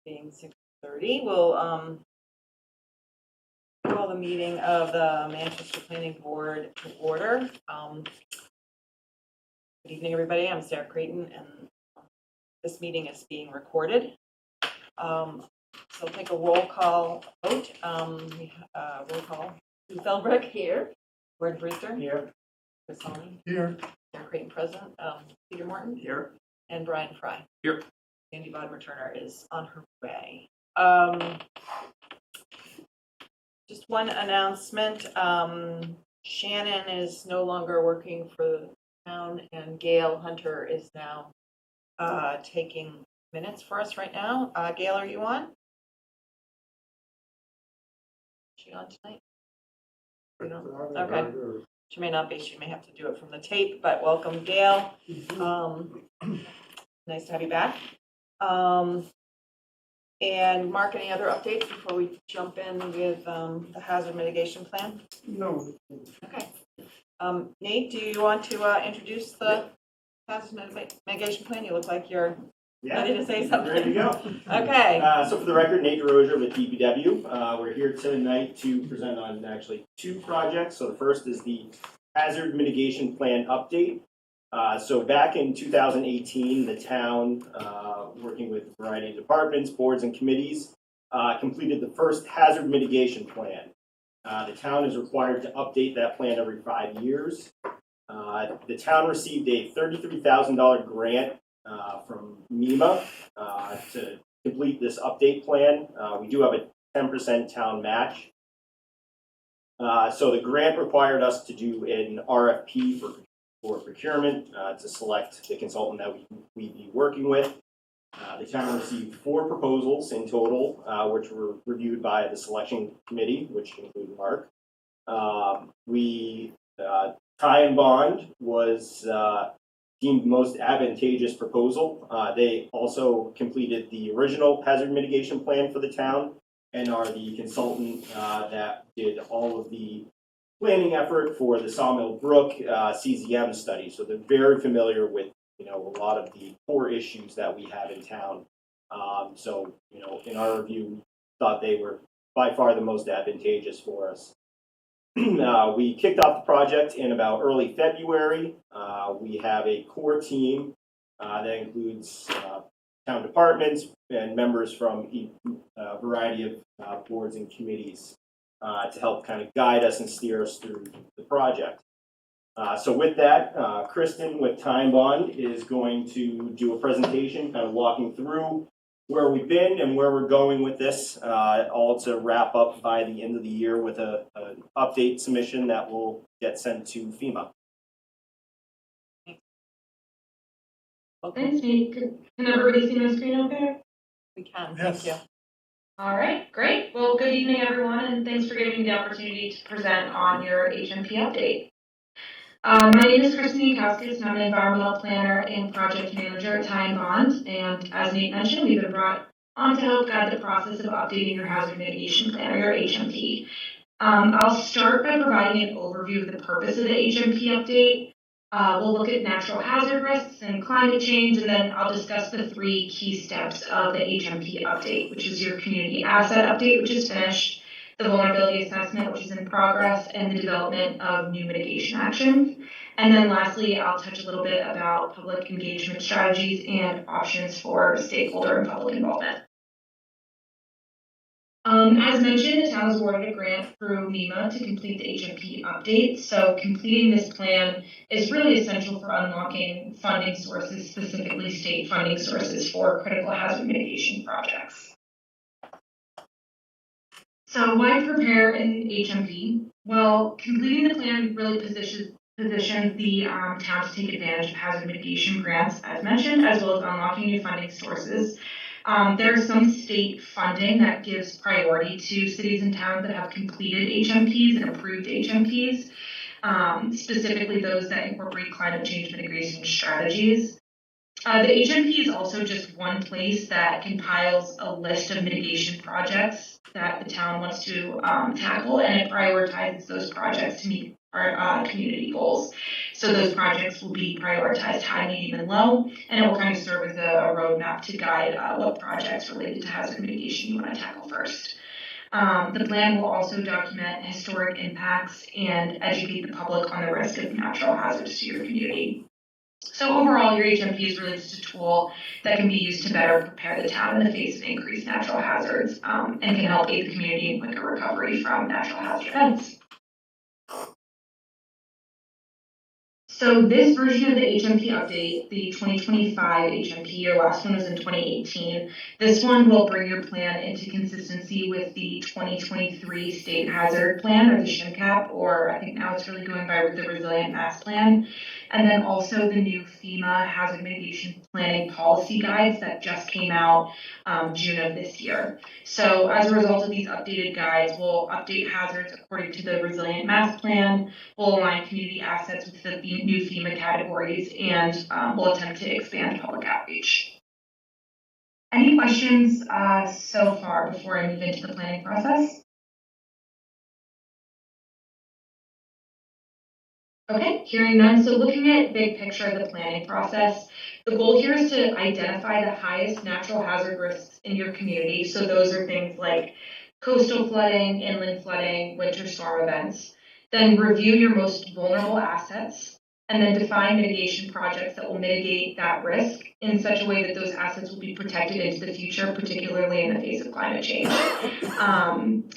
Being 6:30, we'll call the meeting of the Manchester Planning Board to order. Good evening, everybody. I'm Sarah Creighton, and this meeting is being recorded. So we'll take a roll call vote. Roll call. Sue Felbrick here. Gordon Brewster here. Chris Solomon Here. Sarah Creighton present. Peter Morton Here. And Brian Fry here. Sandy Bodmer Turner is on her way. Just one announcement. Shannon is no longer working for the town, and Gail Hunter is now taking minutes for us right now. Gail, are you on? Is she on tonight? Okay. She may not be. She may have to do it from the tape, but welcome, Gail. Nice to have you back. And Mark, any other updates before we jump in with the hazard mitigation plan? No. Okay. Nate, do you want to introduce the hazard mitigation plan? You look like you're ready to say something. Ready to go. Okay. So for the record, Nate DeRozier with DPW. We're here tonight to present on actually two projects. So the first is the hazard mitigation plan update. So back in 2018, the town, working with a variety of departments, boards, and committees, completed the first hazard mitigation plan. The town is required to update that plan every 5 years. The town received a $33,000 grant from MEMA to complete this update plan. We do have a 10% town match. So the grant required us to do an RFP for procurement to select the consultant that we'd be working with. The town received 4 proposals in total, which were reviewed by the selection committee, which included Mark. Tie and Bond was deemed most advantageous proposal. They also completed the original hazard mitigation plan for the town and are the consultant that did all of the planning effort for the Sawmill Brook CZM study. So they're very familiar with, a lot of the core issues that we have in town. So, in our review, thought they were by far the most advantageous for us. We kicked off the project in about early February. We have a core team that includes town departments and members from a variety of boards and committees to help kind of guide us and steer us through the project. So with that, Kristen with Time Bond is going to do a presentation kind of walking through where we've been and where we're going with this, all to wrap up by the end of the year with an update submission that will get sent to FEMA. Thanks, Nate. Can everybody see my screen okay? We can. Yes. Thank you. All right, great. Well, good evening, everyone, and thanks for giving me the opportunity to present on your HMP update. My name is Kristen Yukowskis, and I'm an environmental planner and project manager at Tie and Bond. And as Nate mentioned, we've been brought on to help guide the process of updating your hazard mitigation plan, or your HMP. I'll start by providing an overview of the purpose of the HMP update. We'll look at natural hazard risks and climate change, and then I'll discuss the 3 key steps of the HMP update, which is your community asset update, which is finished, the vulnerability assessment, which is in progress, and the development of new mitigation actions. And then lastly, I'll touch a little bit about public engagement strategies and options for stakeholder and public involvement. As mentioned, the town was awarded a grant through MEMA to complete the HMP update. So completing this plan is really essential for unlocking funding sources, specifically state funding sources for critical hazard mitigation projects. So why prepare an HMP? Well, completing the plan really positions the town to take advantage of hazard mitigation grants, as mentioned, as well as unlocking new funding sources. There's some state funding that gives priority to cities and towns that have completed HMPs and approved HMPs, specifically those that incorporate climate change mitigation strategies. The HMP is also just one place that compiles a list of mitigation projects that the town wants to tackle, and it prioritizes those projects to meet our community goals. So those projects will be prioritized high, medium, and low, and it will kind of serve as a roadmap to guide what projects related to hazard mitigation you want to tackle first. The plan will also document historic impacts and educate the public on the risk of natural hazards to your community. So overall, your HMP is really just a tool that can be used to better prepare the town in the face of increased natural hazards and can help aid the community in quicker recovery from natural hazard events. So this version of the HMP update, the 2025 HMP, your last one was in 2018. This one will bring your plan into consistency with the 2023 State Hazard Plan, or the SHMCAP, or I think now it's really going by the Resilient Mass Plan. And then also the new FEMA Hazard Mitigation Planning Policy Guides that just came out June of this year. So as a result of these updated guides, we'll update hazards according to the Resilient Mass Plan, we'll align community assets with the new FEMA categories, and we'll attempt to expand public outreach. Any questions so far before I move into the planning process? Okay, hearing none. So looking at big picture of the planning process, the goal here is to identify the highest natural hazard risks in your community. So those are things like coastal flooding, inland flooding, winter storm events. Then review your most vulnerable assets, and then define mitigation projects that will mitigate that risk in such a way that those assets will be protected into the future, particularly in the face of climate change.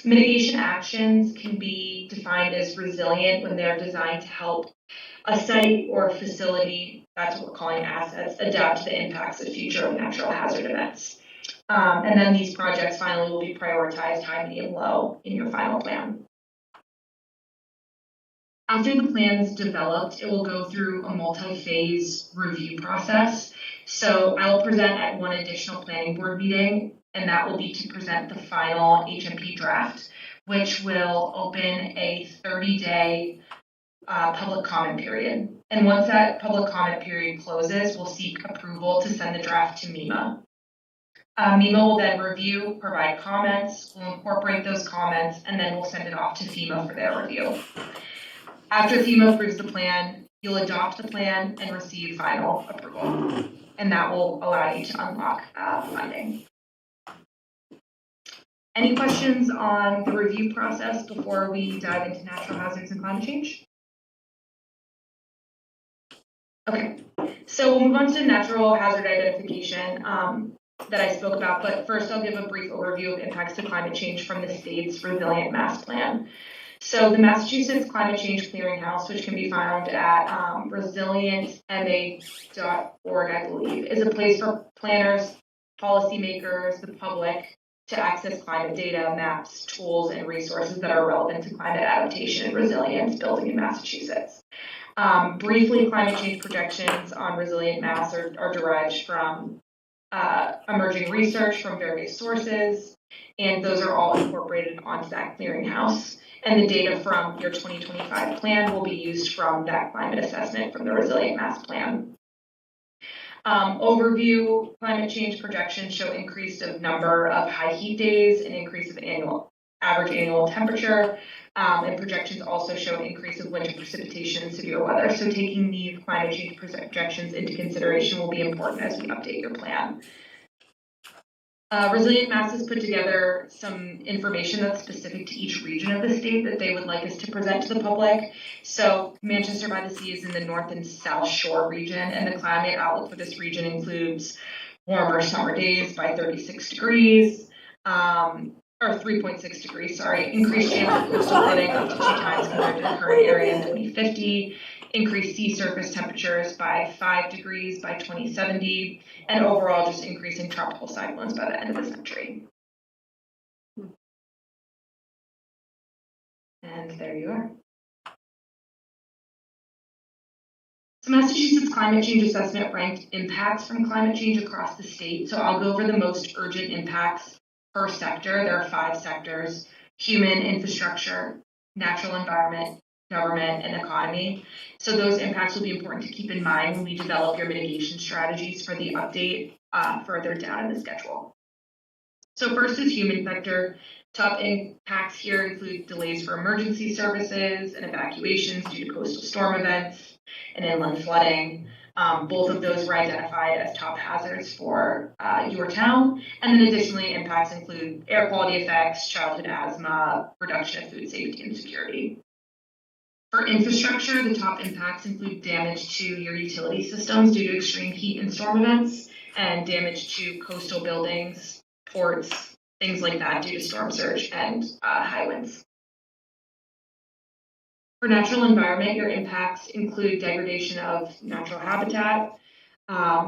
Mitigation actions can be defined as resilient when they're designed to help a site or a facility, that's what we're calling assets, adapt to the impacts of future natural hazard events. And then these projects finally will be prioritized high, medium, low in your final plan. After the plan is developed, it will go through a multi-phase review process. So I will present at one additional planning board meeting, and that will be to present the final HMP draft, which will open a 30-day public comment period. And once that public comment period closes, we'll seek approval to send the draft to MEMA. MEMA will then review, provide comments, we'll incorporate those comments, and then we'll send it off to FEMA for their review. After FEMA approves the plan, you'll adopt the plan and receive final approval, and that will allow you to unlock funding. Any questions on the review process before we dive into natural hazards and climate change? Okay, so we'll move on to natural hazard identification that I spoke about, but first I'll give a brief overview of impacts to climate change from the state's Resilient Mass Plan. So the Massachusetts Climate Change Clearinghouse, which can be found at resilientma.org, I believe, is a place for planners, policymakers, the public to access climate data, maps, tools, and resources that are relevant to climate adaptation and resilience building in Massachusetts. Briefly, climate change projections on resilient mass are derived from emerging research from various sources, and those are all incorporated onto that clearinghouse. And the data from your 2025 plan will be used from that climate assessment from the Resilient Mass Plan. Overview, climate change projections show increase of number of high heat days, an increase of average annual temperature, and projections also show an increase of winter precipitation and severe weather. So taking these climate change projections into consideration will be important as we update your plan. Resilient Mass has put together some information that's specific to each region of the state that they would like us to present to the public. So Manchester by the Sea is in the North and South Shore region, and the climate outlook for this region includes warmer summer days by 36 degrees, or 3.6 degrees, sorry, increased chance of coastal flooding up to 2 times compared to the current area in 2050, increased sea surface temperatures by 5 degrees by 2070, and overall just increasing tropical cyclones by the end of the century. And there you are. So Massachusetts Climate Change Assessment ranked impacts from climate change across the state. So I'll go over the most urgent impacts per sector. There are 5 sectors: human, infrastructure, natural environment, government, and economy. So those impacts will be important to keep in mind when we develop your mitigation strategies for the update further down in the schedule. So first is human factor. Top impacts here include delays for emergency services and evacuations due to coastal storm events and inland flooding. Both of those were identified as top hazards for your town. And then additionally, impacts include air quality effects, childhood asthma, reduction of food safety and security. For infrastructure, the top impacts include damage to your utility systems due to extreme heat and storm events, and damage to coastal buildings, ports, things like that due to storm surge and high winds. For natural environment, your impacts include degradation of natural habitat,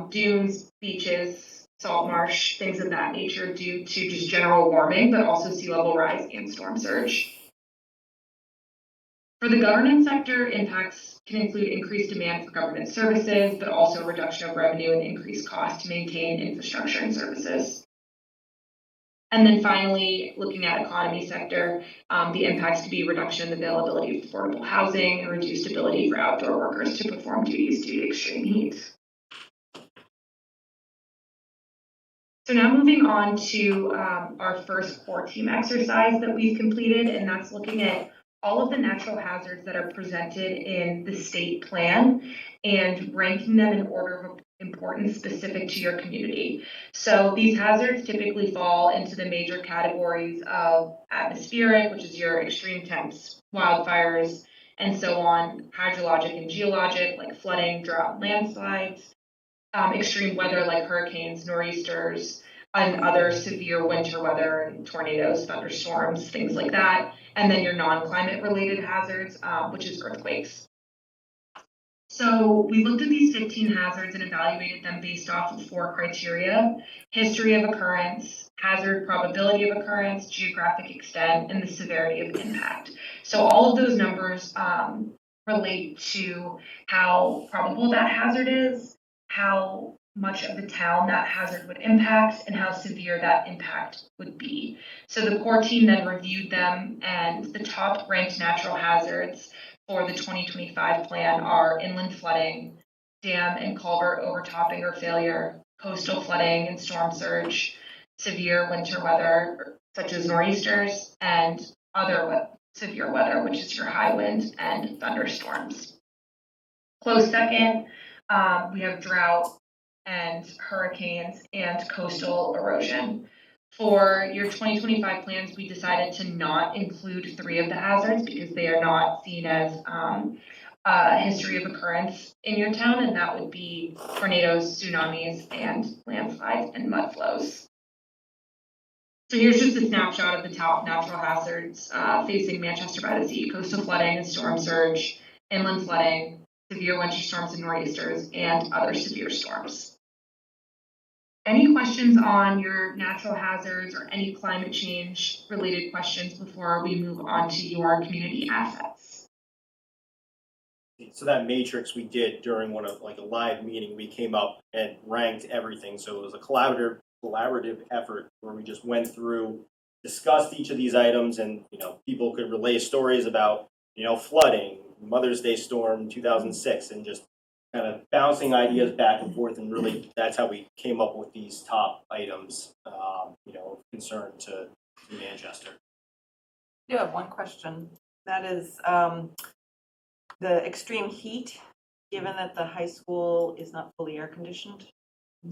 dunes, beaches, salt marsh, things of that nature due to just general warming, but also sea level rise and storm surge. For the governance sector, impacts can include increased demand for government services, but also reduction of revenue and increased cost to maintain infrastructure and services. And then finally, looking at economy sector, the impacts could be reduction in availability of affordable housing and reduced ability for outdoor workers to perform duties due to extreme heat. So now moving on to our first core team exercise that we've completed, and that's looking at all of the natural hazards that are presented in the state plan and ranking them in order of importance specific to your community. So these hazards typically fall into the major categories of atmospheric, which is your extreme temps, wildfires, and so on, hydrologic and geologic, like flooding, drought, landslides, extreme weather like hurricanes, nor'easters, and other severe winter weather and tornadoes, thunderstorms, things like that. And then your non-climate related hazards, which is earthquakes. So we looked at these 15 hazards and evaluated them based off of 4 criteria: history of occurrence, hazard probability of occurrence, geographic extent, and the severity of impact. So all of those numbers relate to how probable that hazard is, how much of the town that hazard would impact, and how severe that impact would be. So the core team then reviewed them, and the top ranked natural hazards for the 2025 plan are inland flooding, dam and culvert overtopping or failure, coastal flooding and storm surge, severe winter weather such as nor'easters, and other severe weather, which is your high wind and thunderstorms. Close second, we have drought and hurricanes and coastal erosion. For your 2025 plans, we decided to not include 3 of the hazards because they are not seen as a history of occurrence in your town, and that would be tornadoes, tsunamis, and landslides and mud flows. So here's just a snapshot of the top natural hazards facing Manchester by the Sea: coastal flooding and storm surge, inland flooding, severe winter storms and nor'easters, and other severe storms. Any questions on your natural hazards or any climate change related questions before we move on to your community assets? So that matrix we did during one of like a live meeting, we came up and ranked everything. So it was a collaborative effort where we just went through, discussed each of these items, and people could relay stories about flooding, Mother's Day storm 2006, and just kind of bouncing ideas back and forth, and really that's how we came up with these top items, of concern to Manchester. I do have one question. That is the extreme heat, given that the high school is not fully air conditioned.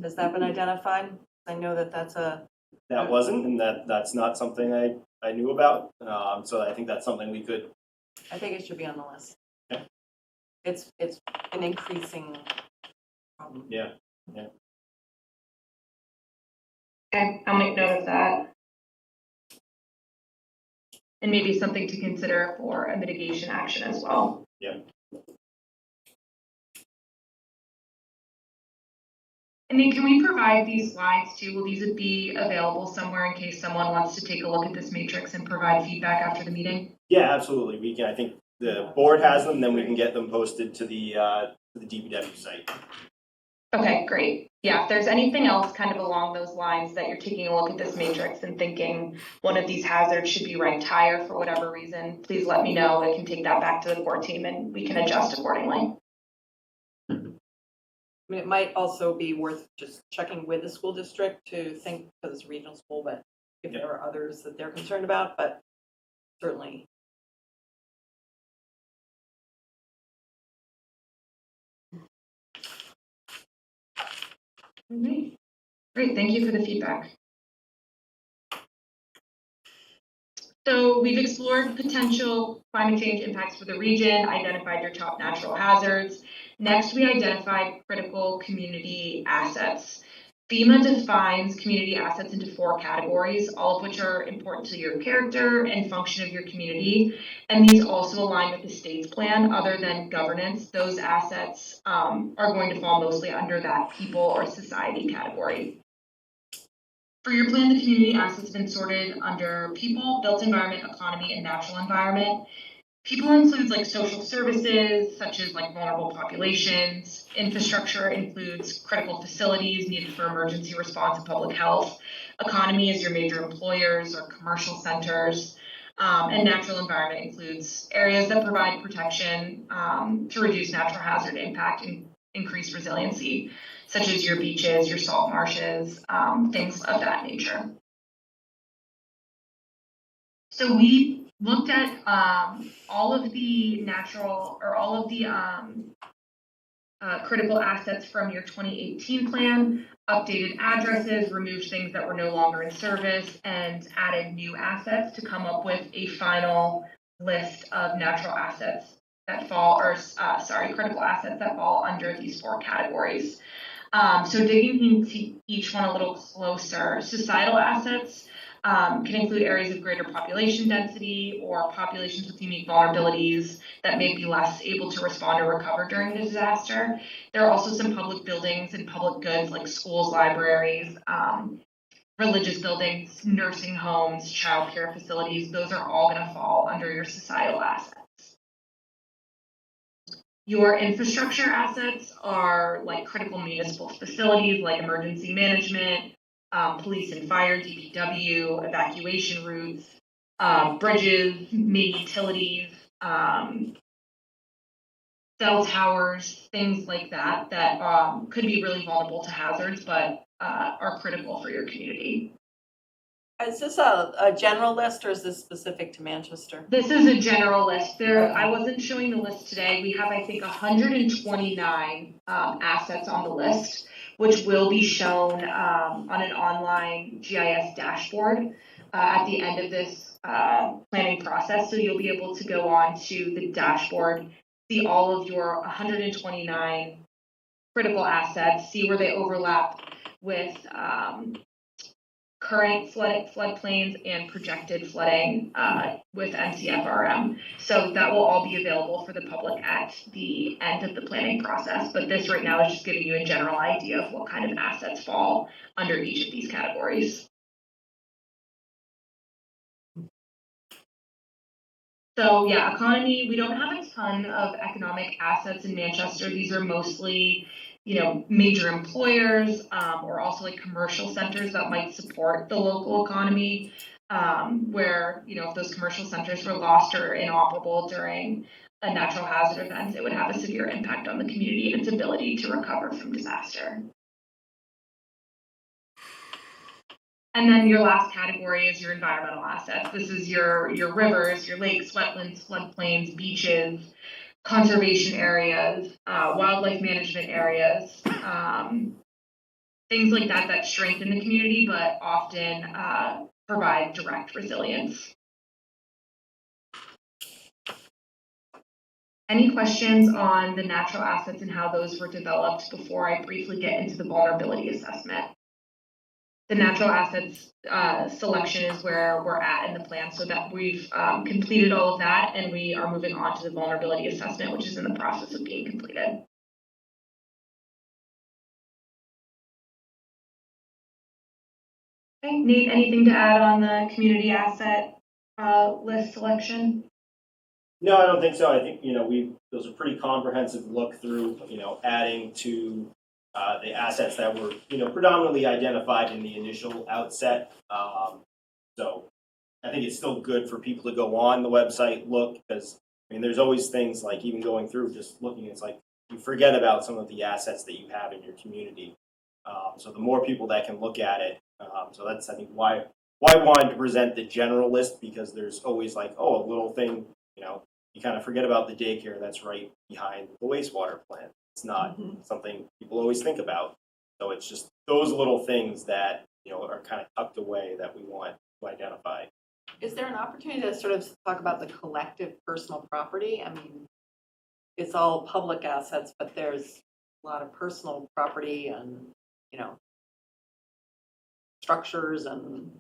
Has that been identified? I know that that's a... That wasn't, and that's not something I knew about. So I think that's something we could... I think it should be on the list. Yeah. It's an increasing problem. Yeah. Okay, I'll make note of that. And maybe something to consider for a mitigation action as well. Yeah. And then can we provide these slides too? Will these be available somewhere in case someone wants to take a look at this matrix and provide feedback after the meeting? Yeah, absolutely. We can. I think the board has them, then we can get them posted to the DPW site. Okay, great. Yeah, if there's anything else kind of along those lines that you're taking a look at this matrix and thinking one of these hazards should be ranked higher for whatever reason, please let me know. I can take that back to the core team and we can adjust accordingly. I mean, it might also be worth just checking with the school district to think, because it's a regional school, but if there are others that they're concerned about, but certainly. Okay. Great, thank you for the feedback. So we've explored potential climate change impacts for the region, identified your top natural hazards. Next, we identified critical community assets. FEMA defines community assets into 4 categories, all of which are important to your character and function of your community. And these also align with the state's plan. Other than governance, those assets are going to fall mostly under that people or society category. For your plan, the community assets have been sorted under people, built environment, economy, and natural environment. People includes like social services, such as like vulnerable populations. Infrastructure includes critical facilities needed for emergency response and public health. Economy is your major employers or commercial centers. And natural environment includes areas that provide protection to reduce natural hazard impact and increase resiliency, such as your beaches, your salt marshes, things of that nature. So we looked at all of the natural or all of the critical assets from your 2018 plan, updated addresses, removed things that were no longer in service, and added new assets to come up with a final list of natural assets that fall, or critical assets that fall under these 4 categories. So digging into each one a little closer, societal assets can include areas of greater population density or populations with unique vulnerabilities that may be less able to respond or recover during a disaster. There are also some public buildings and public goods like schools, libraries, religious buildings, nursing homes, child care facilities. Those are all going to fall under your societal assets. Your infrastructure assets are like critical municipal facilities like emergency management, police and fire, DPW, evacuation routes, bridges, main utilities, cell towers, things like that could be really vulnerable to hazards, but are critical for your community. Is this a general list or is this specific to Manchester? This is a general list. I wasn't showing the list today. We have, I think, 129 assets on the list, which will be shown on an online GIS dashboard at the end of this planning process. So you'll be able to go on to the dashboard, see all of your 129 critical assets, see where they overlap with current floodplains and projected flooding with NCFRM. So that will all be available for the public at the end of the planning process. But this right now is just giving you a general idea of what kind of assets fall under each of these categories. So yeah, economy, we don't have a ton of economic assets in Manchester. These are mostly major employers or also like commercial centers that might support the local economy where, if those commercial centers were lost or inoperable during a natural hazard event, it would have a severe impact on the community and its ability to recover from disaster. And then your last category is your environmental assets. This is your rivers, your lakes, wetlands, floodplains, beaches, conservation areas, wildlife management areas, things like that strengthen the community, but often provide direct resilience. Any questions on the natural assets and how those were developed before I briefly get into the vulnerability assessment? The natural assets selection is where we're at in the plan, so that we've completed all of that and we are moving on to the vulnerability assessment, which is in the process of being completed. Okay, Nate, anything to add on the community asset list selection? No, I don't think so. I think, those are pretty comprehensive look through, adding to the assets that were, predominantly identified in the initial outset. So I think it's still good for people to go on the website, look, because, there's always things like even going through, just looking, it's like you forget about some of the assets that you have in your community. So the more people that can look at it, so that's, I think, why why I wanted to present the general list, because there's always like, oh, a little thing, you know, you kind of forget about the daycare that's right behind the wastewater plant. It's not something people always think about. So it's just those little things that, you know, are kind of tucked away that we want to identify. Is there an opportunity to sort of talk about the collective personal property? I mean, it's all public assets, but there's a lot of personal property and, you know, structures and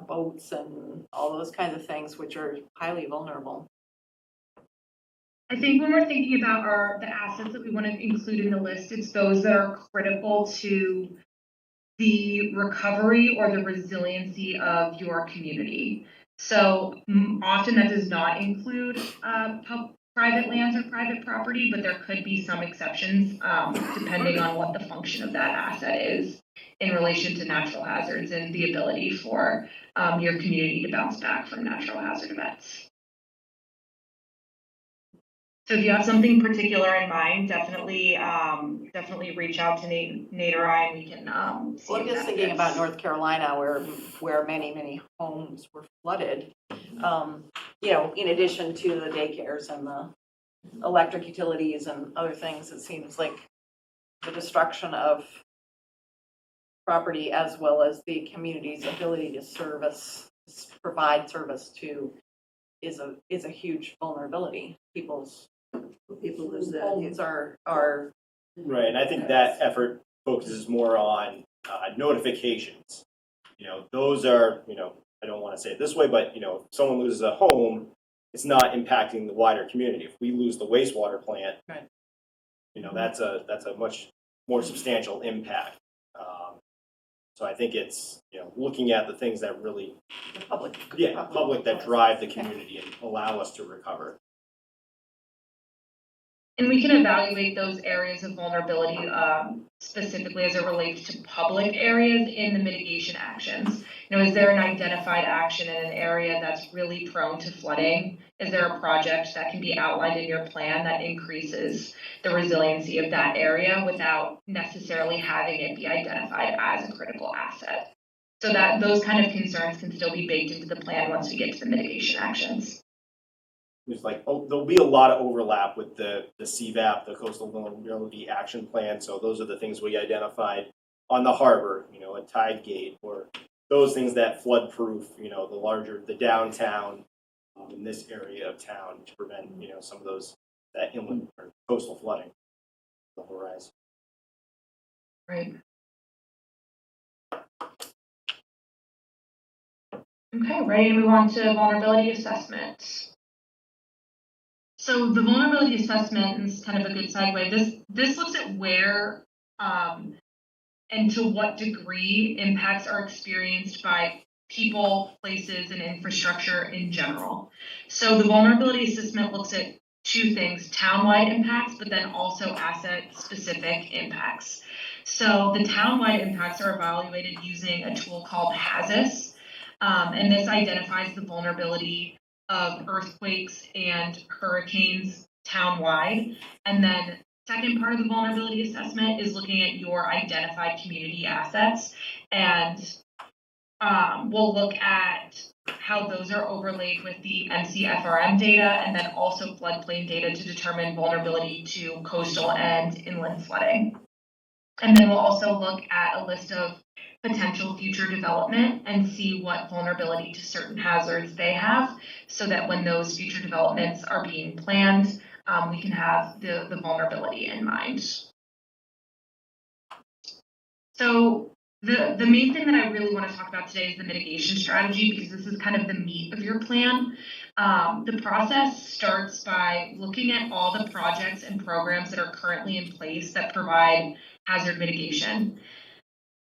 boats and all those kinds of things, which are highly vulnerable. I think when we're thinking about the assets that we want to include in the list, it's those that are critical to the recovery or the resiliency of your community. So often that does not include private lands or private property, but there could be some exceptions depending on what the function of that asset is in relation to natural hazards and the ability for your community to bounce back from natural hazard events. So if you have something particular in mind, definitely reach out to Nate or I, and we can see. Well, I'm just thinking about North Carolina, where many homes were flooded. You know, in addition to the daycares and the electric utilities and other things, it seems like the destruction of property as well as the community's ability to provide service to is a huge vulnerability. People lose their homes are right, and I think that effort focuses more on notifications. You know, those are, you know, I don't want to say it this way, but you know, if someone loses a home, it's not impacting the wider community. If we lose the wastewater plant, right, you know, that's a much more substantial impact. So I think it's, you know, looking at the things that really the public that drive the community and allow us to recover. And we can evaluate those areas of vulnerability specifically as it relates to public areas in the mitigation actions. You know, is there an identified action in an area that's really prone to flooding? Is there a project that can be outlined in your plan that increases the resiliency of that area without necessarily having it be identified as a critical asset? So that those kind of concerns can still be baked into the plan once we get to the mitigation actions. There's like, there'll be a lot of overlap with the CVAP, the Coastal Vulnerability Action Plan. So those are the things we identified on the harbor, you know, a tide gate, or those things that flood proof, you know, the downtown in this area of town to prevent, you know, some of that inland or coastal flooding on the horizon. Right. Okay, ready to move on to vulnerability assessment. So the vulnerability assessment is kind of a good segue. This looks at where and to what degree impacts are experienced by people, places, and infrastructure in general. So the vulnerability assessment looks at two things: townwide impacts, but then also asset-specific impacts. So the townwide impacts are evaluated using a tool called HAZUS, and this identifies the vulnerability of earthquakes and hurricanes townwide. And then second part of the vulnerability assessment is looking at your identified community assets, and we'll look at how those are overlaid with the MCFRM data and then also floodplain data to determine vulnerability to coastal and inland flooding. And then we'll also look at a list of potential future development and see what vulnerability to certain hazards they have, so that when those future developments are being planned, we can have the vulnerability in mind. So the main thing that I really want to talk about today is the mitigation strategy, because this is kind of the meat of your plan. The process starts by looking at all the projects and programs that are currently in place that provide hazard mitigation.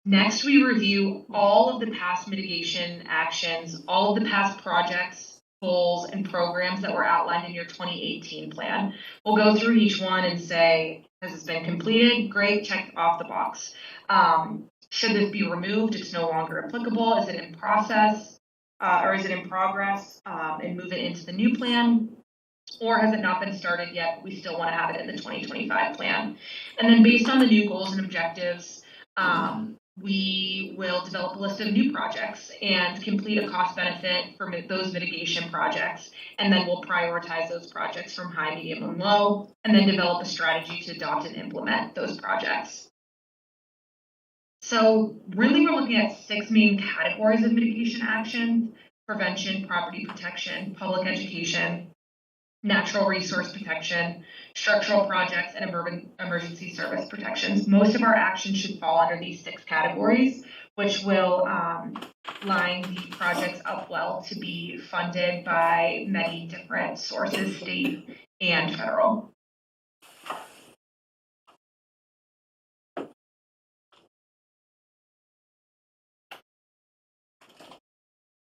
Next, we review all of the past mitigation actions, all of the past projects, goals, and programs that were outlined in your 2018 plan. We'll go through each one and say, has this been completed? Great, check off the box. Should this be removed? It's no longer applicable. Is it in process or is it in progress, and move it into the new plan? Or has it not been started yet, but we still want to have it in the 2025 plan? And then based on the new goals and objectives, we will develop a list of new projects and complete a cost benefit for those mitigation projects. And then we'll prioritize those projects from high, medium, and low, and then develop a strategy to adopt and implement those projects. So really, we're looking at 6 main categories of mitigation action: prevention, property protection, public education, natural resource protection, structural projects, and emergency service protections. Most of our actions should fall under these 6 categories, which will line the projects up well to be funded by many different sources, state and federal.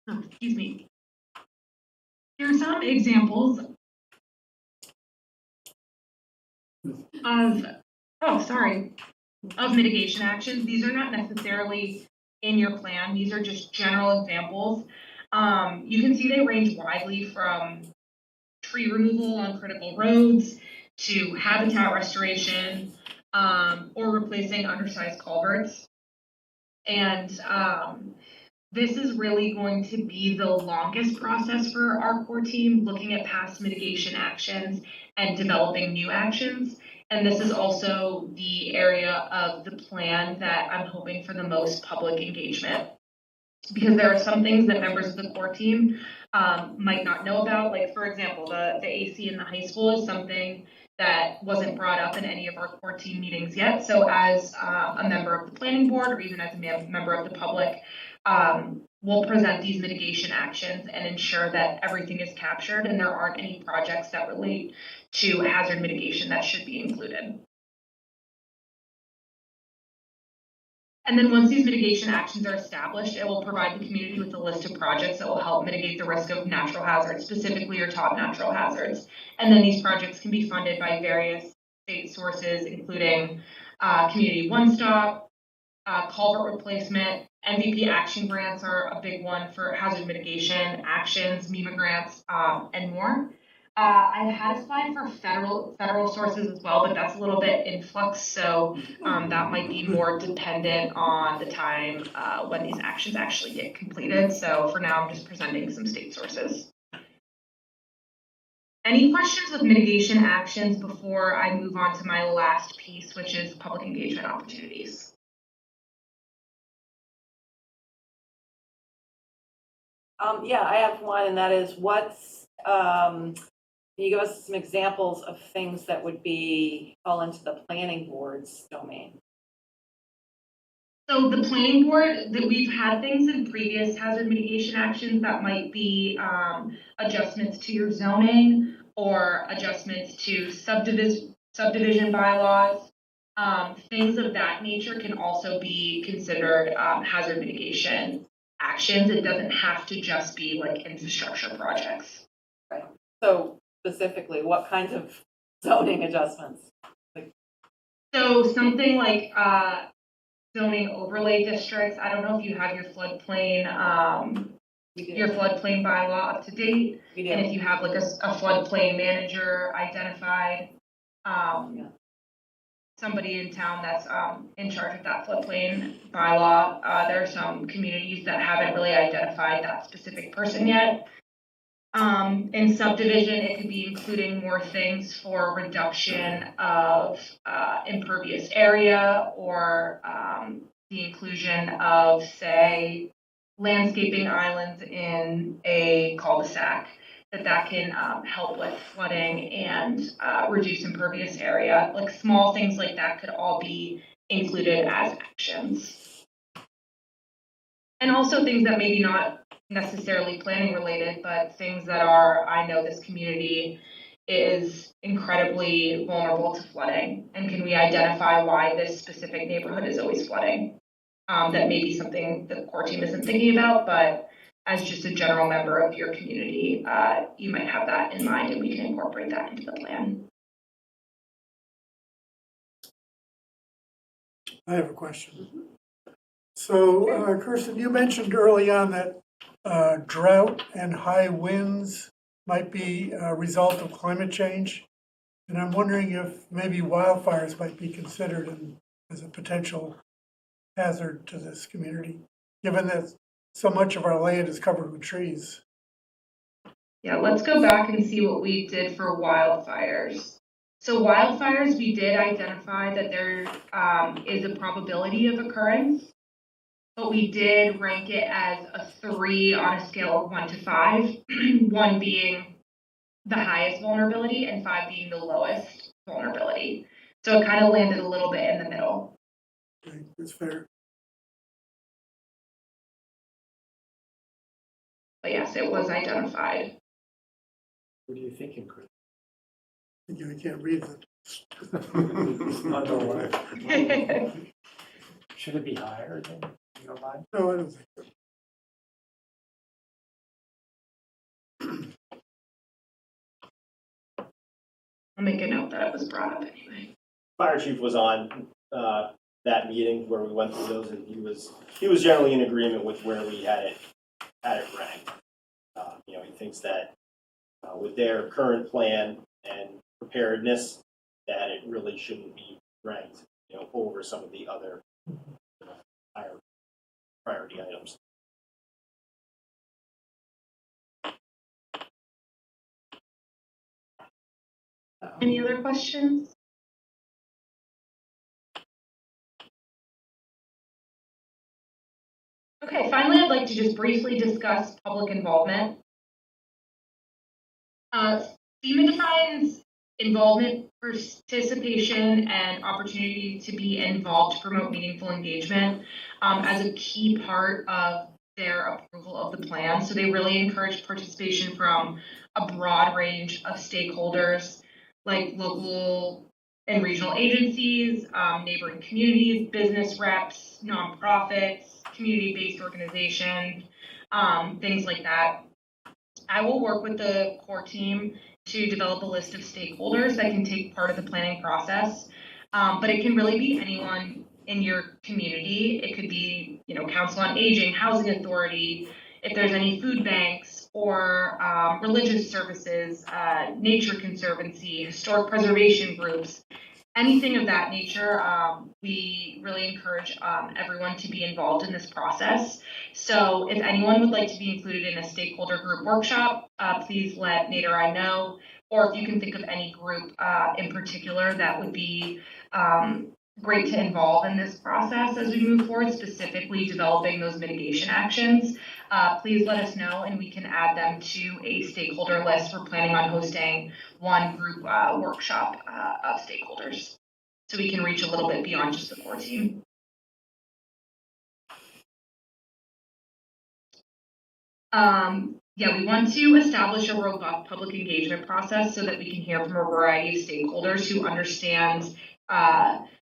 Oh, excuse me. Here are some examples of mitigation actions. These are not necessarily in your plan. These are just general examples. You can see they range widely from tree removal on critical roads to habitat restoration, or replacing undersized culverts. And this is really going to be the longest process for our core team, looking at past mitigation actions and developing new actions. And this is also the area of the plan that I'm hoping for the most public engagement, because there are some things that members of the core team might not know about. Like, for example, the AC in the high school is something that wasn't brought up in any of our core team meetings yet. So as a member of the planning board, or even as a member of the public, we'll present these mitigation actions and ensure that everything is captured and there aren't any projects that relate to hazard mitigation that should be included. And then once these mitigation actions are established, it will provide the community with a list of projects that will help mitigate the risk of natural hazards, specifically your top natural hazards. And then these projects can be funded by various state sources, including Community One Stop, culvert replacement. MVP action grants are a big one for hazard mitigation actions, MEMA grants, and more. I've had a slide for federal sources as well, but that's a little bit in flux, so that might be more dependent on the time when these actions actually get completed. So for now, I'm just presenting some state sources. Any questions with mitigation actions before I move on to my last piece, which is public engagement opportunities? Yeah, I have one, and that is can you give us some examples of things that would fall into the planning board's domain? So the planning board, that we've had things in previous hazard mitigation actions that might be adjustments to your zoning or adjustments to subdivision bylaws. Things of that nature can also be considered hazard mitigation actions. It doesn't have to just be like infrastructure projects. Right. So specifically, what kinds of zoning adjustments? So something like zoning overlay districts. I don't know if you have your floodplain bylaw up to date, and if you have like a floodplain manager identified. Yeah. Somebody in town that's in charge of that floodplain bylaw. There are some communities that haven't really identified that specific person yet. In subdivision, it could be including more things for reduction of impervious area, or the inclusion of, say, landscaping islands in a cul-de-sac. That can help with flooding and reduce impervious area. Like small things like that could all be included as actions. And also things that maybe not necessarily planning related, but things that are, I know this community is incredibly vulnerable to flooding. And can we identify why this specific neighborhood is always flooding? That may be something the core team isn't thinking about, but as just a general member of your community, you might have that in mind, and we can incorporate that into the plan. I have a question. So, Kirsten, you mentioned early on that drought and high winds might be a result of climate change. And I'm wondering if maybe wildfires might be considered as a potential hazard to this community, given that so much of our land is covered with trees. Yeah, let's go back and see what we did for wildfires. So wildfires, we did identify that there is a probability of occurrence, but we did rank it as a 3 on a scale of 1 to 5, 1 being the highest vulnerability and 5 being the lowest vulnerability. So it kind of landed a little bit in the middle. Okay, that's fair. But yes, it was identified. What are you thinking, Chris? I can't read it. Not the one. Should it be higher than your line? No, I don't think so. I'll make a note that it was brought up anyway. Fire chief was on that meeting where we went through those, and he was generally in agreement with where we had it ranked. He thinks that with their current plan and preparedness, that it really shouldn't be ranked, over some of the other higher priority items. Any other questions? Okay, finally, I'd like to just briefly discuss public involvement. FEMA defines involvement, participation, and opportunity to be involved to promote meaningful engagement as a key part of their approval of the plan. So they really encourage participation from a broad range of stakeholders, like local and regional agencies, neighboring communities, business reps, nonprofits, community-based organizations, things like that. I will work with the core team to develop a list of stakeholders that can take part of the planning process, but it can really be anyone in your community. It could be, Council on Aging, Housing Authority, if there's any food banks or religious services, nature conservancy, historic preservation groups, anything of that nature. We really encourage everyone to be involved in this process. So if anyone would like to be included in a stakeholder group workshop, please let Nate or I know, or if you can think of any group in particular that would be great to involve in this process as we move forward, specifically developing those mitigation actions. Please let us know and we can add them to a stakeholder list. We're planning on hosting one group workshop of stakeholders so we can reach a little bit beyond just the core team. We want to establish a robust public engagement process so that we can hear from a variety of stakeholders who understand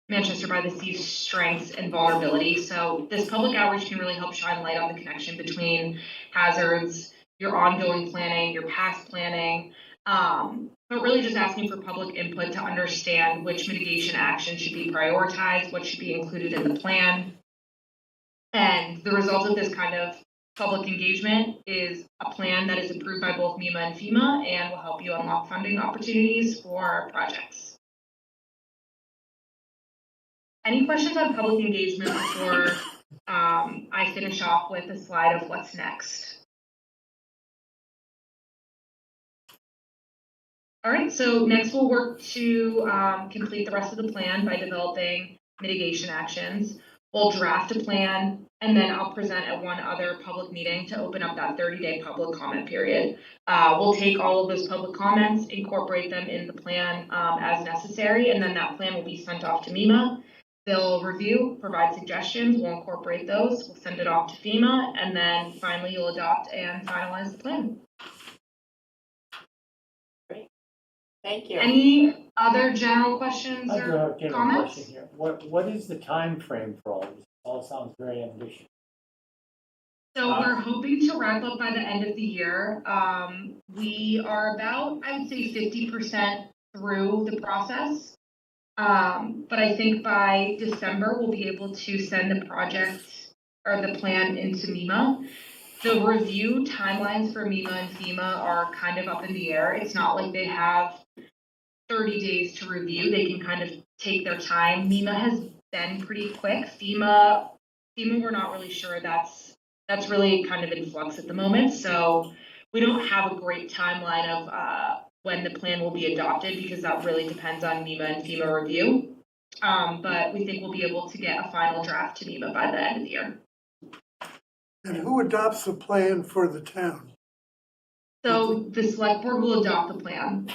Manchester by the Sea's strengths and vulnerability. So this public outreach can really help shine light on the connection between hazards, your ongoing planning, your past planning, but really just asking for public input to understand which mitigation actions should be prioritized, what should be included in the plan. And the result of this kind of public engagement is a plan that is approved by both MEMA and FEMA and will help you unlock funding opportunities for projects. Any questions on public engagement before I finish off with a slide of what's next? All right, so next we'll work to complete the rest of the plan by developing mitigation actions. We'll draft a plan, and then I'll present at one other public meeting to open up that 30-day public comment period. We'll take all of those public comments, incorporate them in the plan as necessary, and then that plan will be sent off to MEMA. They'll review, provide suggestions, we'll incorporate those, we'll send it off to FEMA, and then finally you'll adopt and finalize the plan. Great. Thank you. Any other general questions I or have a comments? question here. What is the time frame for all this? All sounds very ambitious. So we're hoping to wrap up by the end of the year. We are about, I would say, 50% through the process. But I think by December, we'll be able to send the project or the plan into MEMA. The review timelines for MEMA and FEMA are kind of up in the air. It's not like they have 30 days to review. They can kind of take their time. MEMA has been pretty quick. FEMA FEMA, we're not really sure. That's really kind of in flux at the moment. So we don't have a great timeline of when the plan will be adopted because that really depends on NEMA and FEMA review. But we think we'll be able to get a final draft to NEMA by the end of the year. And who adopts the plan for the town? So the select board will adopt the plan.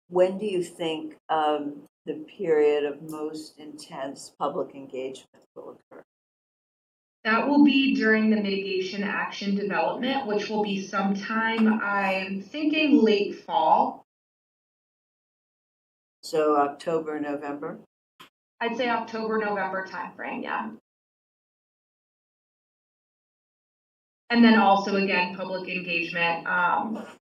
When do you think the period of most intense public engagement will occur? That will be during the mitigation action development, which will be sometime, I'm thinking late fall. So October, November? I'd say October, November timeframe, yeah. And then also, again, public engagement,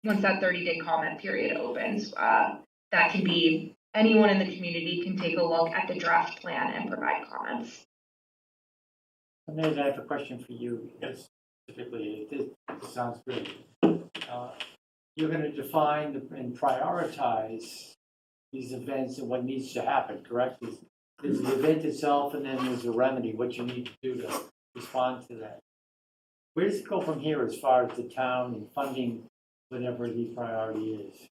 once that 30-day comment period opens, that can be, anyone in the community can take a look at the draft plan and provide comments. Nate, I have a question for you. Yes. Specifically, this sounds good. You're going to define and prioritize these events and what needs to happen, correct? There's the event itself, and then there's a remedy, what you need to do to respond to that. Where does it go from here as far as the town and funding whatever the priority is?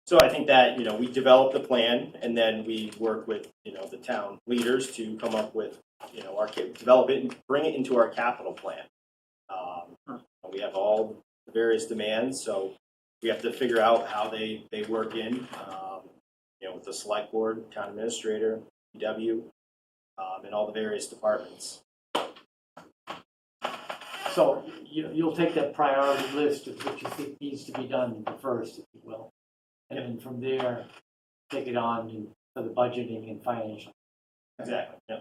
So I think that, we develop the plan and then we work with, the town leaders to come up with, develop it and bring it into our capital plan. We have all the various demands, so we have to figure out how they work in, with the select board, town administrator, PW, and all the various departments. So you'll take that priority list of what you think needs to be done first, if you will. And then from there, take it on for the budgeting and financial. Exactly, yeah.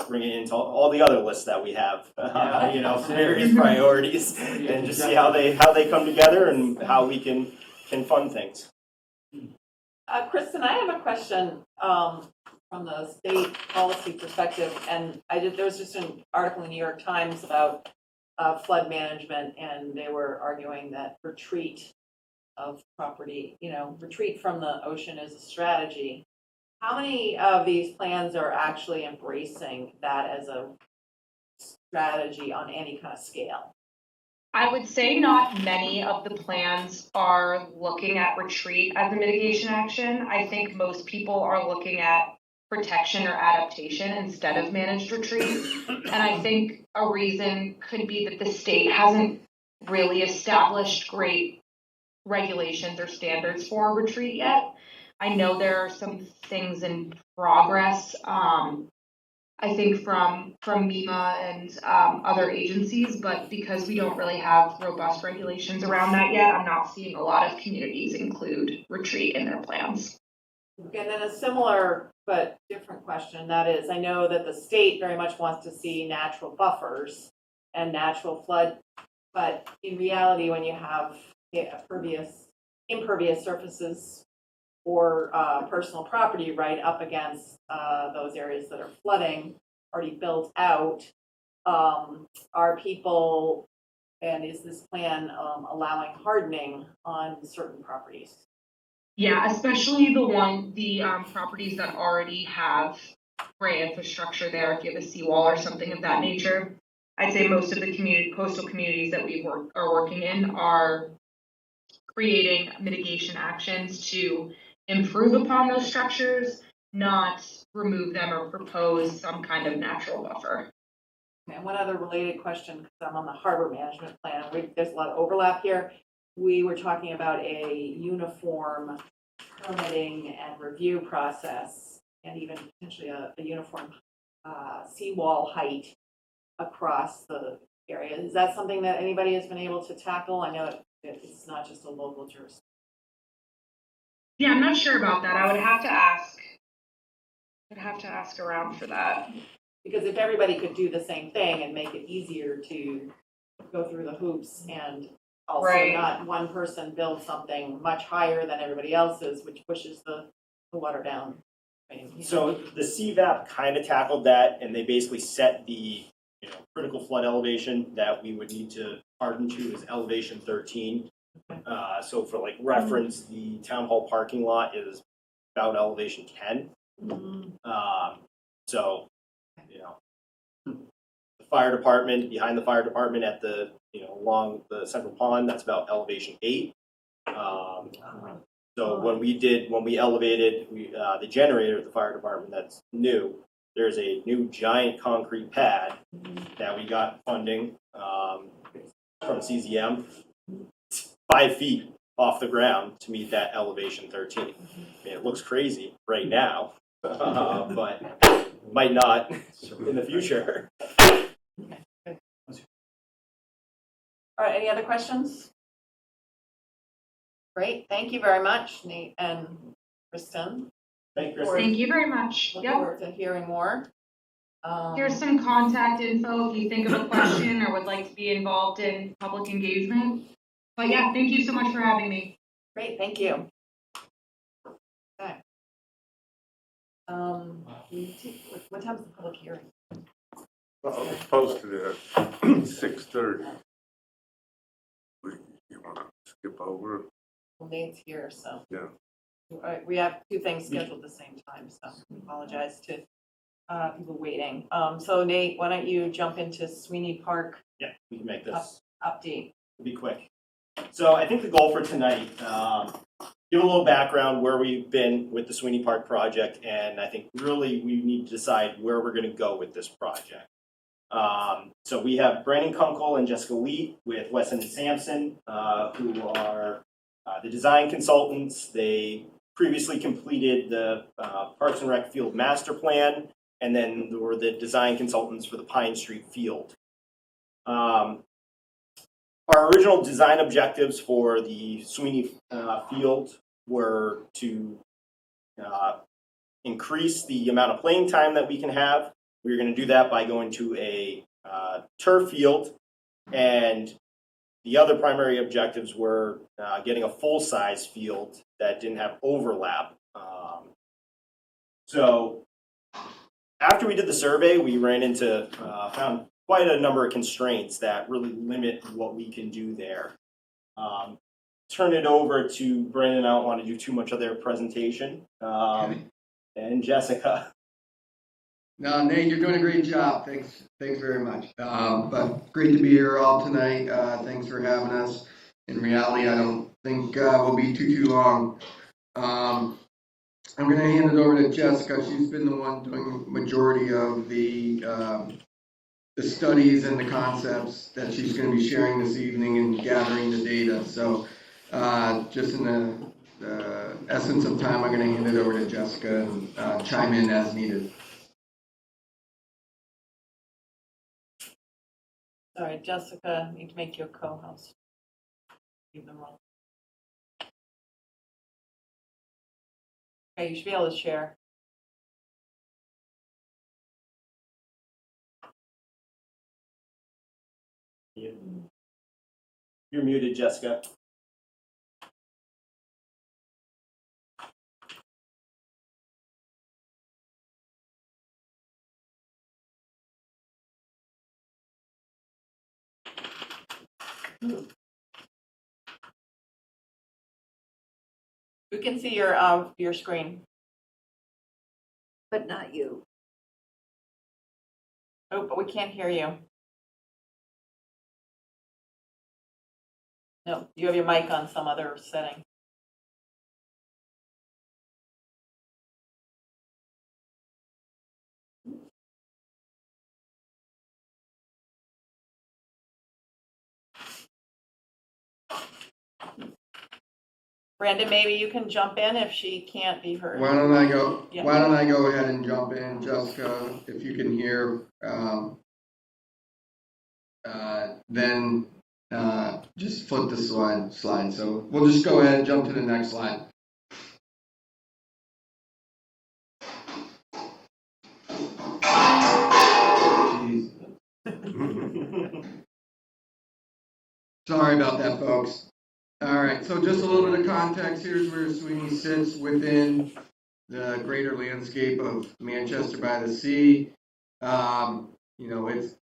Bring it into all the other lists that we have, various priorities, and just see how they come together and how we can fund things. Kristen, I have a question from the state policy perspective, and there was just an article in the New York Times about flood management, and they were arguing that retreat of property, retreat from the ocean is a strategy. How many of these plans are actually embracing that as a strategy on any kind of scale? I would say not many of the plans are looking at retreat as a mitigation action. I think most people are looking at protection or adaptation instead of managed retreat. And I think a reason could be that the state hasn't really established great regulations or standards for retreat yet. I know there are some things in progress, I think from MEMA and other agencies, but because we don't really have robust regulations around that yet, I'm not seeing a lot of communities include retreat in their plans. And then a similar but different question, that is, I know that the state very much wants to see natural buffers and natural flood, but in reality, when you have impervious surfaces or personal property right up against those areas that are flooding, already built out, are people, and is this plan allowing hardening on certain properties? Yeah, especially the properties that already have gray infrastructure there, if you have a seawall or something of that nature. I'd say most of the coastal communities that we are working in are creating mitigation actions to improve upon those structures, not remove them or propose some kind of natural buffer. And one other related question, because I'm on the harbor management plan, there's a lot of overlap here. We were talking about a uniform permitting and review process, and even potentially a uniform seawall height across the area. Is that something that anybody has been able to tackle? I know it's not just a local jurisdiction. Yeah, I'm not sure about that. I would have to ask. I'd have to ask around for that. Because if everybody could do the same thing and make it easier to go through the hoops, and also not one person build something much higher than everybody else's, which pushes the water down. So the CVAP kind of tackled that, and they basically set the critical flood elevation that we would need to harden to is elevation 13. So for reference, the town hall parking lot is about elevation 10. So, you know, the fire department, behind the fire department at the, along the central pond, that's about elevation 8. So when we elevated the generator at the fire department, that's new. There's a new giant concrete pad that we got funding from CZM, 5 feet off the ground to meet that elevation 13. I mean, it looks crazy right now, but might not in the future. All right, any other questions? Great, thank you very much, Nate and Kristen. Thank you, Thank you very much. Look Yep. forward to hearing more. Here's some contact info if you think of a question or would like to be involved in public engagement. But yeah, thank you so much for having me. Great, thank you. Okay. What time is the public hearing? It's posted at 6:30. You want to skip over? Well, Nate's here, so. Yeah. All right, we have 2 things scheduled at the same time, so I apologize to people waiting. So Nate, why don't you jump into Sweeney Park Yeah, we can make this update? be quick. So I think the goal for tonight, give a little background where we've been with the Sweeney Park project, and I think really we need to decide where we're going to go with this project. So we have Brandon Kunkel and Jessica Lee with Wesson and Sampson, who are the design consultants. They previously completed the Parks and Rec Field Master Plan, and then they were the design consultants for the Pine Street Field. Our original design objectives for the Sweeney Field were to increase the amount of playing time that we can have. We were going to do that by going to a turf field, and the other primary objectives were getting a full-size field that didn't have overlap. So after we did the survey, we ran into, found quite a number of constraints that really limit what we can do there. Turn it over to Brandon. I don't want to do too much of their presentation. And Jessica. No, Nate, you're doing a great job. Thanks very much. But great to be here all tonight. Thanks for having us. In reality, I don't think we'll be too long. I'm going to hand it over to Jessica. She's been the one doing majority of the studies and the concepts that she's going to be sharing this evening and gathering the data. So just in the essence of time, I'm going to hand it over to Jessica and chime in as needed. Sorry, Jessica, need to make you a co-host. Leave them all. Okay, you should be able to share. You're muted, Jessica. We can see your screen. But not you. Oh, but we can't hear you. No, you have your mic on some other setting. Brandon, maybe you can jump in if she can't be heard. Why don't I go? Yeah. Why don't I go ahead and jump in, Jessica? If you can hear, then just flip the slide. So we'll just go ahead and jump to the next slide. Jeez. Sorry about that, folks. All right, so just a little bit of context. Here's where Sweeney sits within the greater landscape of Manchester by the Sea. It's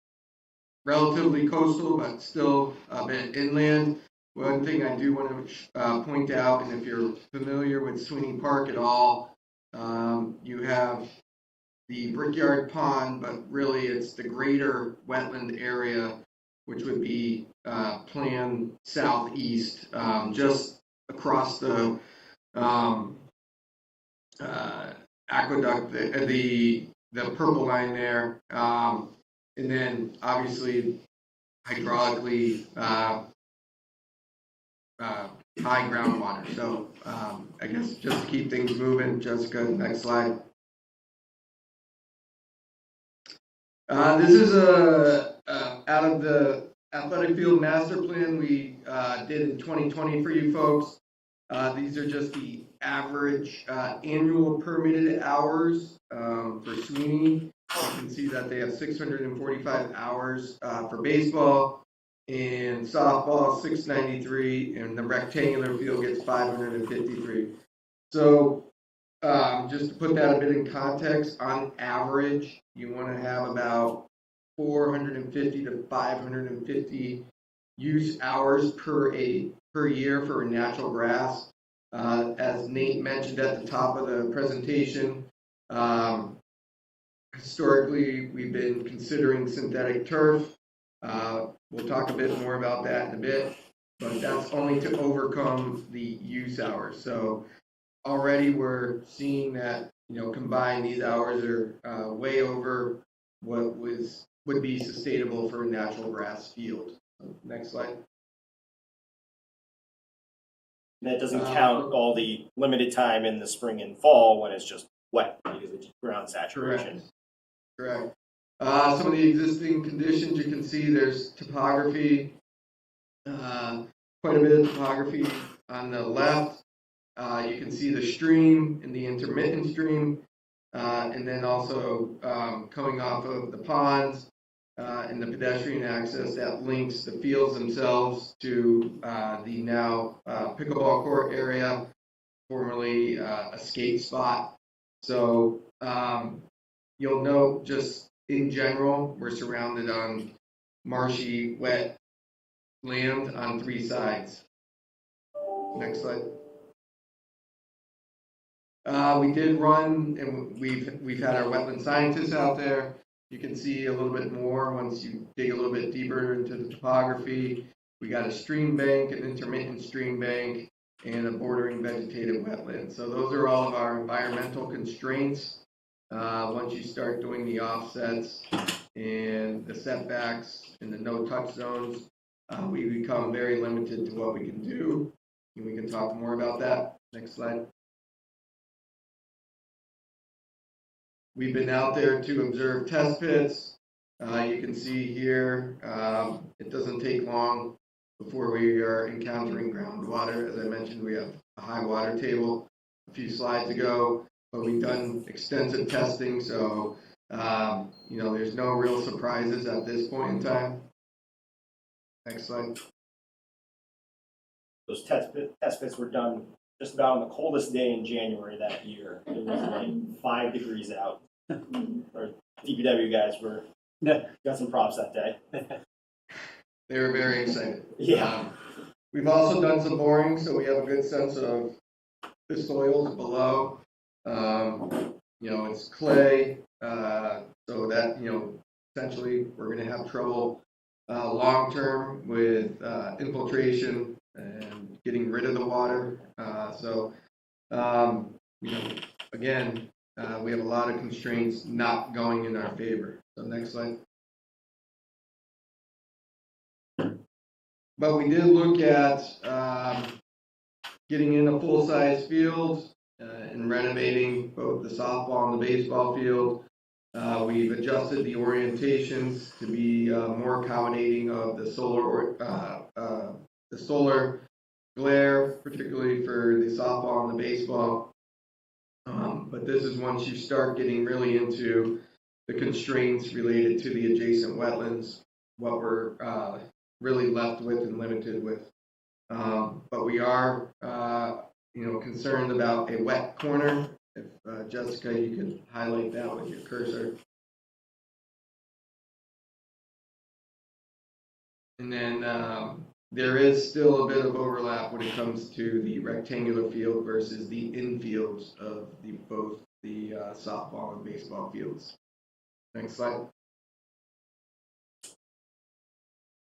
relatively coastal, but still a bit inland. One thing I do want to point out, and if you're familiar with Sweeney Park at all, You have the Brickyard Pond, but really it's the greater wetland area, which would be planned southeast, just across the aqueduct, the purple line there, and then obviously hydraulically high groundwater. So I guess just to keep things moving, Jessica, next slide. This is out of the athletic field master plan we did in 2020 for you folks. These are just the average annual permitted hours for Sweeney. You can see that they have 645 hours for baseball, and softball 693, and the rectangular field gets 553. So just to put that a bit in context, on average, you want to have about 450 to 550 use hours per year for natural grass. As Nate mentioned at the top of the presentation, historically we've been considering synthetic turf. We'll talk a bit more about that in a bit, but that's only to overcome the use hours. So already we're seeing that, combined, these hours are way over what would be sustainable for a natural grass field. So, next slide. And that doesn't count all the limited time in the spring and fall when it's just wet because of ground saturation. Correct. Some of the existing conditions, you can see there's topography, quite a bit of topography on the left. You can see the stream and the intermittent stream, and then also coming off of the ponds and the pedestrian access that links the fields themselves to the now pickleball court area, formerly a skate spot. So you'll note, just in general, we're surrounded on marshy, wet land on 3 sides. Next slide. We did run, and we've had our wetland scientists out there. You can see a little bit more once you dig a little bit deeper into the topography. We got a stream bank, an intermittent stream bank, and a bordering vegetative wetland. So those are all of our environmental constraints. Once you start doing the offsets and the setbacks and the no-touch zones, we become very limited to what we can do. And we can talk more about that. Next slide. We've been out there to observe test pits. You can see here, it doesn't take long before we are encountering groundwater. As I mentioned, we have a high water table a few slides ago, but we've done extensive testing, so there's no real surprises at this point in time. Next slide. Those test pits were done just about on the coldest day in January that year. It was like 5 degrees out. Our DPW guys got some props that day. They were very excited. Yeah. We've also done some boring, so we have a good sense of the soils below. It's clay, so that, essentially we're going to have trouble long-term with infiltration and getting rid of the water. Again, we have a lot of constraints not going in our favor. So next slide. But we did look at getting in a full-size field and renovating both the softball and the baseball field. We've adjusted the orientations to be more accommodating of the solar glare, particularly for the softball and the baseball. But this is once you start getting really into the constraints related to the adjacent wetlands, what we're really left with and limited with. But we are, concerned about a wet corner. If Jessica, you could highlight that with your cursor. And then there is still a bit of overlap when it comes to the rectangular field versus the infields of both the softball and baseball fields. Next slide.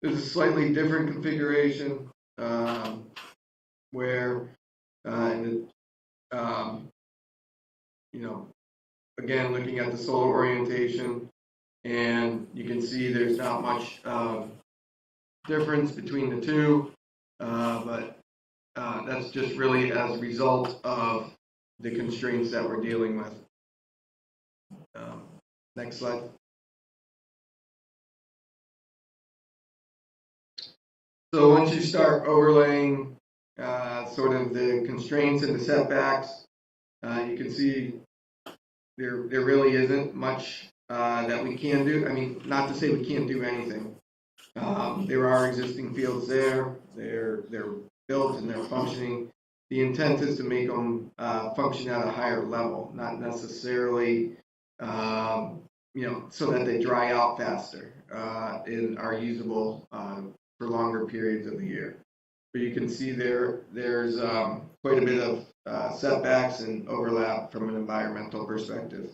This is a slightly different configuration where, again, looking at the solar orientation, and you can see there's not much difference between the two, but that's just really as a result of the constraints that we're dealing with. Next slide. So once you start overlaying sort of the constraints and the setbacks, you can see there really isn't much that we can do. I mean, not to say we can't do anything. There are existing fields there. They're built and they're functioning. The intent is to make them function at a higher level, not necessarily so that they dry out faster and are usable for longer periods of the year. But you can see there's quite a bit of setbacks and overlap from an environmental perspective.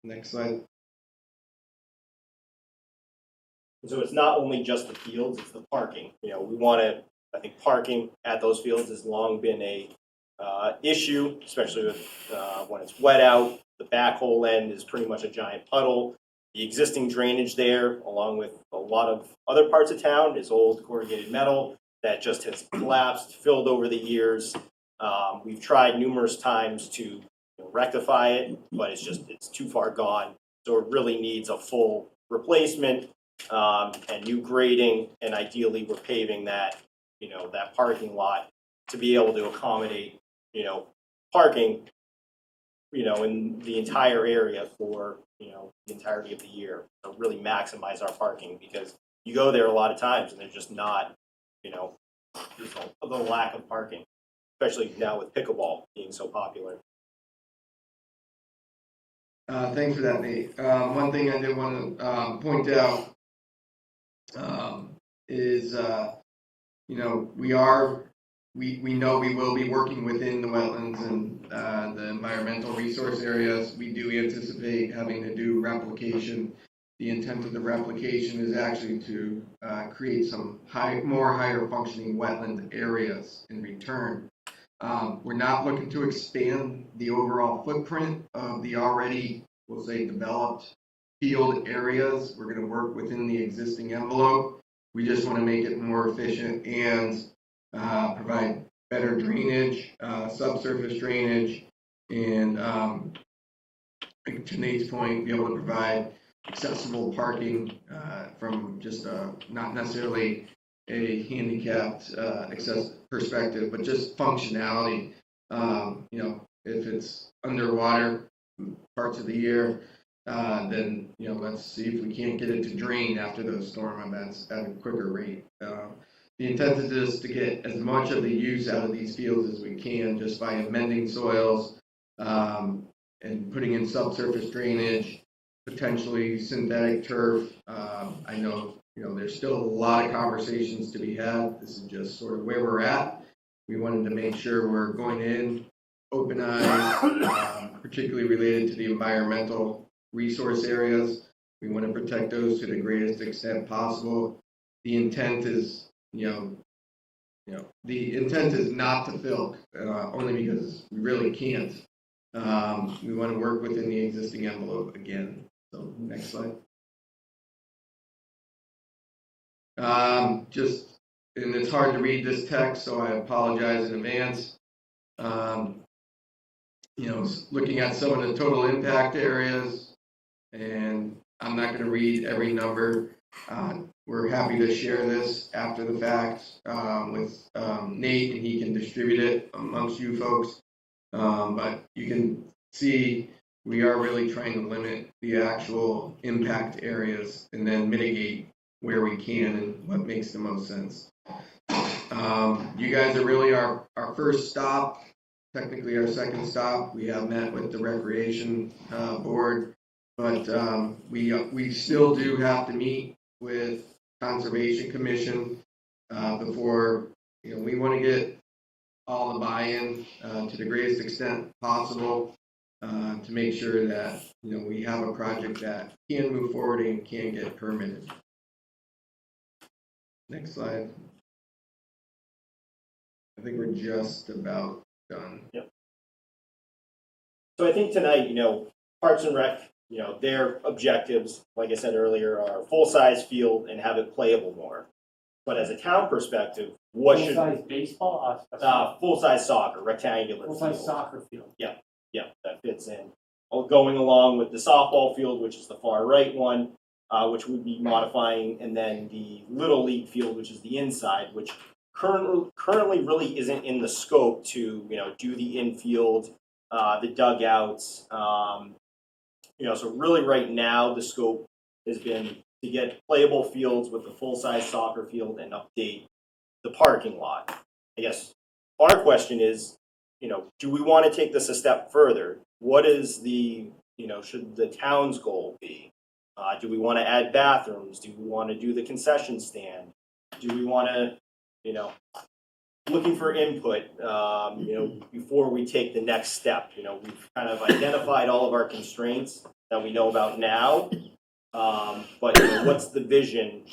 Next slide. So it's not only just the fields, it's the parking. We want to, I think parking at those fields has long been a issue, especially with when it's wet out. The backhole end is pretty much a giant puddle. The existing drainage there, along with a lot of other parts of town, is old corrugated metal that just has collapsed, filled over the years. We've tried numerous times to rectify it, but it's too far gone. So it really needs a full replacement and new grading, and ideally we're paving that that parking lot to be able to accommodate parking in the entire area for the entirety of the year, to really maximize our parking, because you go there a lot of times and there's just not there's the lack of parking, especially now with pickleball being so popular. Thanks for that, Nate. One thing I did want to point out is, we know we will be working within the wetlands and the environmental resource areas. We do anticipate having to do replication. The intent of the replication is actually to create some higher functioning wetland areas in return. We're not looking to expand the overall footprint of the already, we'll say, developed field areas. We're going to work within the existing envelope. We just want to make it more efficient and provide better drainage, subsurface drainage, and to Nate's point, be able to provide accessible parking from just not necessarily a handicapped access perspective, but just functionality. If it's underwater parts of the year, then let's see if we can't get it to drain after those storm events at a quicker rate. The intent is just to get as much of the use out of these fields as we can, just by amending soils and putting in subsurface drainage, potentially synthetic turf. I know there's still a lot of conversations to be had. This is just sort of where we're at. We wanted to make sure we're going in open eyes, particularly related to the environmental resource areas. We want to protect those to the greatest extent possible. The intent is, the intent is not to fill, only because we really can't. We want to work within the existing envelope again. So next slide. And it's hard to read this text, so I apologize in advance. Looking at some of the total impact areas, and I'm not going to read every number. We're happy to share this after the fact with Nate, and he can distribute it amongst you folks. But you can see we are really trying to limit the actual impact areas and then mitigate where we can and what makes the most sense. You guys are really our first stop, technically our second stop. We have met with the recreation board, but we still do have to meet with Conservation Commission before, we want to get all the buy-in to the greatest extent possible to make sure that, we have a project that can move forward and can get permitted. Next slide. I think we're just about done. So I think tonight, Parks and Rec, their objectives, like I said earlier, are full-size field and have it playable more. But as a town perspective, what should, Full-size baseball, full-size soccer, rectangular full-size field. soccer field. Yeah, that fits in. Going along with the softball field, which is the far right one, which we'd be modifying, and then the Little League field, which is the inside, which currently really isn't in the scope to, do the infield, the dugouts. So really right now, the scope has been to get playable fields with the full-size soccer field and update the parking lot. I guess our question is, do we want to take this a step further? What is the, should the town's goal be? Do we want to add bathrooms? Do we want to do the concession stand? Do we want to, looking for input, before we take the next step? We've kind of identified all of our constraints that we know about now, but what's the vision,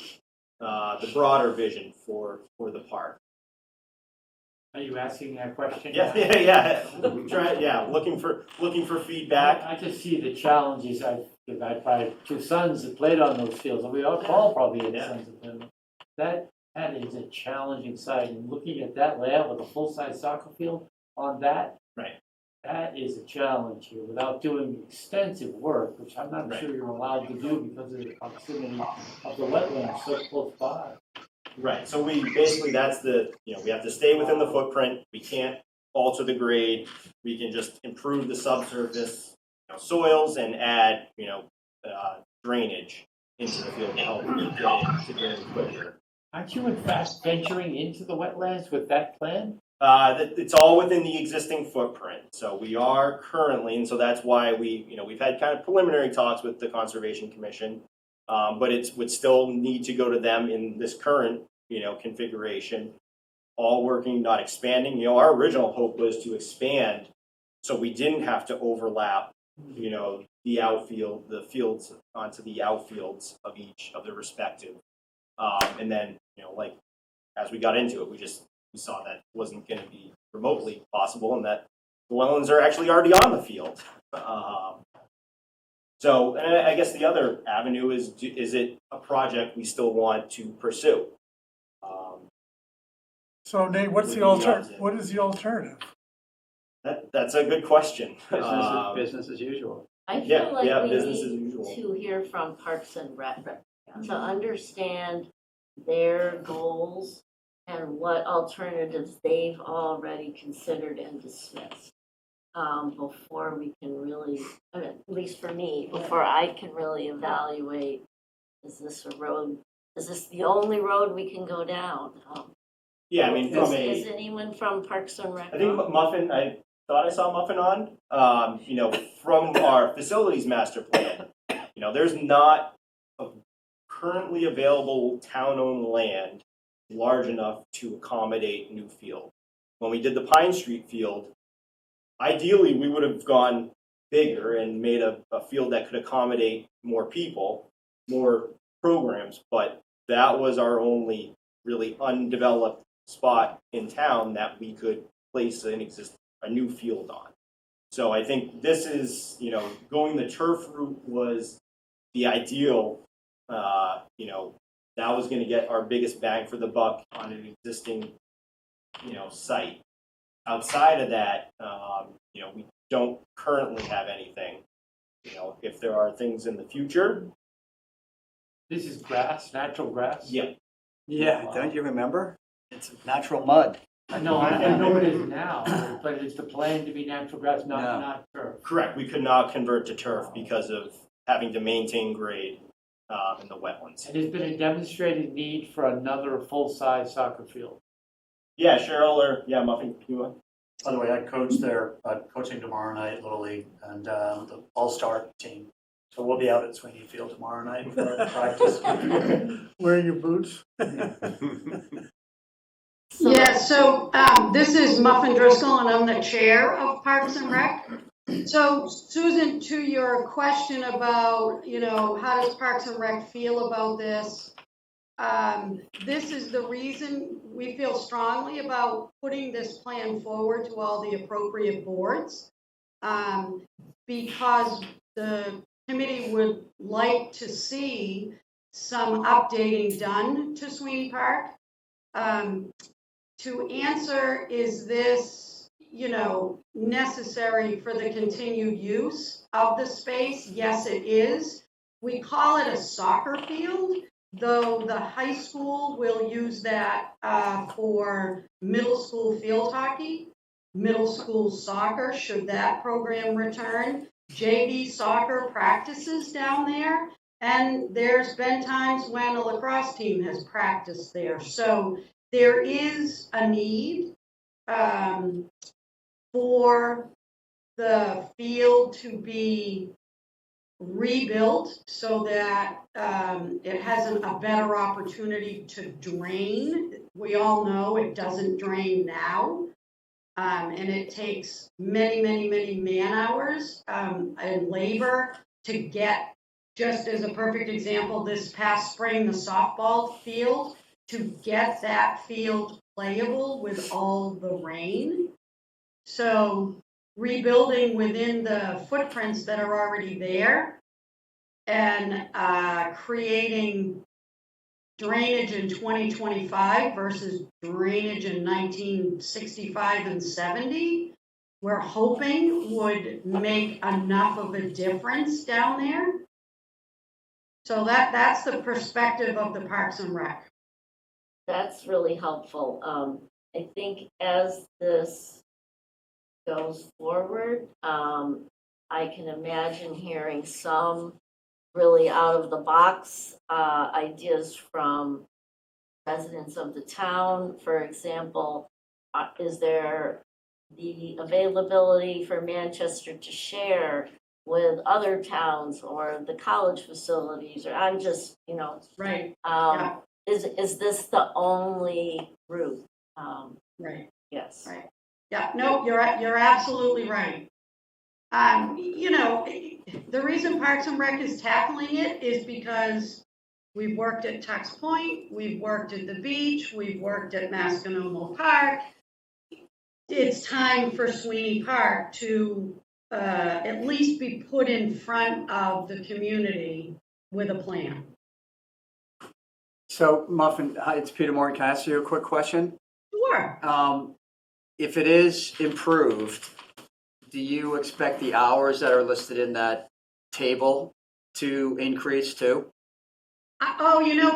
the broader vision for the park? Are you asking that question? Yeah. Looking for feedback. I just see the challenges. I've had 2 sons that played on those fields, and we all probably had sons that played on them. That is a challenging site, and looking at that layout with a full-size soccer field on that, Right. That is a challenge here without doing extensive work, which I'm not Right. sure you're allowed to do because of the proximity of the wetlands so close by. Right, so we basically, that's the, we have to stay within the footprint, we can't alter the grade, we can just improve the subsurface soils and add, drainage into the field to help get it quicker. Aren't you in fact venturing into the wetlands with that plan? It's all within the existing footprint, so we are currently, and so that's why we've had kind of preliminary talks with the Conservation Commission. But it would still need to go to them in this current, configuration, all working, not expanding. Our original hope was to expand so we didn't have to overlap, the outfield, the fields onto the outfields of each of the respective. And then, as we got into it, we saw that wasn't going to be remotely possible and that the wetlands are actually already on the field. So, and I guess the other avenue is it a project we still want to pursue? So Nate, what is the alternative? That's a good question. Business as usual. I Yeah, feel like we business as need usual. to hear from Parks and Rec to understand their goals and what alternatives they've already considered and dismissed. Before we can really, at least for me, before I can really evaluate, is this the only road we can go down? Yeah, I mean, Is anyone from Parks and Rec? I think Muffin, I thought I saw Muffin on, from our facilities master plan, there's not a currently available town-owned land large enough to accommodate new field. When we did the Pine Street field, ideally we would have gone bigger and made a field that could accommodate more people, more programs, but that was our only really undeveloped spot in town that we could place a new field on. So I think this is, going the turf route was the ideal, that was going to get our biggest bang for the buck on an existing, site. Outside of that, we don't currently have anything. If there are things in the future. This is grass, natural grass? Yeah. Yeah, don't you remember? It's natural mud. I know it is now, but it's the plan to be natural grass, not turf. Correct. We could not convert to turf because of having to maintain grade in the wetlands. And there's been a demonstrated need for another full-size soccer field. Yeah, Cheryl Muffin, you want? By the way, I coach there, coaching tomorrow night, Little League, and the All-Star team. So we'll be out at Sweeney Field tomorrow night for practice. Wearing your boots? Yeah, so this is Muffin Driscoll, and I'm the chair of Parks and Rec. So Susan, to your question about, how does Parks and Rec feel about this? This is the reason we feel strongly about putting this plan forward to all the appropriate boards. Because the committee would like to see some updating done to Sweeney Park. To answer, is this, necessary for the continued use of the space? Yes, it is. We call it a soccer field, though the high school will use that for middle school field hockey, middle school soccer, should that program return. JV soccer practices down there, and there's been times when a lacrosse team has practiced there. So there is a need for the field to be rebuilt so that it has a better opportunity to drain. We all know it doesn't drain now, and it takes many, many, many man hours and labor to get, just as a perfect example, this past spring, the softball field, to get that field playable with all the rain. So rebuilding within the footprints that are already there and creating drainage in 2025 versus drainage in 1965 and 70, we're hoping would make enough of a difference down there. So that's the perspective of the Parks and Rec. That's really helpful. I think as this goes forward, I can imagine hearing some really out of the box ideas from residents of the town. For example, is there the availability for Manchester to share with other towns or the college facilities? Or I'm just, Right. yeah. Is this the only route? Right. Yes. Right. Yeah, no, you're absolutely right. The reason Parks and Rec is tackling it is because we've worked at Tux Point, we've worked at the beach, we've worked at Masconomo Park. It's time for Sweeney Park to at least be put in front of the community with a plan. So Muffin, hi, it's Peter Moore. Can I ask you a quick question? Sure. If it is improved, do you expect the hours that are listed in that table to increase too?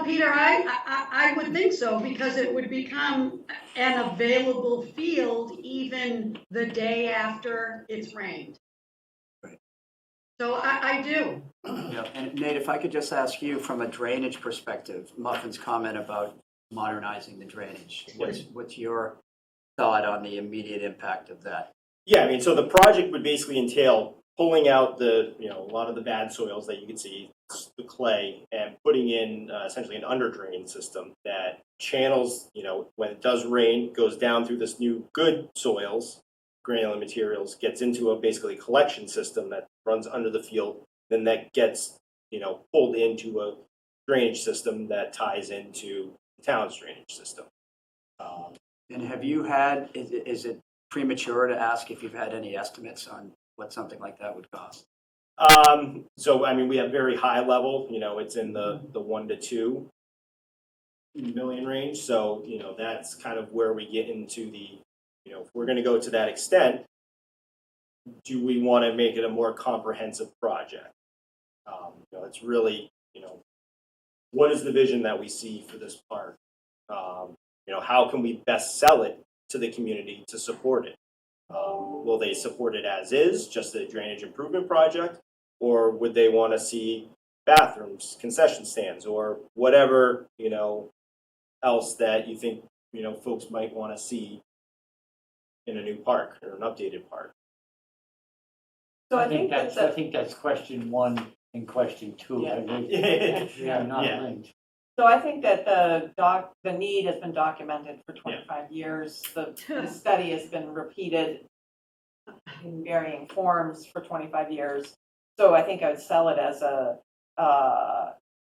Peter, I would think so, because it would become an available field even the day after it's rained. Right. So I do. Yeah. And Nate, if I could just ask you from a drainage perspective, Muffin's comment about modernizing the drainage. What's your thought on the immediate impact of that? Yeah, I mean, so the project would basically entail pulling out a lot of the bad soils that you can see, the clay, and putting in essentially an under drain system that channels, when it does rain, goes down through this new good soils, granular materials, gets into a basically collection system that runs under the field, then that gets, pulled into a drainage system that ties into the town's drainage system. And have you had, is it premature to ask if you've had any estimates on what something like that would cost? So, I mean, we have very high level, it's in the 1 to 2 million range. So, that's kind of where we get into the, if we're going to go to that extent, do we want to make it a more comprehensive project? It's really, what is the vision that we see for this park? How can we best sell it to the community to support it? Will they support it as is, just a drainage improvement project? Or would they want to see bathrooms, concession stands, or whatever, else that you think, folks might want to see in a new park or an updated park? So I think that's question one in question too. Yeah. I think they are not Yeah. linked. So I think that the need has been documented for 25 years. The study has been repeated in varying forms for 25 years. So I think I would sell it as a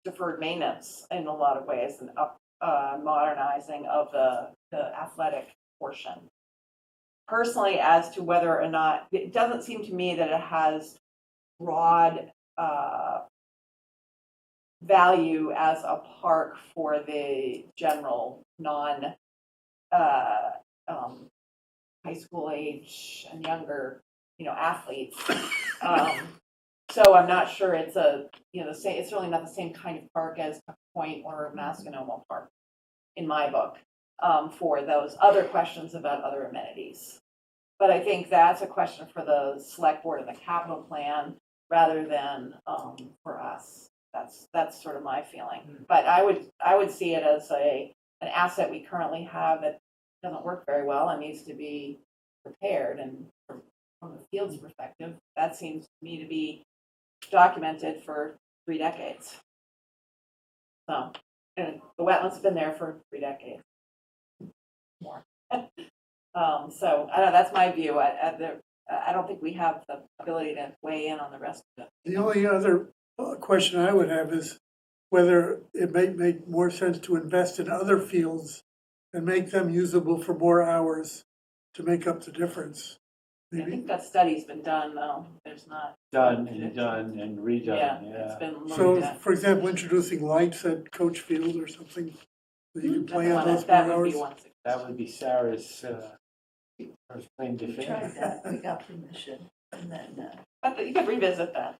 deferred maintenance in a lot of ways, and modernizing of the athletic portion. Personally, as to whether or not, it doesn't seem to me that it has broad value as a park for the general non high school age and younger, athletes. So I'm not sure it's it's really not the same kind of park as a Point or Masconomo Park, in my book, for those other questions about other amenities. But I think that's a question for the select board and the capital plan rather than for us. That's sort of my feeling. But I would see it as an asset we currently have that doesn't work very well and needs to be repaired. And from the field's perspective, that seems to me to be documented for 3 decades. So, and the wetlands have been there for 3 decades. More. So I don't know, that's my view. I don't think we have the ability to weigh in on the rest of it. The only other question I would have is whether it may make more sense to invest in other fields and make them usable for more hours to make up the difference. I Maybe, think that study's been done, though. There's not. Done and redone, Yeah, yeah. it's been looked so, at. for example, introducing lights at Coach Field or something, so you can play on those That more would hours. be one. That would be Sarah's first claim to We fame. tried that, we got permission, and then, But you could revisit that.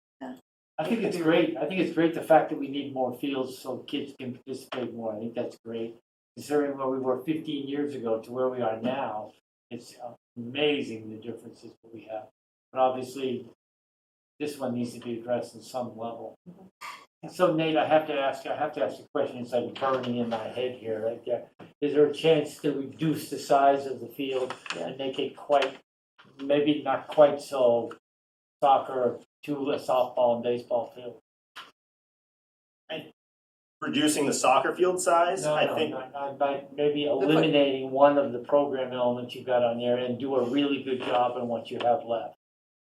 I think it's great. I think it's great the fact that we need more fields so kids can participate more. I think that's great. Considering where we were 15 years ago to where we are now, it's amazing the differences that we have. But obviously, this one needs to be addressed at some level. And so Nate, I have to ask a question. It's like burning in my head here, right there. Is there a chance to reduce the size of the field and make it maybe not quite so soccer to a softball and baseball field? Reducing the soccer field size, I think. Not maybe eliminating one of the program elements you've got on there and do a really good job on what you have left.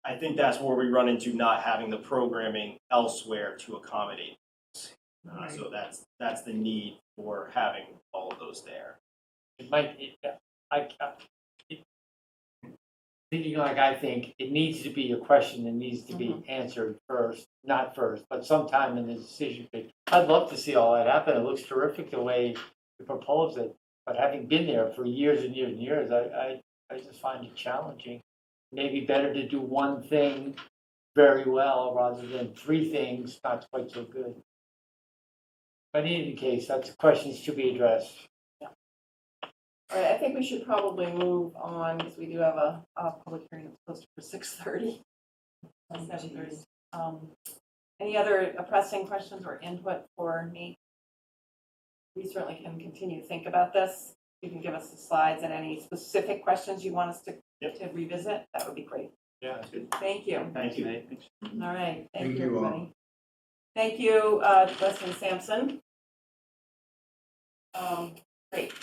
I think that's where we run into not having the programming elsewhere to accommodate. So that's the need for having all of those there. It might, thinking like I think, it needs to be a question that needs to be answered first, not first, but sometime in the decision phase. I'd love to see all that happen. It looks terrific the way you propose it, but having been there for years and years and years, I just find it challenging. Maybe better to do one thing very well rather than 3 things not quite so good. But in any case, that's questions to be addressed. All right, I think we should probably move on because we do have a public hearing that's posted for 6:30. 7:30. Any other pressing questions or input for me? We certainly can continue to think about this. You can give us the slides and any specific questions you want us to revisit. That would be great. Yeah, that's good. Thank you. Thank you. All right, thank Thank you, you all. everybody. Thank you, Leslie Sampson. Great.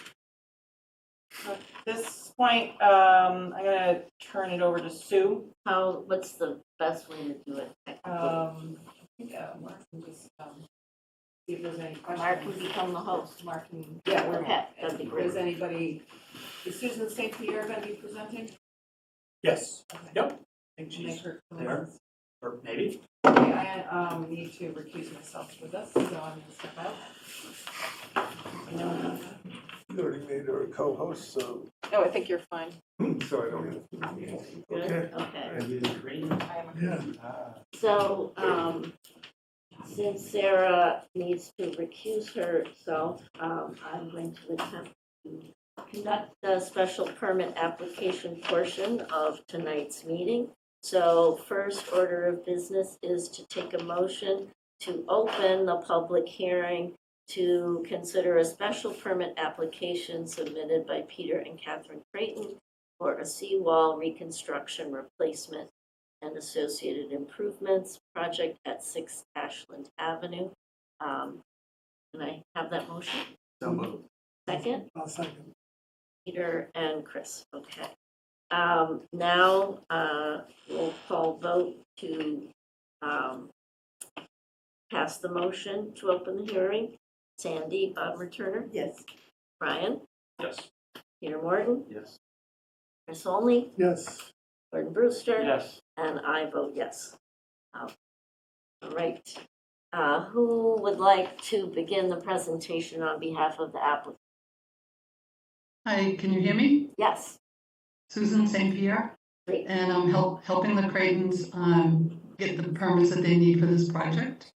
At this point, I'm going to turn it over to Sue. What's the best way to do it? I think Mark can just see if there's any questions. Mark can become the host. Mark can, yeah, we're, Okay, that'd be great. is anybody, is Susan St. Pierre going to be presenting? Yes. Okay. Yep. I think Make she's her come there. on. Or maybe. Okay, I need to recuse myself for this, so I'm going to step out. You already made her a co-host, so, No, I think you're fine. so I don't have to. Good? Okay. And you agree? Yeah. So, since Sarah needs to recuse herself, I'm going to attempt to conduct the special permit application portion of tonight's meeting. So first order of business is to take a motion to open the public hearing to consider a special permit application submitted by Peter and Catherine Creighton for a seawall reconstruction replacement and associated improvements project at 6 Ashland Avenue. Can I have that motion? So moved. Second? I'll second. Peter and Chris, okay. Now, we'll call vote to pass the motion to open the hearing. Sandy Bodmer Turner? Yes. Brian? Yes. Peter Morton? Yes. Chris Olney? Yes. Gordon Brewster? Yes. And I vote yes. All right. Who would like to begin the presentation on behalf of the applicant? Hi, can you hear me? Yes, Susan St. Pierre, great. and I'm helping the Creightons get the permits that they need for this project.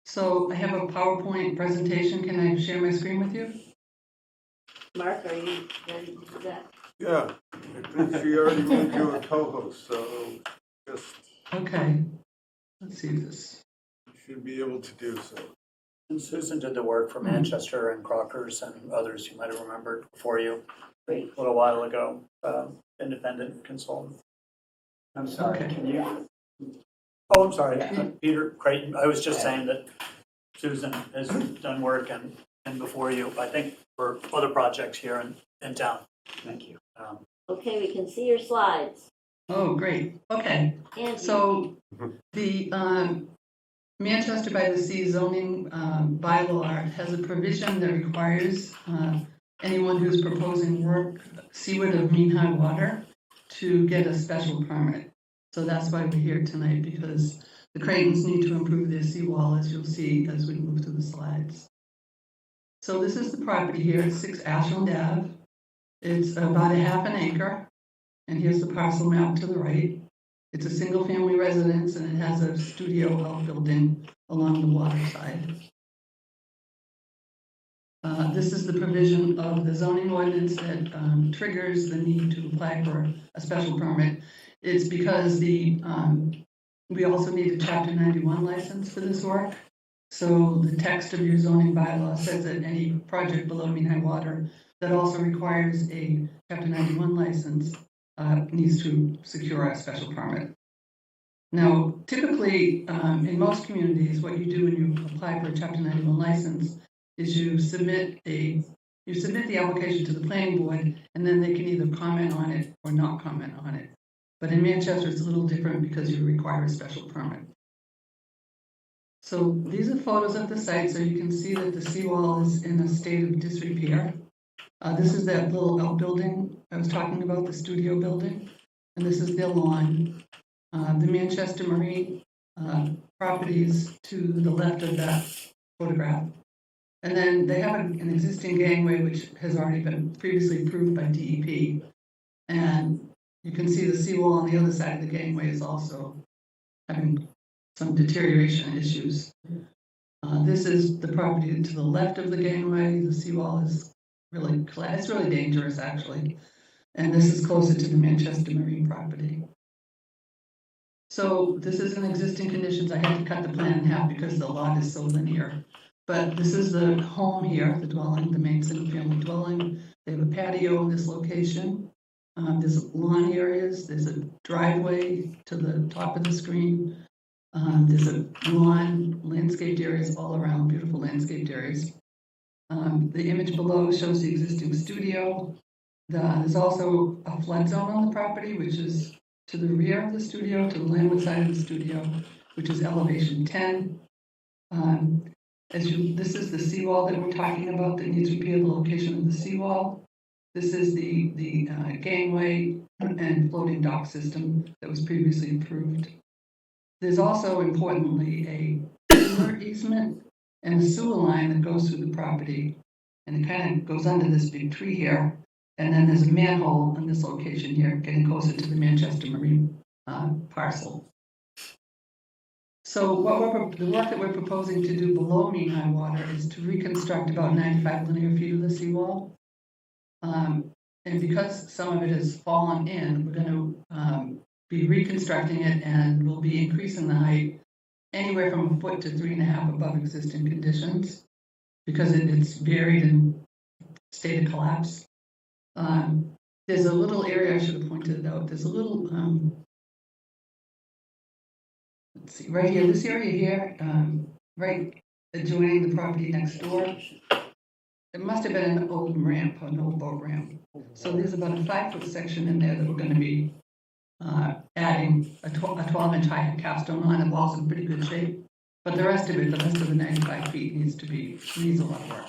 So I have a PowerPoint presentation. Can I share my screen with you? Mark, are you ready to do that? Yeah, I think she already made you a co-host, so just, Okay. Let's see this. you should be able to do so. And Susan did the work for Manchester and Crockers and others you might have remembered before you Great. a little while ago, independent consultant. I'm sorry, Okay. can you? Oh, I'm sorry, Peter Creighton. I was just saying that Susan has done work and before you, I think, for other projects here in town. Thank you. Okay, we can see your slides. Oh, great. Okay. Andy? So the Manchester by the Sea zoning bylaw has a provision that requires anyone who's proposing work seaward of mean high water to get a special permit. So that's why we're here tonight, because the Creightons need to improve their seawall, as you'll see as we move through the slides. So this is the property here at 6 Ashland Ave. It's about a half an acre, and here's the parcel map to the right. It's a single-family residence, and it has a studio outbuilding along the water side. This is the provision of the zoning ordinance that triggers the need to apply for a special permit. It's because we also need a Chapter 91 license for this work. So the text of your zoning bylaw says that any project below mean high water that also requires a Chapter 91 license needs to secure a special permit. Now, typically, in most communities, what you do when you apply for a Chapter 91 license is you submit the application to the planning board, and then they can either comment on it or not comment on it. But in Manchester, it's a little different because you require a special permit. So these are photos of the site, so you can see that the seawall is in a state of disrepair. This is that little outbuilding I was talking about, the studio building, and this is their lawn. The Manchester Marine properties to the left of that photograph. And then they have an existing gangway which has already been previously approved by DEP. And you can see the seawall on the other side of the gangway is also having some deterioration issues. This is the property to the left of the gangway. The seawall is it's really dangerous, actually. And this is closer to the Manchester Marine property. So this is an existing conditions. I had to cut the plan in half because the lot is so linear. But this is the home here, the dwelling, the main single-family dwelling. They have a patio in this location. There's lawn areas. There's a driveway to the top of the screen. There's a lawn, landscaped areas all around, beautiful landscaped areas. The image below shows the existing studio. There's also a flood zone on the property, which is to the rear of the studio, to the landward side of the studio, which is elevation 10. This is the seawall that we're talking about that needs repair, the location of the seawall. This is the gangway and floating dock system that was previously approved. There's also, importantly, a sewer easement and a sewer line that goes through the property. And it kind of goes under this big tree here. And then there's a manhole in this location here, getting closer to the Manchester Marine parcel. So the work that we're proposing to do below mean high water is to reconstruct about 95 linear feet of the seawall. And because some of it has fallen in, we're going to be reconstructing it, and we'll be increasing the height anywhere from 1 foot to 3.5 above existing conditions, because it's buried in state of collapse. There's a little area, I should have pointed it out, there's a little let's see, right here, this area here, right adjoining the property next door, it must have been an old ramp, an old boat ramp. So there's about a 5-foot section in there that we're gonna be adding a 12-inch high capstone on. The wall's in pretty good shape, but the rest of the 95 feet needs a lot of work.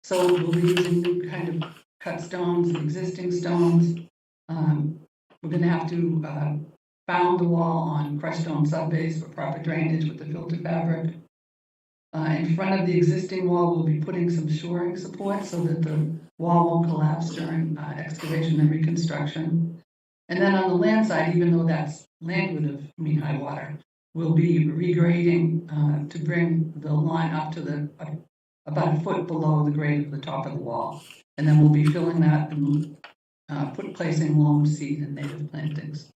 So we'll be using new kind of cut stones, existing stones. We're gonna have to bound the wall on crushed stone subbase for proper drainage with the filter fabric. In front of the existing wall, we'll be putting some shoring support so that the wall won't collapse during excavation and reconstruction. And then on the land side, even though that's landward of mean high water, we'll be regrading to bring the line up to about a foot below the grade of the top of the wall. And then we'll be filling that and placing loam seed and native plantings.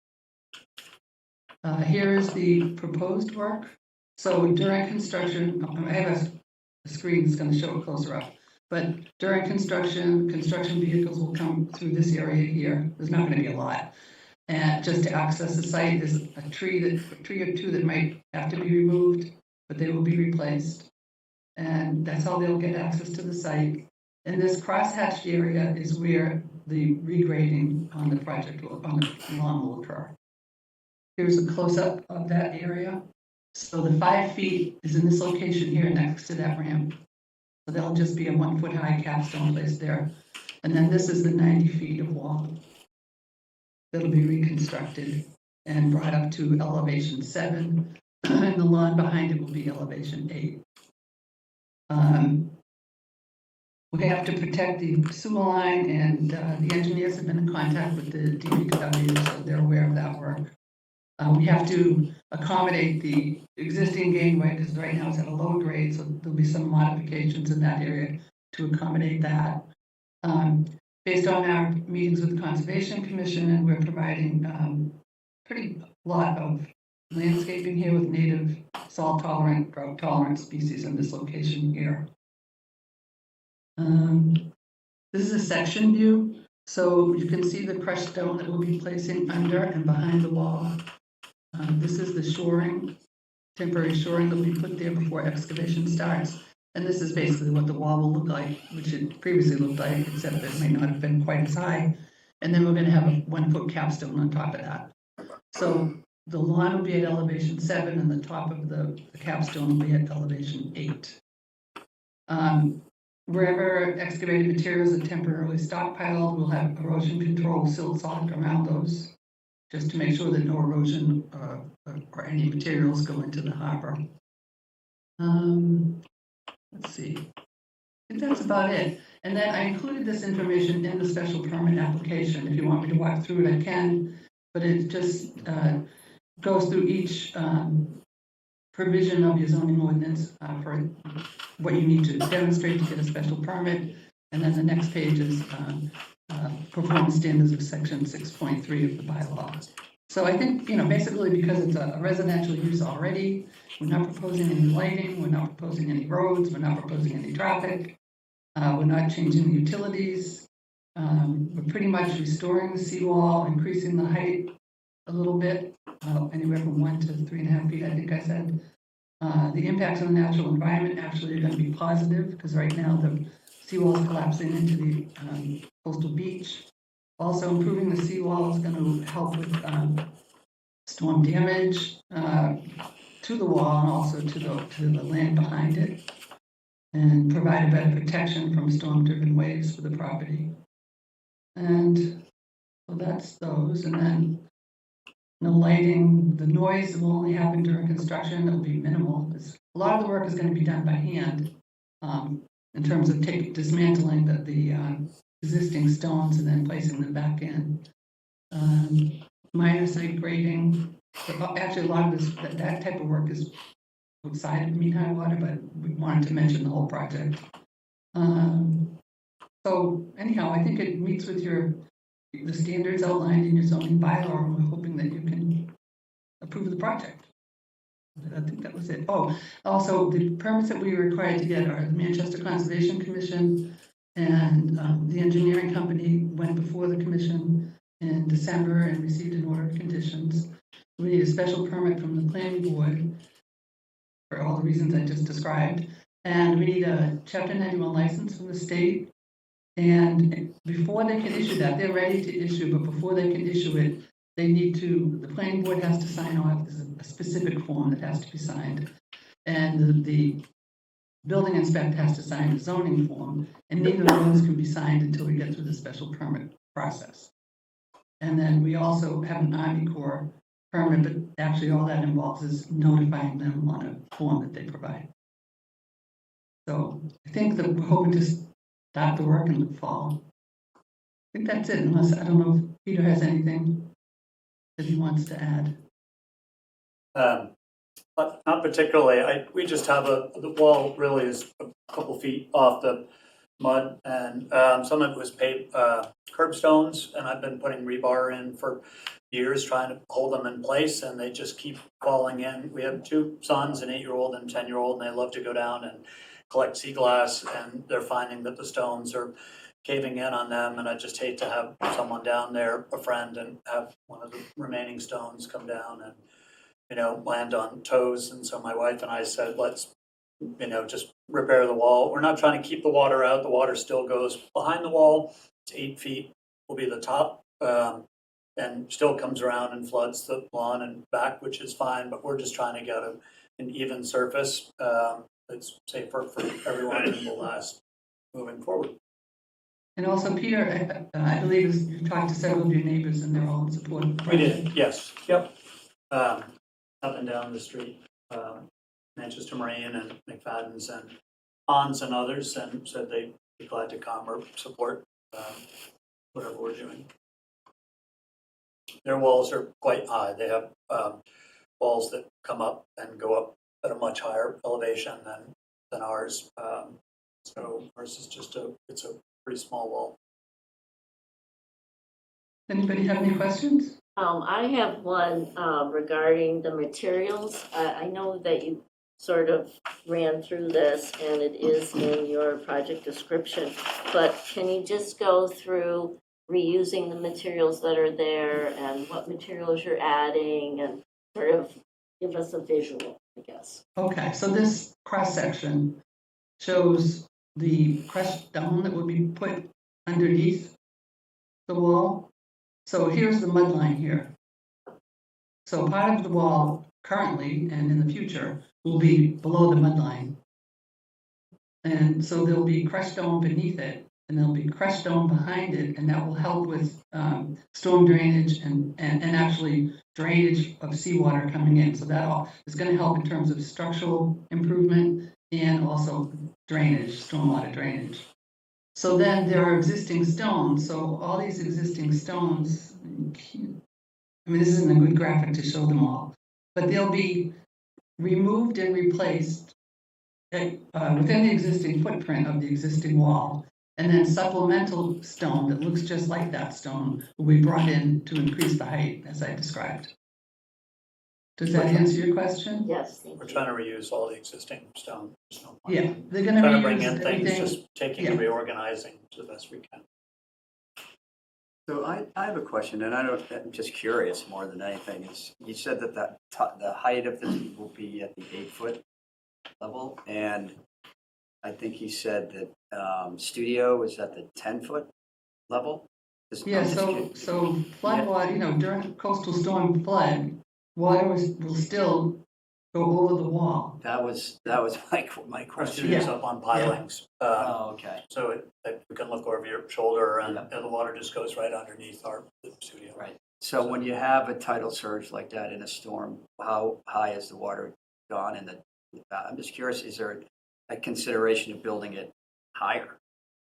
Here is the proposed work. So during construction, I have a screen that's going to show it closer up. But during construction vehicles will come through this area here. There's not going to be a lot. And just to access the site, there's a tree or two that might have to be removed, but they will be replaced. And that's how they'll get access to the site. And this crosshatched area is where the regrading on the project on the lawn will occur. Here's a close-up of that area. So the 5 feet is in this location here next to that ramp. So that'll just be a 1-foot high capstone placed there. And then this is the 90 feet of wall that'll be reconstructed and brought up to elevation 7. And the lawn behind it will be elevation 8. We have to protect the sewer line, and the engineers have been in contact with the DPW, so they're aware of that work. We have to accommodate the existing gangway because right now it's at a low grade, so there'll be some modifications in that area to accommodate that. Based on our meetings with the Conservation Commission, and we're providing pretty lot of landscaping here with native salt tolerant, drought tolerant species in this location here. This is a section view, so you can see the crushed stone that we'll be placing under and behind the wall. This is the shoring, temporary shoring that will be put there before excavation starts. And this is basically what the wall will look like, which it previously looked like, except that it may not have been quite as high. And then we're going to have a 1-foot capstone on top of that. So the lawn will be at elevation 7, and the top of the capstone will be at elevation 8. Wherever excavated materials are temporarily stockpiled, we'll have erosion control silt sock around those, just to make sure that no erosion or any materials go into the harbor. Let's see. I think that's about it. And then I included this information in the special permit application. If you want me to walk through it, I can. But it just goes through each provision of your zoning ordinance for what you need to demonstrate to get a special permit. And then the next page is performance standards of section 6.3 of the bylaw. So I think, basically because it's a residential use already, we're not proposing any lighting, we're not proposing any roads, we're not proposing any traffic, we're not changing the utilities. We're pretty much restoring the seawall, increasing the height a little bit, anywhere from 1 to 3.5 feet, I think I said. The impacts on the natural environment actually are going to be positive because right now the seawall is collapsing into the coastal beach. Also, improving the seawall is going to help with storm damage to the wall and also to the land behind it, and provide a better protection from storm-driven waves for the property. And so that's those. And then no lighting. The noise will only happen during construction. It will be minimal because a lot of the work is going to be done by hand in terms of dismantling the existing stones and then placing them back in. Minor site grading. Actually, a lot of that type of work is outside of mean high water, but we wanted to mention the whole project. So anyhow, I think it meets with the standards outlined in your zoning bylaw, and we're hoping that you can approve the project. I think that was it. Oh, also the permits that we were required to get are the Manchester Conservation Commission, and the engineering company went before the commission in December and received an order of conditions. We need a special permit from the planning board for all the reasons I just described. And we need a Chapter 91 license from the state. And before they can issue that, they're ready to issue, but before they can issue it, the planning board has to sign off. There's a specific form that has to be signed. And the building inspector has to sign a zoning form, and neither of those can be signed until we get through the special permit process. And then we also have an Army Corps permit, but actually all that involves is notifying them on a form that they provide. So I think that we're hoping to start the work in the fall. I think that's it, unless, I don't know if Peter has anything that he wants to add. But not particularly. We just have the wall really is a couple feet off the mud, and some of it was paved curbstones, and I've been putting rebar in for years trying to hold them in place, and they just keep falling in. We have 2 sons, an 8-year-old and 10-year-old, and they love to go down and collect sea glass, and they're finding that the stones are caving in on them, and I just hate to have someone down there, a friend, and have one of the remaining stones come down and land on toes. And so my wife and I said, let's, just repair the wall. We're not trying to keep the water out. The water still goes behind the wall. It's 8 feet, will be the top, and still comes around and floods the lawn and back, which is fine. But we're just trying to get an even surface that's safer for everyone and will last moving forward. And also, Peter, I believe you've talked to several of your neighbors and they're all in support of the We project. did, yes, yep. Up and down the street, Manchester Marine and McFadden's and Hans and others, and said they'd be glad to come or support whatever we're doing. Their walls are quite high. They have walls that come up and go up at a much higher elevation than ours. So ours is it's a pretty small wall. Anybody have any questions? I have one regarding the materials. I know that you sort of ran through this and it is in your project description, but can you just go through reusing the materials that are there and what materials you're adding and sort of give us a visual, I guess? Okay, so this cross-section shows the crushed stone that would be put underneath the wall. So here's the mud line here. So part of the wall currently and in the future will be below the mud line. And so there'll be crushed stone beneath it and there'll be crushed stone behind it, and that will help with storm drainage and actually drainage of seawater coming in. So that all is going to help in terms of structural improvement and also drainage, stormwater drainage. So then there are existing stones. So all these existing stones, I mean, this isn't a good graphic to show them all, but they'll be removed and replaced within the existing footprint of the existing wall. And then supplemental stone that looks just like that stone will be brought in to increase the height, as I described. Does that answer your question? Yes, thank you. We're trying to reuse all the existing stone. Yeah, they're going to Trying to bring reuse in things, everything. just taking and reorganizing to the best we can. So I have a question, and I'm just curious more than anything. Is you said that the height of this will be at the 8-foot level, and I think you said that studio is at the 10-foot level. Yeah, so flood water, during coastal storm flood, water will still go over the wall. That was my Our question. studio's up on pilings. Oh, okay. So you can look over your shoulder and the water just goes right underneath our studio. Right. So when you have a tidal surge like that in a storm, how high is the water gone? I'm just curious, is there a consideration of building it higher?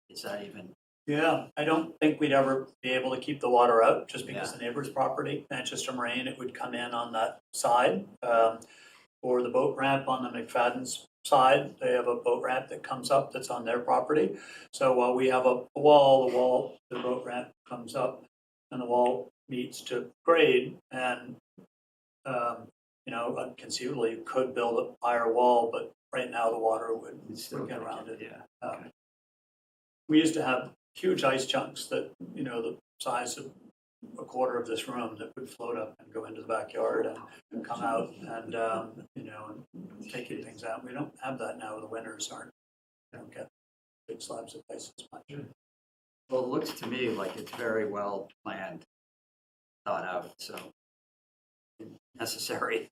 Is that even? Yeah, I don't think we'd ever be able to keep the water out just because the neighbor's property, Manchester Marine, it would come in on that side. Or the boat ramp on the McFadden's side, they have a boat ramp that comes up that's on their property. So while we have a wall, the boat ramp comes up and the wall meets to grade. And, conceivably you could build a higher wall, but right now the water would get around it. Yeah. We used to have huge ice chunks that, the size of a quarter of this room that would float up and go into the backyard and come out and, and taking things out. We don't have that now. The winters aren't, you don't get big slabs of ice as much. Well, it looks to me like it's very well planned, thought out, so necessary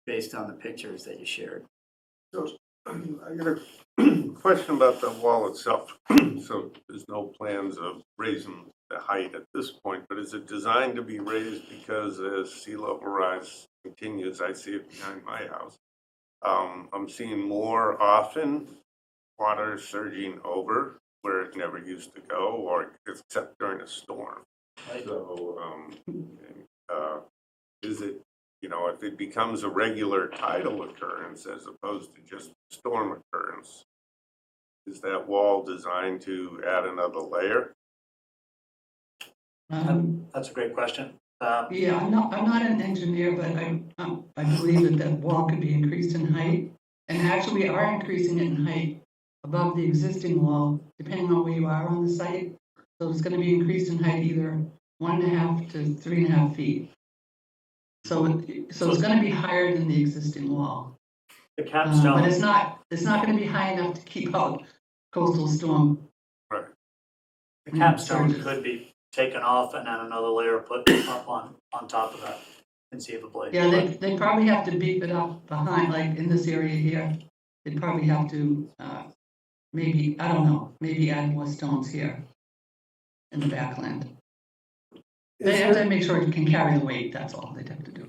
based on the pictures that you shared. So I got a question about the wall itself. So there's no plans of raising the height at this point, but is it designed to be raised because as sea level rise continues, I see it behind my house. I'm seeing more often water surging over where it never used to go, or except during a storm. So is it, if it becomes a regular tidal occurrence as opposed to just storm occurrence, is that wall designed to add another layer? That's a great question. Yeah, I'm not an engineer, but I believe that wall could be increased in height. And actually, we are increasing it in height above the existing wall, depending on where you are on the site. So it's going to be increased in height either 1.5 to 3.5 feet. So it's going to be higher than the existing wall. The capstone. But it's not going to be high enough to keep out coastal storm. Right. The capstone could be taken off and then another layer put up on top of that, conceivably. Yeah, they probably have to beef it up behind, like in this area here. They'd probably have to maybe, I don't know, maybe add more stones here in the backland. They have to make sure it can carry the weight, that's all they'd have to do.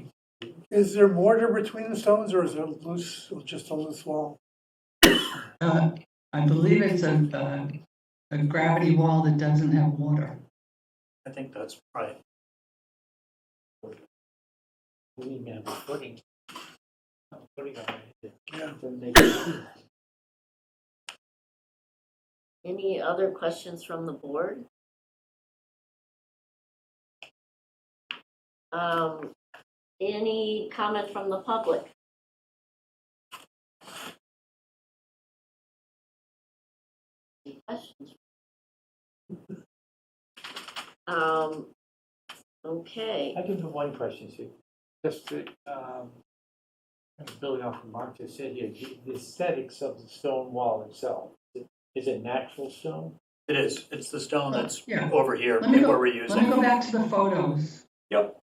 Is there mortar between the stones, or is it loose, or just a loose wall? I believe it's a gravity wall that doesn't have water. I think that's right. We may have a footing. Footing on it. Yeah. Any other questions from the board? Any comment from the public? Any questions? Okay. I do have one question, Sue. Just to, building off what Mark just said here, the aesthetics of the stone wall itself, is it natural stone? It is. It's the stone that's Yeah. over here Let me that go- we're Let me go reusing. back to the photos. Yep.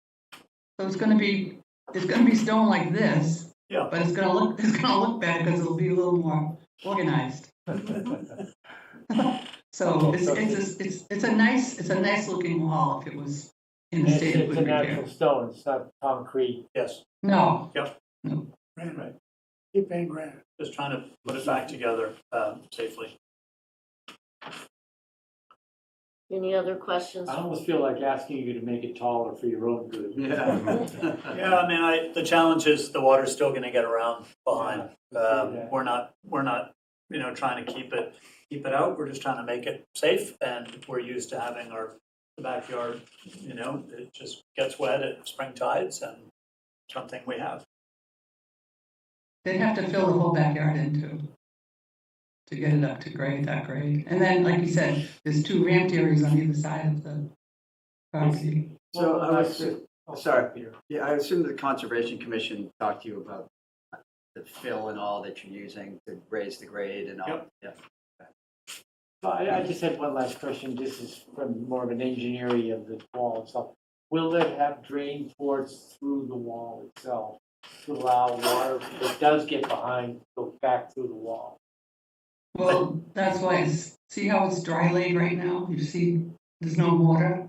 So it's gonna be stone like this. Yeah. But it's gonna look better because it'll be a little more organized. So it's a nice looking wall if it was in a state of It's good a natural repair. stone, it's not concrete. Yes. No. Yep. No. Granite. Keep paying granite. Just trying to put it back together safely. Any other questions? I almost feel like asking you to make it taller for your own good. Yeah. Yeah, I mean, the challenge is the water's still going to get around behind. Yeah. We're not, trying to keep it out. We're just trying to make it safe, and we're used to having the backyard. It just gets wet at spring tides, and something we have. They'd have to fill the whole backyard in to get it up to that grade. And then, like you said, there's 2 ramped areas on either side of the property. So I was, Oh, sorry, Peter. yeah, I assume the Conservation Commission talked to you about the fill and all that you're using to raise the grade and all. Yep. Yeah. So I just had one last question. This is from more of an engineering of the wall itself. Will it have drain ports through the wall itself to allow water that does get behind, go back through the wall? Well, that's why see how it's dry laid right now? You see, there's no water.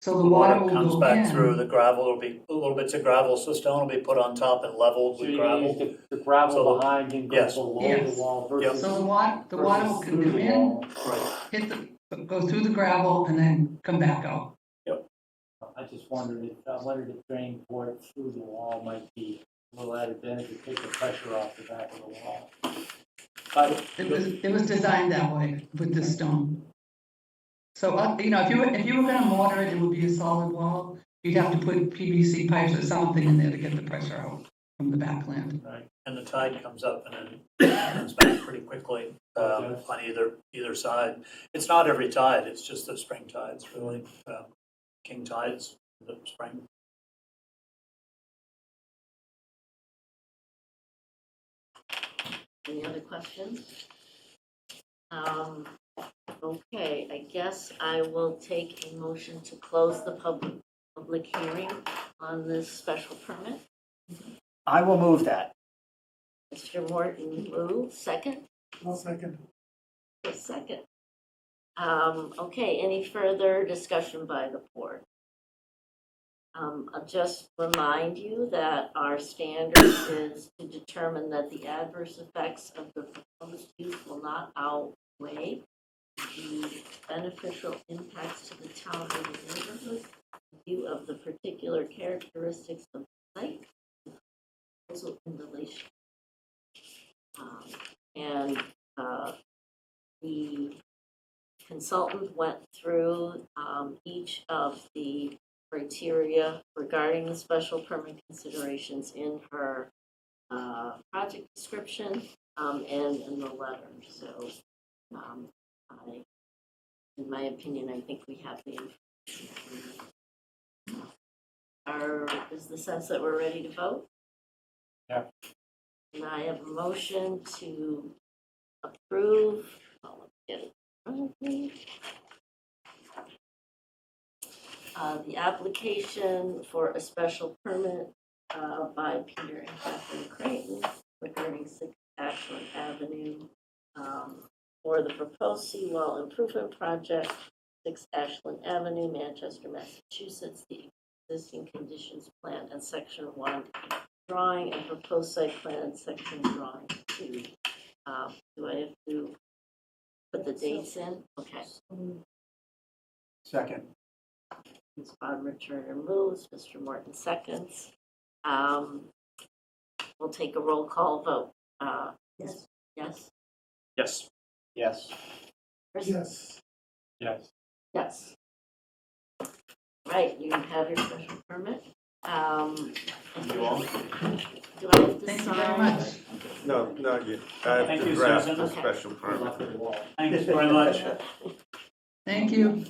So the water will comes go back in. through. The gravel will be little bits of gravel, so stone will be put on top and leveled So with you're gonna gravel. use the gravel So- behind and go yes. below Yes. the wall versus. So the water versus will through come the in, wall. Right. go through the gravel, and then come back out. I just wondered if drain port through the wall might be a little added benefit, take the pressure off the back of the wall. But It was designed that way with this stone. So, if you were gonna mortar it, it would be a solid wall. You'd have to put PVC pipes or something in there to get the pressure out from the backland. Right, and the tide comes up and then comes back pretty quickly on either side. It's not every tide, it's just the spring tides, really. king tides in the spring. Any other questions? Okay, I guess I will take a motion to close the public hearing on this special permit. I will move that. Mr. Morton moves, second? I'll second. A second. Okay, any further discussion by the board? I'll just remind you that our standard is to determine that the adverse effects of the proposed use will not outweigh the beneficial impacts to the town or the neighborhood in view of the particular characteristics of the site, also in relation. The consultant went through each of the criteria regarding the special permit considerations in her project description and in the letter. So in my opinion, I think we have the information. Is the sense that we're ready to vote? Yeah. And I have a motion to approve. Let's get it in front of me. The application for a special permit by Peter and Kathleen Creighton regarding 6 Ashland Avenue for the proposed seawall improvement project, 6 Ashland Avenue, Manchester, Massachusetts, the existing conditions plan and section 1 drawing and proposed site plan and section drawing 2. Do I have to put the dates in? Okay. Second. Ms. Bodmer Turner moves, Mr. Morton seconds. We'll take a roll call vote. Yes? Yes? Yes. Yes. Yes. Yes. Yes. Right, you have your special permit. You all? Do I have to Thank you very sign? much. No, not yet. I have Thank to you, draft Susan. the special permit. Thanks very much. Thank you.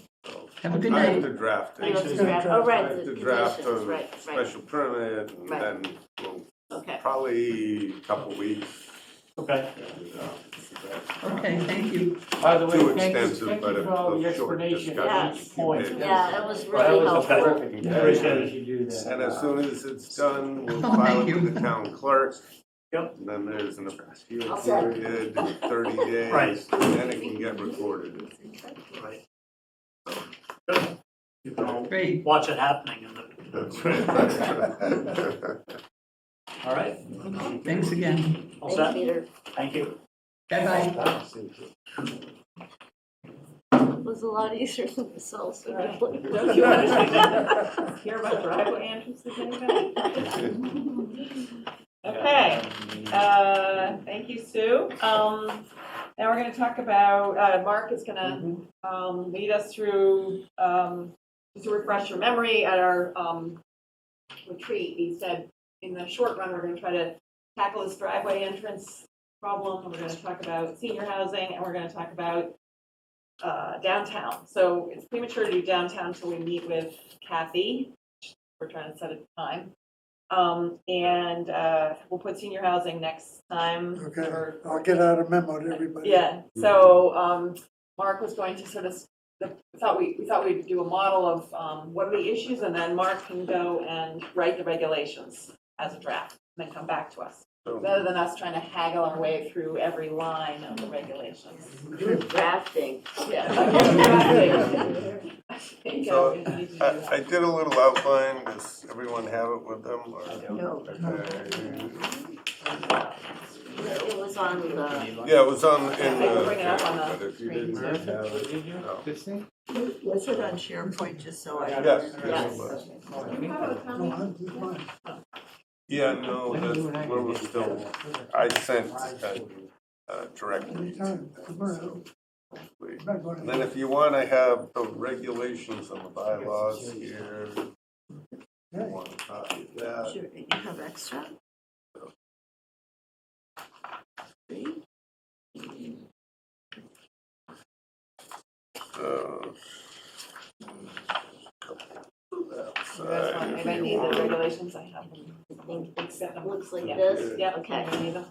Have a good I have night. to draft You it. have to draft, oh, I right, have the to draft conditions, a right, right. special permit, and Right. then we'll, Okay, probably a couple weeks. Okay. Okay, thank you. By the way, Too thank you extensive, but for all the a short explanation. discussion. Yes. Point. yeah, it was That really was helpful. perfect. Yeah. Appreciate it. You do that. And as soon as it's done, we'll Oh, file thank it with you. the town clerk. Yep. And then there's an appeal Okay. period, 30 days. Right. And then it can get recorded. Right. Good. You can all Great. watch it happening in the, That's right. all right? Thanks again. All Thanks, set? Peter. Thank you. Bye-bye. It was a lot easier than the cell phone. Don't you want to hear about driveway entrances, anybody? Okay, thank you, Sue. Now we're gonna talk about, Mark is gonna, lead us through, just to refresh your memory, at our, retreat, he said, in the short run, we're gonna try to tackle this driveway entrance problem, and we're gonna talk about senior housing, and we're gonna talk about, downtown. So it's premature to do downtown until we meet with Kathy. We're trying to set a time. And we'll put senior housing next time. Okay, or- I'll get out a memo to everybody. Yeah, so Mark was going to sort of, we thought we'd do a model of what are the issues, and then Mark can go and write the regulations as a draft, and then come back to us, rather than us trying to haggle our way through every line of the regulations. Drafting. Yeah. So I did a little outline. Does everyone have it with them? Or? No. Okay. It was on the, Yeah, it was on, in I can the, bring it up on the but if you screen, didn't too. have it, no. This thing? Was it on SharePoint, just so I? Yes. Yes. it was. No, I'm fine. Yeah, no, that's where we're still, I sent directly. Anytime, tomorrow. I'm not going And then if you want, I have the regulations and the bylaws here. Yeah. Want to copy of that? Sure, you have extra? So, couple You guys want, anybody need the regulations? I have them. I think Accept them. looks like Yeah. this. Yeah, Okay. anybody need them?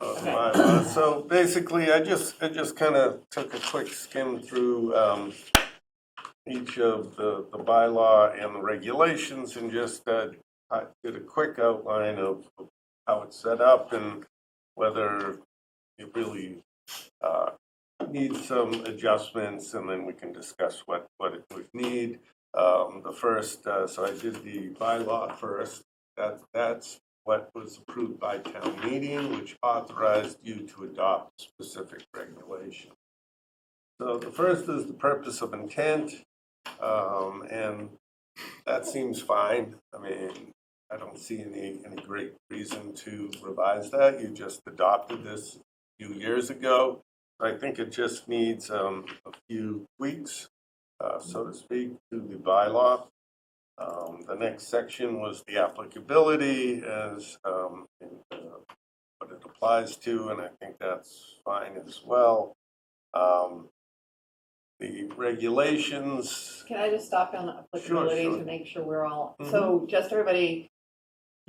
Okay. bylaw. So basically, I just kind of took a quick skim through each of the bylaw and the regulations and just I did a quick outline of how it's set up and whether it really needs some adjustments, and then we can discuss what it would need. The first, so I did the bylaw first. That's what was approved by town meeting, which authorized you to adopt specific regulation. So the first is the purpose of intent, and that seems fine. I mean, I don't see any great reason to revise that. You just adopted this a few years ago. I think it just needs a few tweaks, so to speak, to the bylaw. The next section was the applicability as what it applies to, and I think that's fine as well. The regulations. Can I just stop on the applicability Sure. to make sure we're all, Mhm. so just everybody,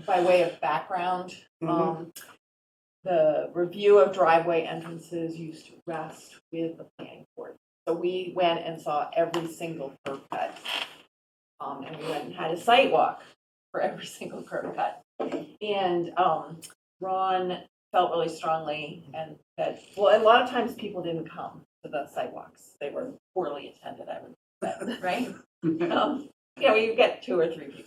by way of background, the review of driveway entrances used to rest with the planning board. So we went and saw every single curb cut. And we went and had a site walk for every single curb cut. And Ron felt really strongly and that, well, a lot of times people didn't come to the sidewalks. They were poorly attended, I would say, right? You know, you get two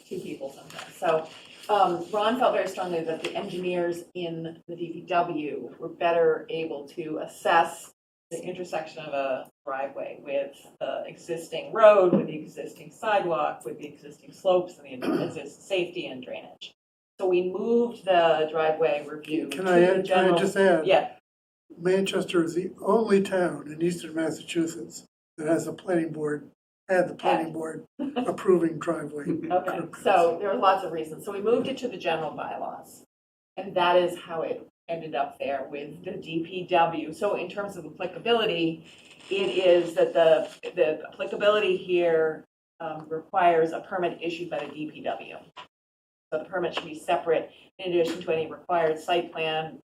people sometimes. So Ron felt very strongly that the engineers in the DPW were better able to assess the intersection of a driveway with the existing road, with the existing sidewalk, with the existing slopes and the existing safety and drainage. So we moved the driveway review to Can the I general. just add? Yeah, Manchester is the only town in eastern Massachusetts that has a planning board, had the planning board approving driveway. okay, so there were lots of reasons. So we moved it to the general bylaws. And that is how it ended up there with the DPW. So in terms of applicability, it is that the applicability here requires a permit issued by the DPW. So the permit should be separate in addition to any required site plan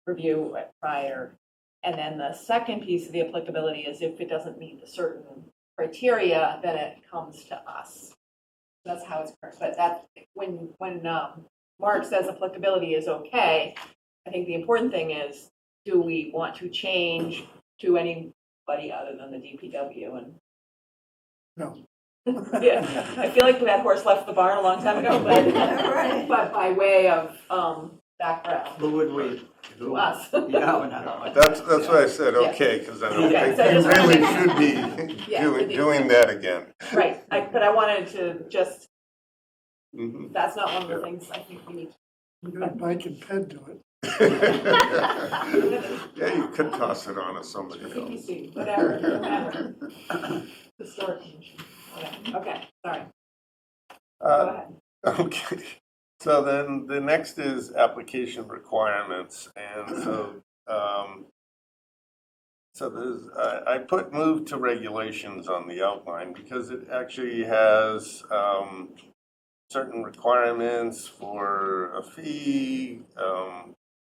review prior. And then the second piece of the applicability is if it doesn't meet the certain criteria, then it comes to us. That's how it's current. But that when Mark says applicability is okay, I think the important thing is, do we want to change to anybody other than the DPW? And No. yeah, I feel like that horse left the barn a long time ago, but by way of background Who would we? to us. Yeah, no. That's why I said okay, because I don't Okay, think so I we just really wanted should be Yeah, doing that again. Right, but I wanted to just, Mhm. that's not one of the things I think we need. We're gonna Mike and Pen do it. Yeah, you could toss it on to somebody else. PPC, whatever. Historic commission, whatever. Okay, sorry. Go ahead. Okay, so then the next is application requirements, and so, I put move to regulations on the outline because it actually has, certain requirements for a fee,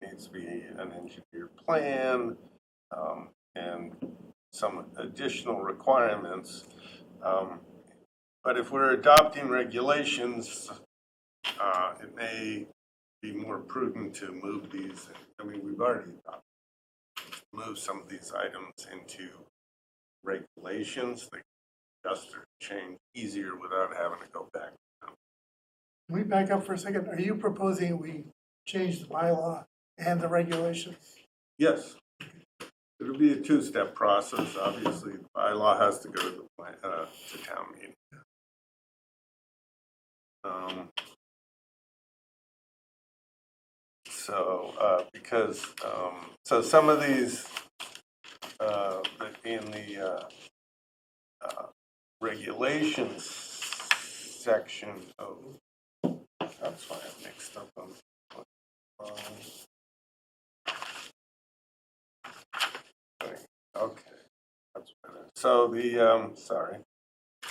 needs to be an engineered plan, and some additional requirements. But if we're adopting regulations, it may be more prudent to move these. I mean, we've already moved some of these items into regulations. They just change easier without having to go back. Can we back up for a second? Are you proposing we change the bylaw and the regulations? Yes, it'll be a two-step process. Obviously, the bylaw has to go to to town meeting. Because so some of these in the regulations section. Oh, that's why I mixed up on. Okay, that's better. So the sorry.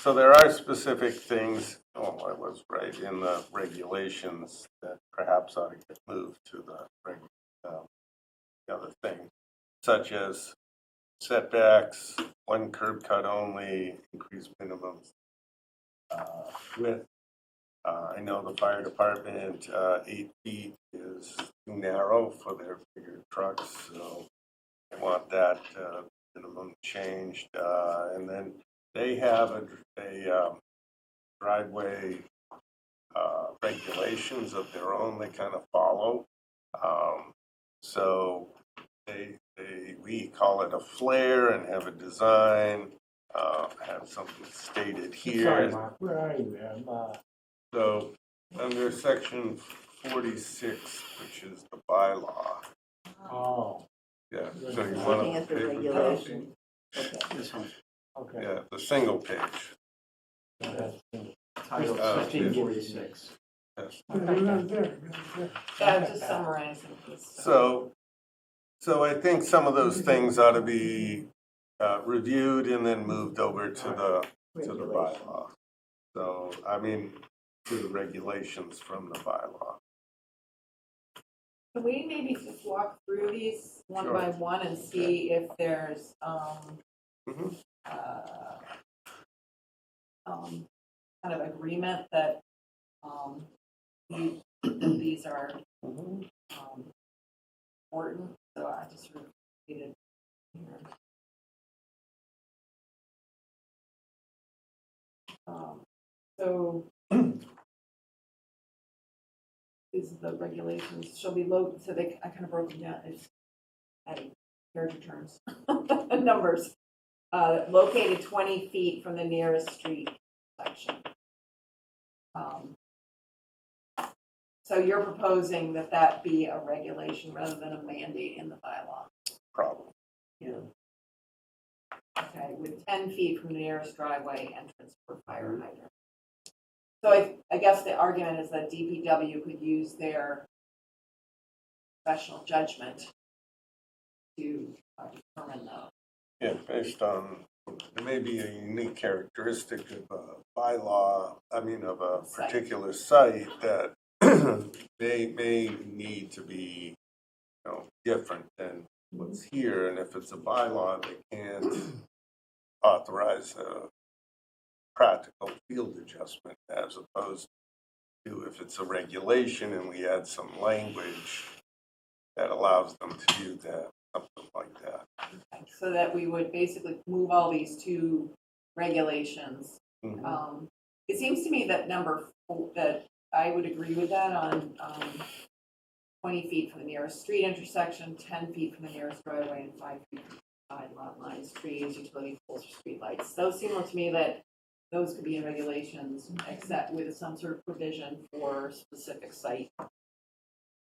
So there are specific things, oh, I was right, in the regulations that perhaps ought to get moved to the other thing, such as setbacks, one curb cut only, increased minimums width. I know the fire department, 8 feet is too narrow for their bigger trucks, so they want that minimum changed. And then they have a driveway regulations of their own they kind of follow. So we call it a flare and have a design, have something stated here. Sorry, Mark, where are you? So, under section 46, which is the bylaw, Oh, yeah, so you Looking want at to the paper regulation. copy? This one. okay. Yeah, the single page. Title 1546. Yes. Yeah, just summarizing this. So I think some of those things ought to be reviewed and then moved over to the bylaw. So, I mean, to the regulations from the bylaw. Can we maybe just walk through these one Sure. by one and see if there's, Mhm. kind of agreement that, these are, important, so I just sort of read it here. So is the regulations shall be low, so I kind of broke them down, it's adding character terms, numbers. Located 20 feet from the nearest street section. So you're proposing that that be a regulation rather than a mandate in the bylaw? Problem. Yeah. Okay, with 10 feet from the nearest driveway entrance for fire hydrant. So I guess the argument is that DPW could use their professional judgment to determine those. Yeah, based on, there may be a unique characteristic of a bylaw, of a particular site that may need to be, different than what's here. And if it's a bylaw, they can't authorize a practical field adjustment as opposed to if it's a regulation and we add some language that allows them to do that, something like that. So that we would basically move all these two regulations. Mhm. It seems to me that that I would agree with that on 20 feet from the nearest street intersection, 10 feet from the nearest driveway, and 5 feet from side lot lines, trees, utility poles, or street lights. Those seem to me that those could be in regulations, except with some sort of provision for specific site.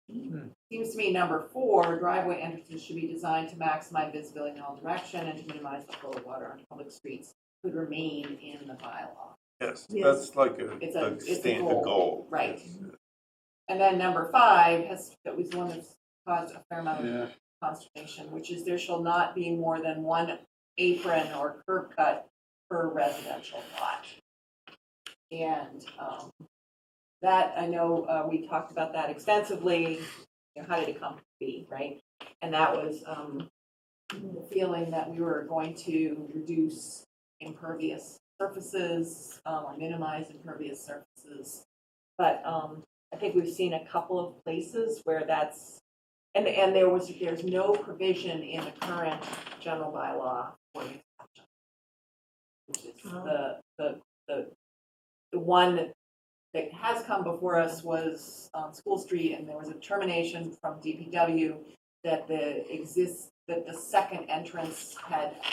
Seems to me number 4, driveway entrances should be designed to maximize visibility in all direction and to minimize the flow of water on public streets, could remain in the bylaw. Yes, Yes. that's like It's a a standard goal. Right. And then number 5 that was the one that's caused a fair amount of consternation, which is there shall not be more than one apron or curb cut per residential lot. And that, I know we talked about that extensively, how did it come to be, right? And that was the feeling that we were going to reduce impervious surfaces, or minimize impervious surfaces. But I think we've seen a couple of places where that's, and there's no provision in the current general bylaw for an exception. Which is the one that has come before us was on School Street, and there was a determination from DPW that the second entrance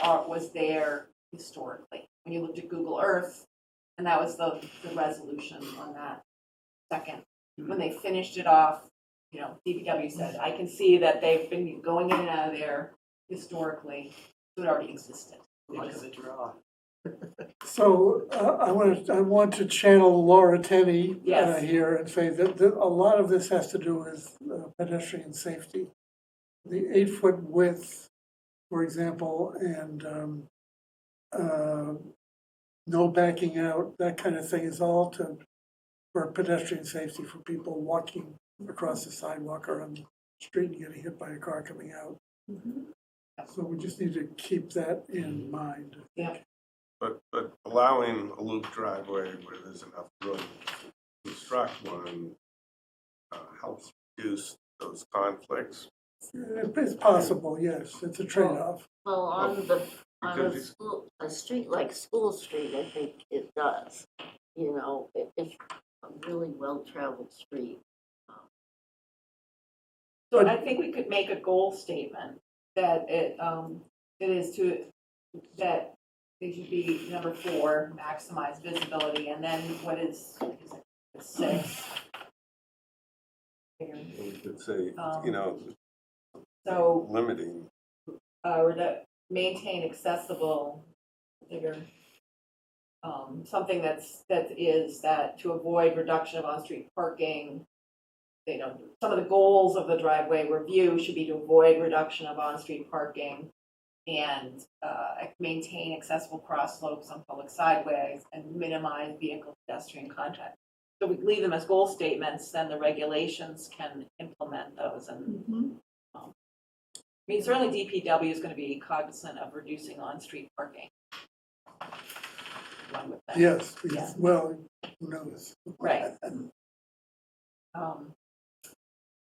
was there historically. When you looked at Google Earth, and that was the resolution on that second. When they finished it off, DPW said, I can see that they've been going in and out of there historically, so it already existed. So I want to channel Laura Tenney Yes. here and say that a lot of this has to do with pedestrian safety. The 8-foot width, for example, and no backing out, that kind of thing is all for pedestrian safety, for people walking across the sidewalk or on the street and getting hit by a car coming out. So we just need to keep that in mind. But allowing a loop driveway where there's enough room to construct one helps reduce those conflicts. It's possible, yes, it's a trade-off. Well, on a street like School Street, I think it does. You know, it's a really well-traveled street. So I think we could make a goal statement that it is that they should be number 4, maximize visibility, and then what is it 6? We could say, So, limiting. or to maintain accessible, bigger, something that to avoid reduction of on-street parking. Some of the goals of the driveway review should be to avoid reduction of on-street parking and maintain accessible cross slopes on public sideways and minimize vehicle pedestrian contact. So we leave them as goal statements, then the regulations can implement those. And certainly DPW is going to be cognizant of reducing on-street parking. One would think. Yes, Yeah. well, who knows? Right.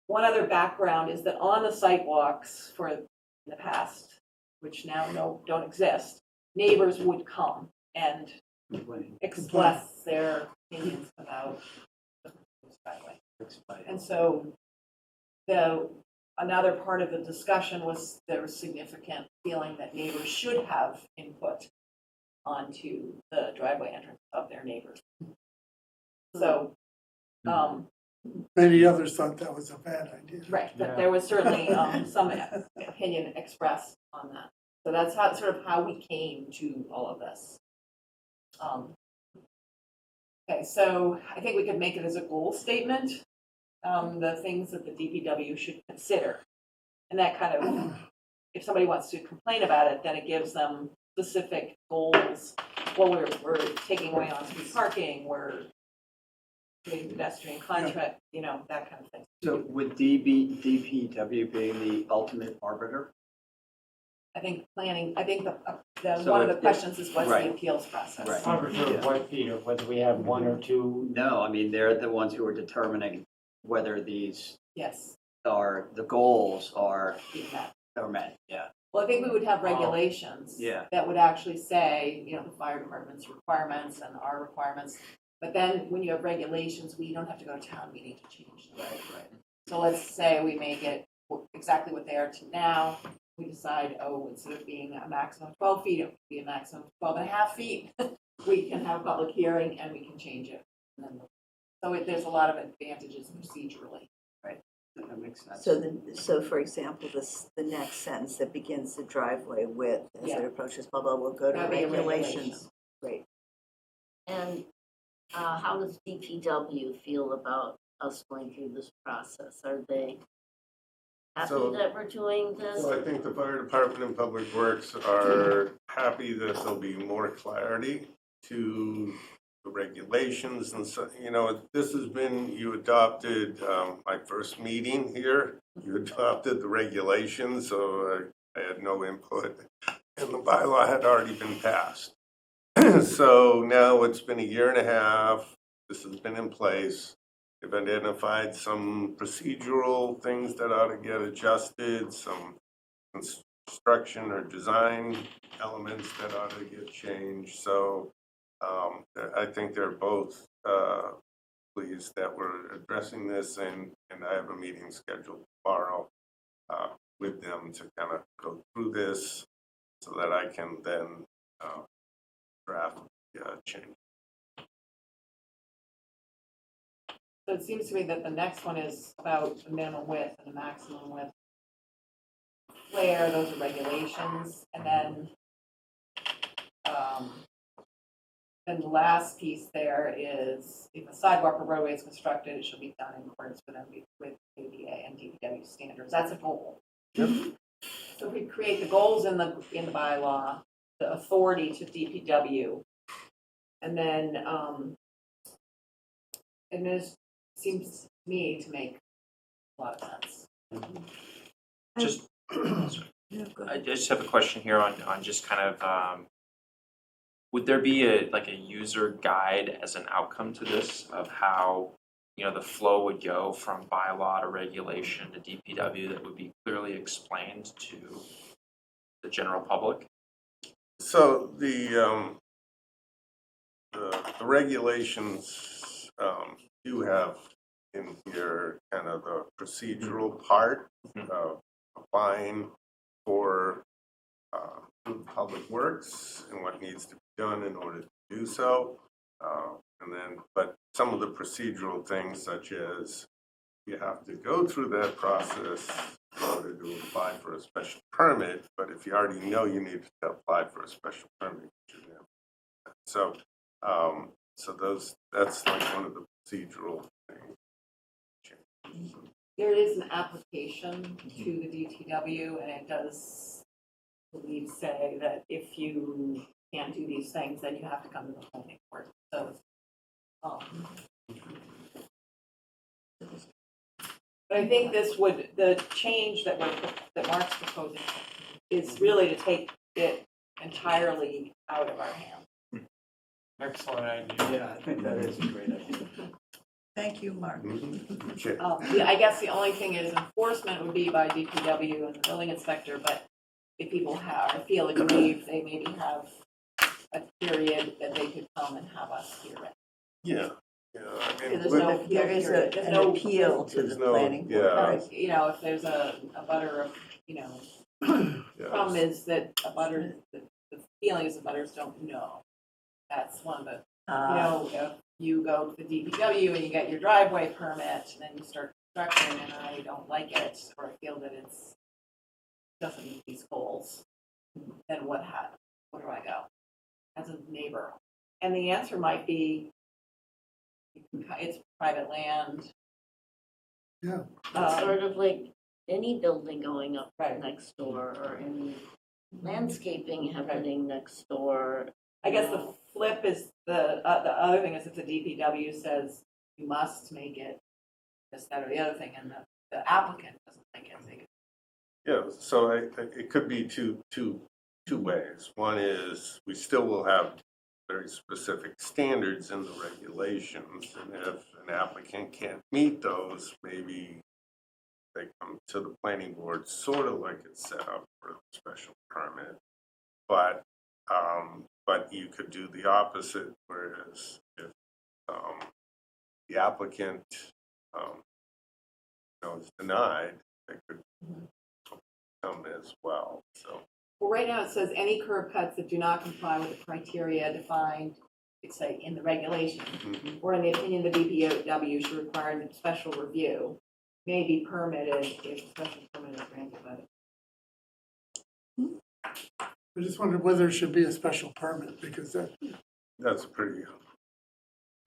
One other background is that on the sidewalks in the past, which now don't exist, neighbors would come and express their opinions about the driveway. And so another part of the discussion was there was significant feeling that neighbors should have input onto the driveway entrance of their neighbors. So, Many others thought that was a bad idea. right, but there was certainly some opinion expressed on that. So that's how we came to all of this. Okay, so I think we could make it as a goal statement, the things that the DPW should consider. And that kind of, if somebody wants to complain about it, then it gives them specific goals. Well, we're taking away on-street parking, we're doing pedestrian contract, that kind of thing. So would DPW being the ultimate arbiter? I think one of the if- questions is what's right. the appeals process? Right. Arbiter of what, Peter, whether we have 1 or 2? No, I mean, they're the ones who are determining whether these Yes. the goals are Yeah. met, yeah. Well, I think we would have regulations Yeah. that would actually say, the fire department's requirements and our requirements. But then when you have regulations, we don't have to go to town meeting to change them. Right. So let's say we make it exactly what they are to now. We decide, instead of being a maximum of 12 feet, it would be a maximum of 12.5 feet. We can have a public hearing and we can change it. So there's a lot of advantages procedurally. That makes sense. So for example, the next sentence that begins the driveway width as Yeah. it approaches blah, blah, will go to That'd be a regulations. Great. And how does DPW feel about us going through this process? Are they happy So- that we're doing this? So I think the fire department and public works are happy that there'll be more clarity to the regulations and so, this has been, you adopted, my first meeting here, you adopted the regulations, so I had no input, and the bylaw had already been passed. So now it's been a year and a half, this has been in place. They've identified some procedural things that ought to get adjusted, some construction or design elements that ought to get changed. So I think they're both pleased that we're addressing this, and I have a meeting scheduled tomorrow with them to kind of go through this so that I can then draft change. So it seems to me that the next one is about the minimum width and the maximum width. Where those are regulations, and then the last piece there is if a sidewalk or roadway is constructed, it should be done in accordance with ADA and DPW standards. That's a goal. Yep. So if we create the goals in the bylaw, the authority to DPW And then, and this seems to me to make a lot of sense. Just, I just have a question here on just kind of, would there be a user guide as an outcome to this of how, the flow would go from bylaw to regulation to DPW that would be clearly explained to the general public? So the regulations do have in here kind of the procedural part of applying for public works and what needs to be done in order to do so. But some of the procedural things, such as you have to go through that process in order to apply for a special permit, but if you already know you need to apply for a special permit, you should have. So, that's like one of the procedural things. There is an application to the DPW, and it does, I believe, say that if you can't do these things, then you have to come to the planning board. So, but I think the change that Mark's proposing is really to take it entirely out of our hands. Excellent idea. Yeah, I think that is a great idea. Thank you, Mark. Okay. I guess the only thing is enforcement would be by DPW and the building inspector, but if people feel aggrieved, they maybe have a period that they could come and have us hear it. Yeah, I mean, There's no appeal There is period. There's an no appeal to there's the no- planning board. yeah. right? If there's a butter of, problem is that the feeling is the butters don't know. That's one of the, if you go to the DPW and you get your driveway permit and then you start construction and I don't like it, or I feel that doesn't meet these goals, then where do I go as a neighbor? And the answer might be, it's private land. Yeah. It's sort of like any building going up next door or any landscaping happening next door. I guess the flip is the other thing is if the DPW says you must make it this, that, or the other thing, and the applicant doesn't like it, they can. Yeah, so it could be two ways. One is we still will have very specific standards in the regulations, and if an applicant can't meet those, maybe they come to the planning board, sort of like it's set up for a special permit. But you could do the opposite, whereas if the applicant is denied, they could come as well. So. Well, right now it says any curb cuts that do not comply with the criteria defined, say, in the regulation, or in the opinion of the DPW should require a special review, may be permitted if a special permit is granted by the. I just wondered whether there should be a special permit, because That's pretty.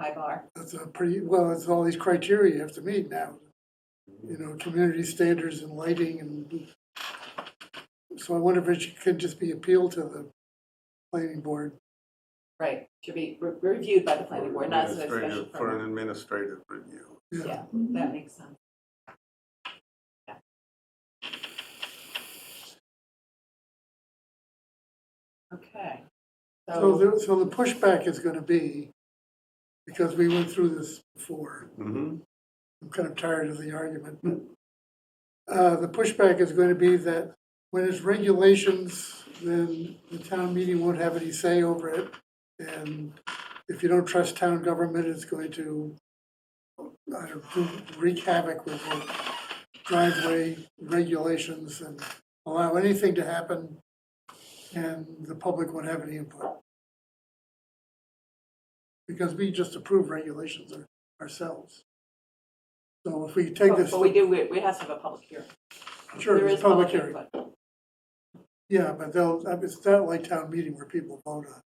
High bar. that's it's all these criteria you have to meet now. Community standards and lighting, and so I wonder if it could just be appealed to the planning board. Right, should be reviewed by the planning board, not as a special For an permit. administrative review. Yeah, that makes sense. Yeah. Okay. So the pushback is going to be, because we went through this before, I'm kind of tired of the argument, but the pushback is going to be that when it's regulations, then the town meeting won't have any say over it. And if you don't trust town government, it's going to wreak havoc with the driveway regulations and allow anything to happen, and the public won't have any input. Because we just approve regulations ourselves. So if we take this. But we have to have a public hearing. Sure, There it's is public hearing. input. Yeah, but it's not like town meeting where people vote on it.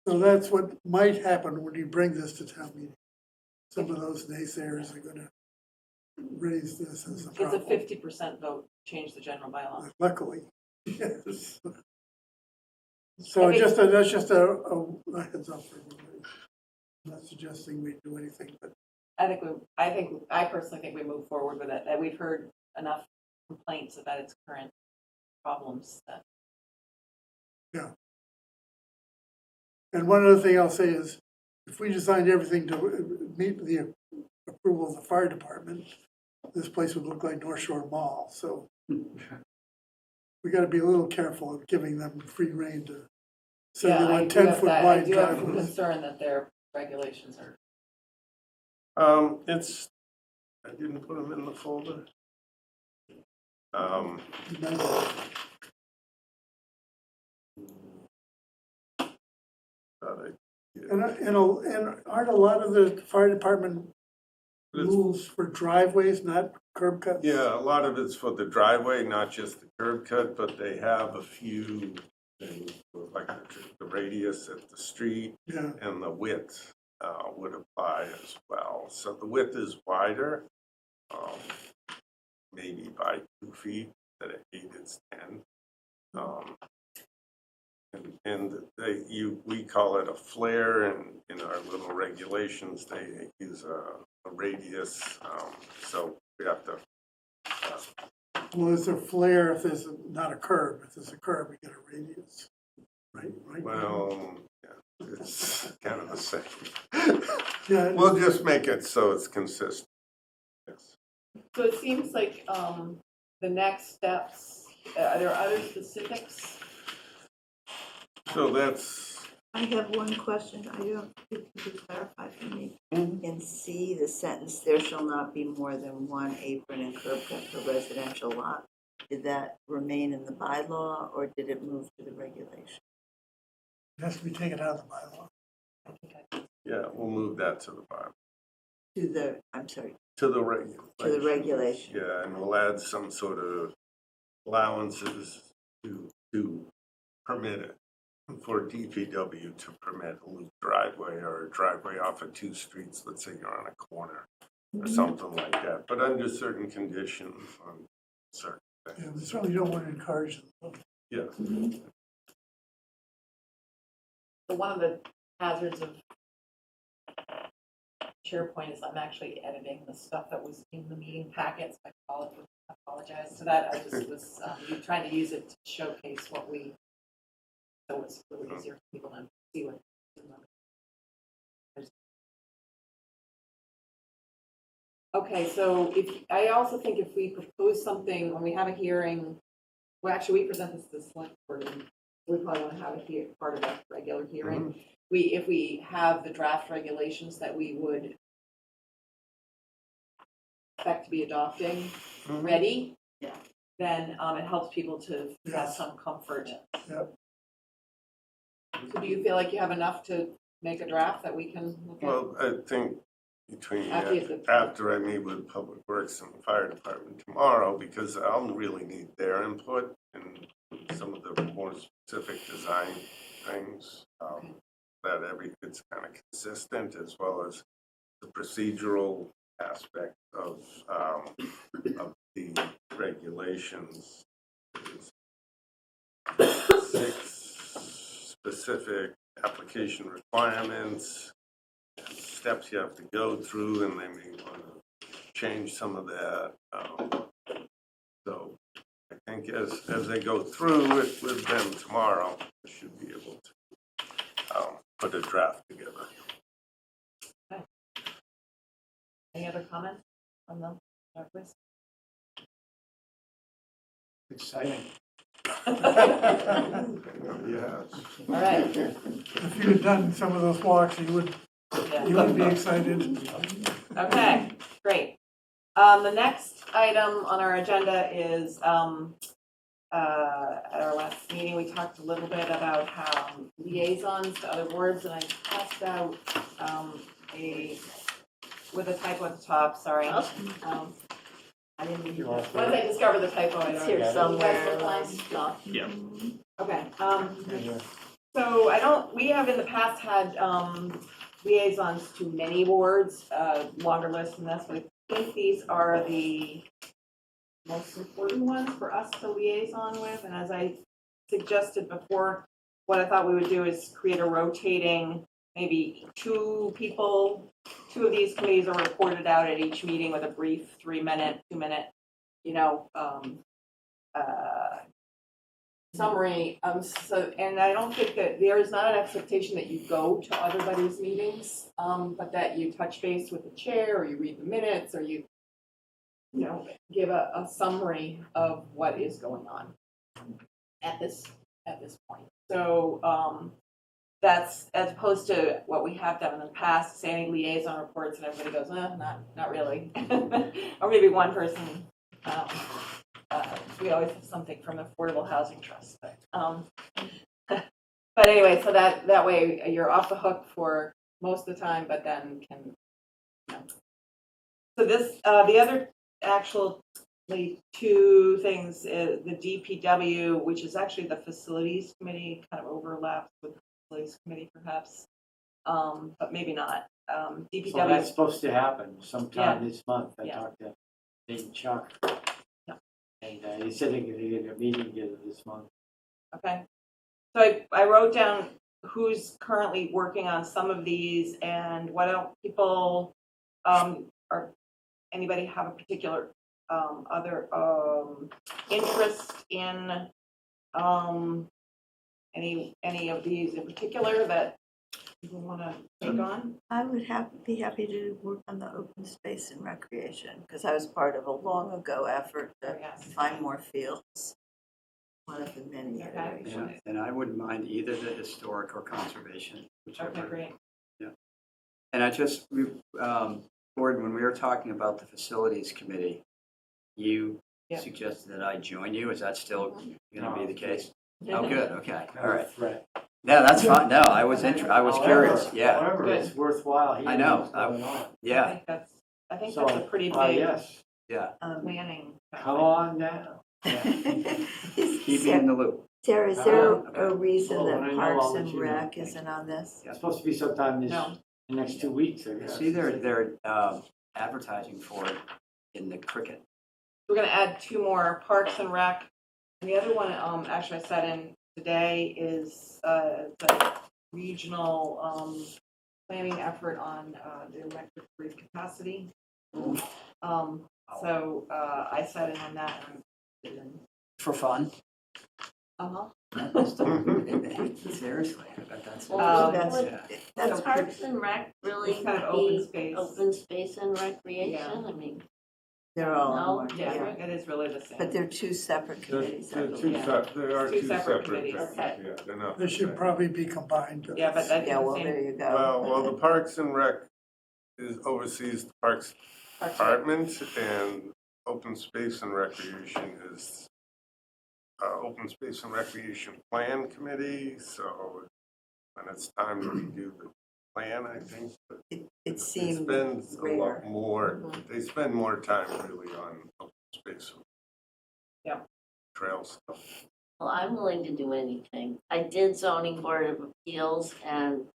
So that's what might happen when you bring this to town meeting. Some of those naysayers are gonna raise this as a It's problem. a 50% vote, change the general bylaw. Luckily, yes. So I think- that's just a heads up for everybody. I'm not suggesting we do anything, but I personally think we move forward with it, that we've heard enough complaints about its current problems that. and one other thing I'll say is, if we designed everything to meet the approval of the fire department, this place would look like North Shore Mall, so we gotta be a little careful of giving them free rein to say they want 10-foot wide I do have some driveways. concern that their regulations are. I didn't put them in the folder. And aren't a lot of the fire department rules for driveways, not curb cuts? Yeah, a lot of it's for the driveway, not just the curb cut, but they have a few things, like the radius at the street Yeah. and the width would apply as well. So the width is wider, maybe by 2 feet, at 8 it's 10. We call it a flare, and in our little regulations, they use a radius, so we have to. Well, it's a flare if there's not a curb. If there's a curb, we get a radius, right? Well, yeah, it's kind of the same. Yeah. We'll just make it so it's consistent. Yes. So it seems like the next steps, are there other specifics? So that's, I have one question. I don't, if you could clarify for me. In C, the sentence, there shall not be more than one apron and curb cut per residential lot. Did that remain in the bylaw or did it move to the regulation? It has to be taken out of the bylaw. yeah, we'll move that to the bylaw. To the, I'm sorry, To the regulation. to the regulation. Yeah, and we'll add some sort of allowances to permit it, for DPW to permit a loop driveway or a driveway off of 2 streets, let's say you're on a corner or something like that, but under certain conditions on certain things. Yeah, we certainly don't want to encourage them. Yeah. So one of the hazards of SharePoint is I'm actually editing the stuff that was in the meeting packets. I apologize to that. I just was trying to use it to showcase what we, so it's really easier for people to see what. Okay, so I also think if we propose something, when we have a hearing, well, actually, we present this to the select board, and we probably want to have it part of a regular hearing. If we have the draft regulations that we would expect to be adopting ready, then it helps people to have some comfort. Yep. So do you feel like you have enough to make a draft that we can look at? Well, I think between, after I meet with Public Works and the Fire Department tomorrow, because I'll really need their input and some of the more specific design things, that it's kind of consistent, as well as the procedural aspect of the regulations. There's 6 specific application requirements, steps you have to go through, and they may want to change some of that. So I think as they go through it with them tomorrow, they should be able to put a draft together. Okay. Any other comments on the draft list? Exciting. Yes. All right. If you had done some of those walks, you would be excited. Okay, great. The next item on our agenda is, at our last meeting, we talked a little bit about how liaisons to other boards, and I passed out with a typo at the top, sorry. I didn't, once I discovered the typo, I It's don't. here somewhere. Yeah. Okay, so we have in the past had liaisons to many boards, longer list than this, but I think these are the most important ones for us to liaison with, and as I suggested before, what I thought we would do is create a rotating, maybe two of these committees are reported out at each meeting with a brief 3-minute, 2-minute, summary. And I don't think that there is not an expectation that you go to everybody's meetings, but that you touch base with the chair, or you read the minutes, or you give a summary of what is going on at this point. So that's as opposed to what we have done in the past, saying liaison reports, and everybody goes, not really, or maybe one person. We always have something from the Affordable Housing Trust, but anyway, so that way you're off the hook for most of the time, but then can. So this the other actually two things is the DPW, which is actually the Facilities Committee, kind of overlaps with the Facilities Committee perhaps, but maybe not. DPW. So that's supposed to happen sometime Yeah. this month. I Yeah. talked to Nate Chuck. Yeah. And he said they're going to get a meeting together this month. Okay. So I wrote down who's currently working on some of these, and what don't people, or anybody have a particular other interest in any of these in particular that people want to take on? I would be happy to work on the open space and recreation, because I was part of a long ago effort to find more fields. One of the many iterations. And I wouldn't mind either the historic or conservation, whichever. Okay, great. Yeah. And I just, Gordon, when we were talking about the facilities committee, you suggested that I join you. Is that still going to be the case? Oh, good. Okay. All right. Yeah, that's fine. No, I was curious. Yeah. However, it's worthwhile. I know. What's going on. Yeah. I think that's a pretty big yes. Yeah. planning. Come on now. Keep me in the loop. Sarah, is there a reason Well, when I that know, I'll Parks let and you know. Rec isn't on this? It's supposed to be sometime No. the next 2 weeks, I guess. See, they're advertising for it in the cricket. We're going to add 2 more, Parks and Rec. And the other one, actually I sat in today, is the regional planning effort on the electric grid capacity. So I sat in on that. For fun? Seriously, I bet that's. Would Parks and Rec really It's kind of open be space. open space and recreation? I mean, They're all No, on one, Yeah, yeah. it is really the same. But they're two separate committees. I They're believe. two Yeah. there are Two two separate separate committees. things, Okay. yeah, they're not. They the should same. probably be combined. Yeah, but that's Yeah, the well, same. there you go. Well, the Parks and Rec oversees the Parks Parks and Rec. Department, and Open Space and Recreation is Open Space and Recreation Plan Committee, so when it's time to redo the plan, I think. But It they seemed spend a rare. lot more, Mhm. they spend more time really on open space. Yeah. Trail stuff. well, I'm willing to do anything. I did zoning board of appeals, and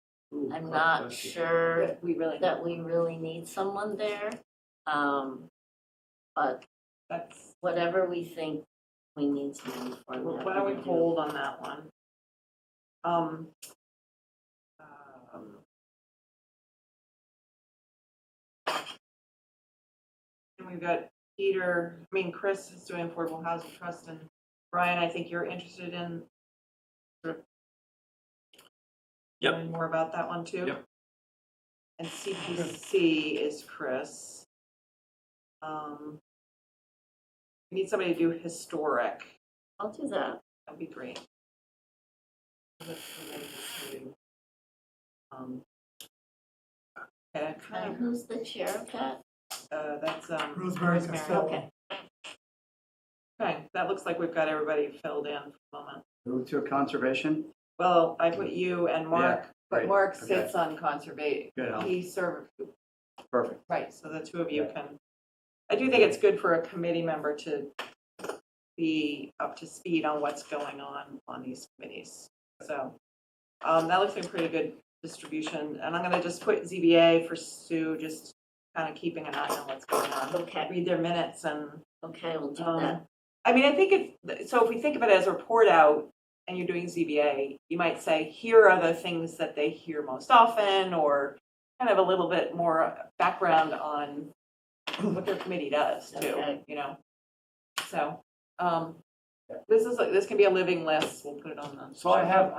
I'm not sure That we really, that we really need someone there. But that's, whatever we think we need someone for. I'm why don't we happy to do. hold on that one? And we've got Chris is doing Affordable Housing Trust, and Brian, I think you're interested in sort of Yep. learning more about that one too? Yep. And CPC is Chris. We need somebody to do historic. I'll do that. That'd be great. Okay, And kind who's the chair of that? of, that's, Rosemary Rosemary. Costello. Okay. Okay, that looks like we've got everybody filled in for the moment. Move to a conservation? Well, I put you and Mark, but great. Mark Okay. sits on conservation. Good, I'll- He served, Perfect. right, so the two of you can, I do think it's good for a committee member to be up to speed on what's going on these committees. So, that looks like a pretty good distribution, and I'm gonna just put ZBA for Sue, just kind of keeping an eye on what's going on. Okay. Read their minutes and, Okay, we'll do that. I mean, I think so if we think of it as a report out, and you're doing ZBA, you might say, here are the things that they hear most often, or kind of a little bit more background on what their committee does too, Okay. you know? So, this can be a living list, we'll put it on the. So I have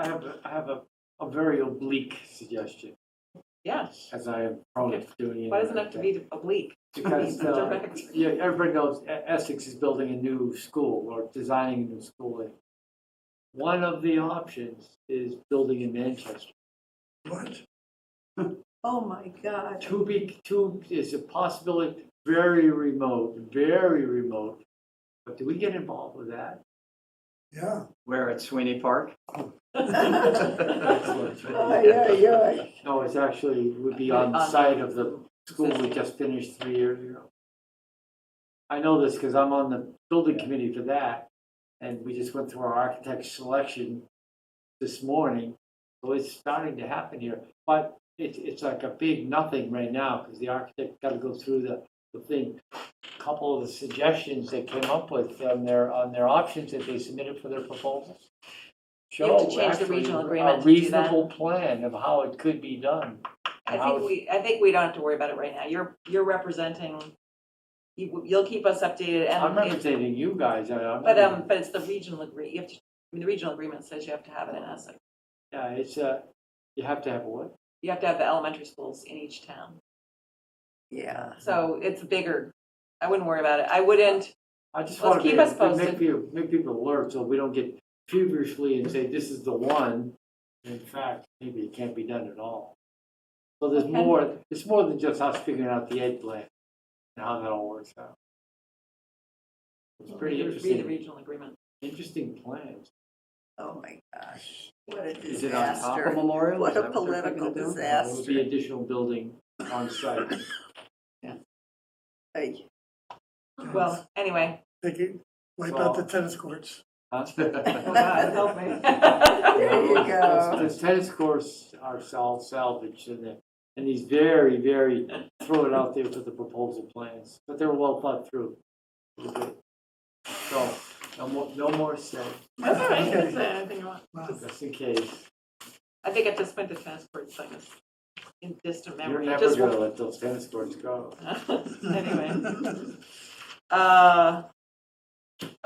a very oblique suggestion, Yes, as I am prone to doing. why does it have to be oblique? Because, Direct. yeah, everybody knows Essex is building a new school or designing a new school. One of the options is building in Manchester. What? Oh, my God. Two is a possibility, very remote, but do we get involved with that? Yeah. Where at Sweeney Park? No, it's actually, would be on the site of the school we just finished 3 years ago. I know this because I'm on the building committee for that, and we just went through our architect selection this morning. So it's starting to happen here, but it's like a big nothing right now because the architect got to go through the thing. A couple of the suggestions they came up with on their options that they submitted for their proposals. You have to show change the actually regional agreement a to do that. reasonable plan of how it could be done. I think we don't have to worry about it right now. You're representing, you'll keep us updated and. I'm representing you guys. But it's the regional you have to, the regional agreement says you have to have it in Essex. Yeah, it's you have to have a what? You have to have the elementary schools in each town. Yeah. So it's bigger. I wouldn't worry about it. I wouldn't. I just Let's want to keep us posted. make people alert so we don't get feverishly and say this is the one. In fact, maybe it can't be done at all. So there's more. It's more than just us figuring out the ed plan and how that all works out. It's pretty Read interesting. the regional agreement. Interesting plans. Oh, my gosh. What a disaster. Is it on top of Memorial? What Is a that what they're political thinking of doing? There will disaster. be additional building on site. Hey. Well, anyway. They could wipe So- out the tennis courts. Huh? Oh, God, help me. There you go. The tennis courts are all salvaged and these very, very, throw it out there for the proposal plans, but they were well thought through. So, no more say, That's all right. You can say anything you want. just in case. I think at this point the tennis courts thing is in distant You're memory. It never just gonna won't- let those tennis courts go. Anyway.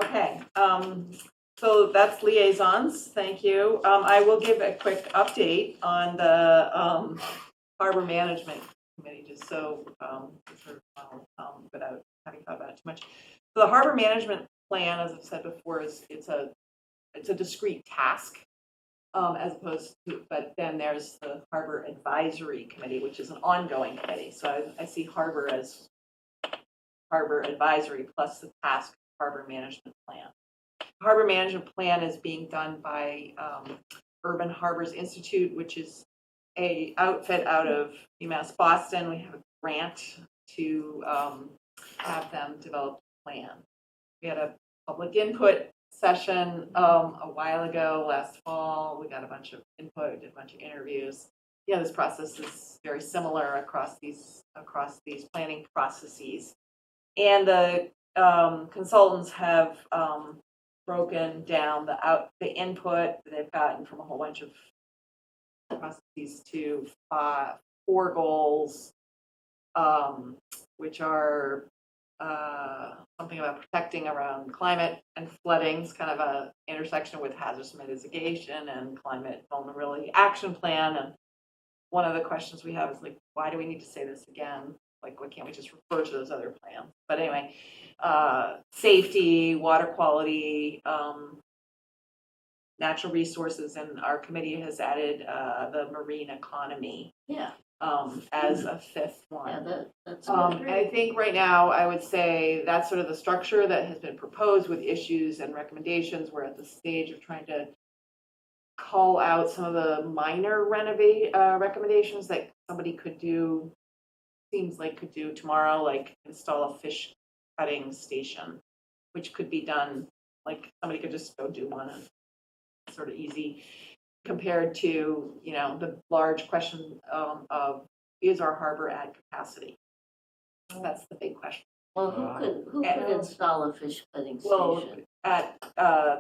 Okay, so that's liaisons, thank you. I will give a quick update on the Harbor Management Committee, just so, without having thought about it too much. So the Harbor Management Plan, as I've said before, it's a discrete task. As opposed to, but then there's the Harbor Advisory Committee, which is an ongoing committee. So I see Harbor as Harbor Advisory plus the task Harbor Management Plan. Harbor Management Plan is being done by Urban Harbors Institute, which is a outfit out of UMass Boston. We have a grant to have them develop a plan. We had a public input session a while ago, last fall. We got a bunch of input, did a bunch of interviews. Yeah, this process is very similar across these planning processes. And the consultants have broken down the input that they've gotten from a whole bunch of processes to 4 goals, which are something about protecting around climate and flooding. It's kind of a intersection with hazardous mitigation and climate vulnerability action plan. And one of the questions we have is like, why do we need to say this again? Like, why can't we just refer to those other plans? But anyway, safety, water quality, natural resources, and our committee has added the marine economy. Yeah. As a 5th one. Yeah, that's I think right now I would say that's sort of the structure that has been proposed with issues and recommendations. We're at the stage of trying to call out some of the minor recommendations that somebody could do, could do tomorrow, like install a fish cutting station, which could be done, like somebody could just go do one, sort of easy. Compared to, the large question of is our harbor at capacity? That's the big question. Well, who could install a fish cutting station? Well, at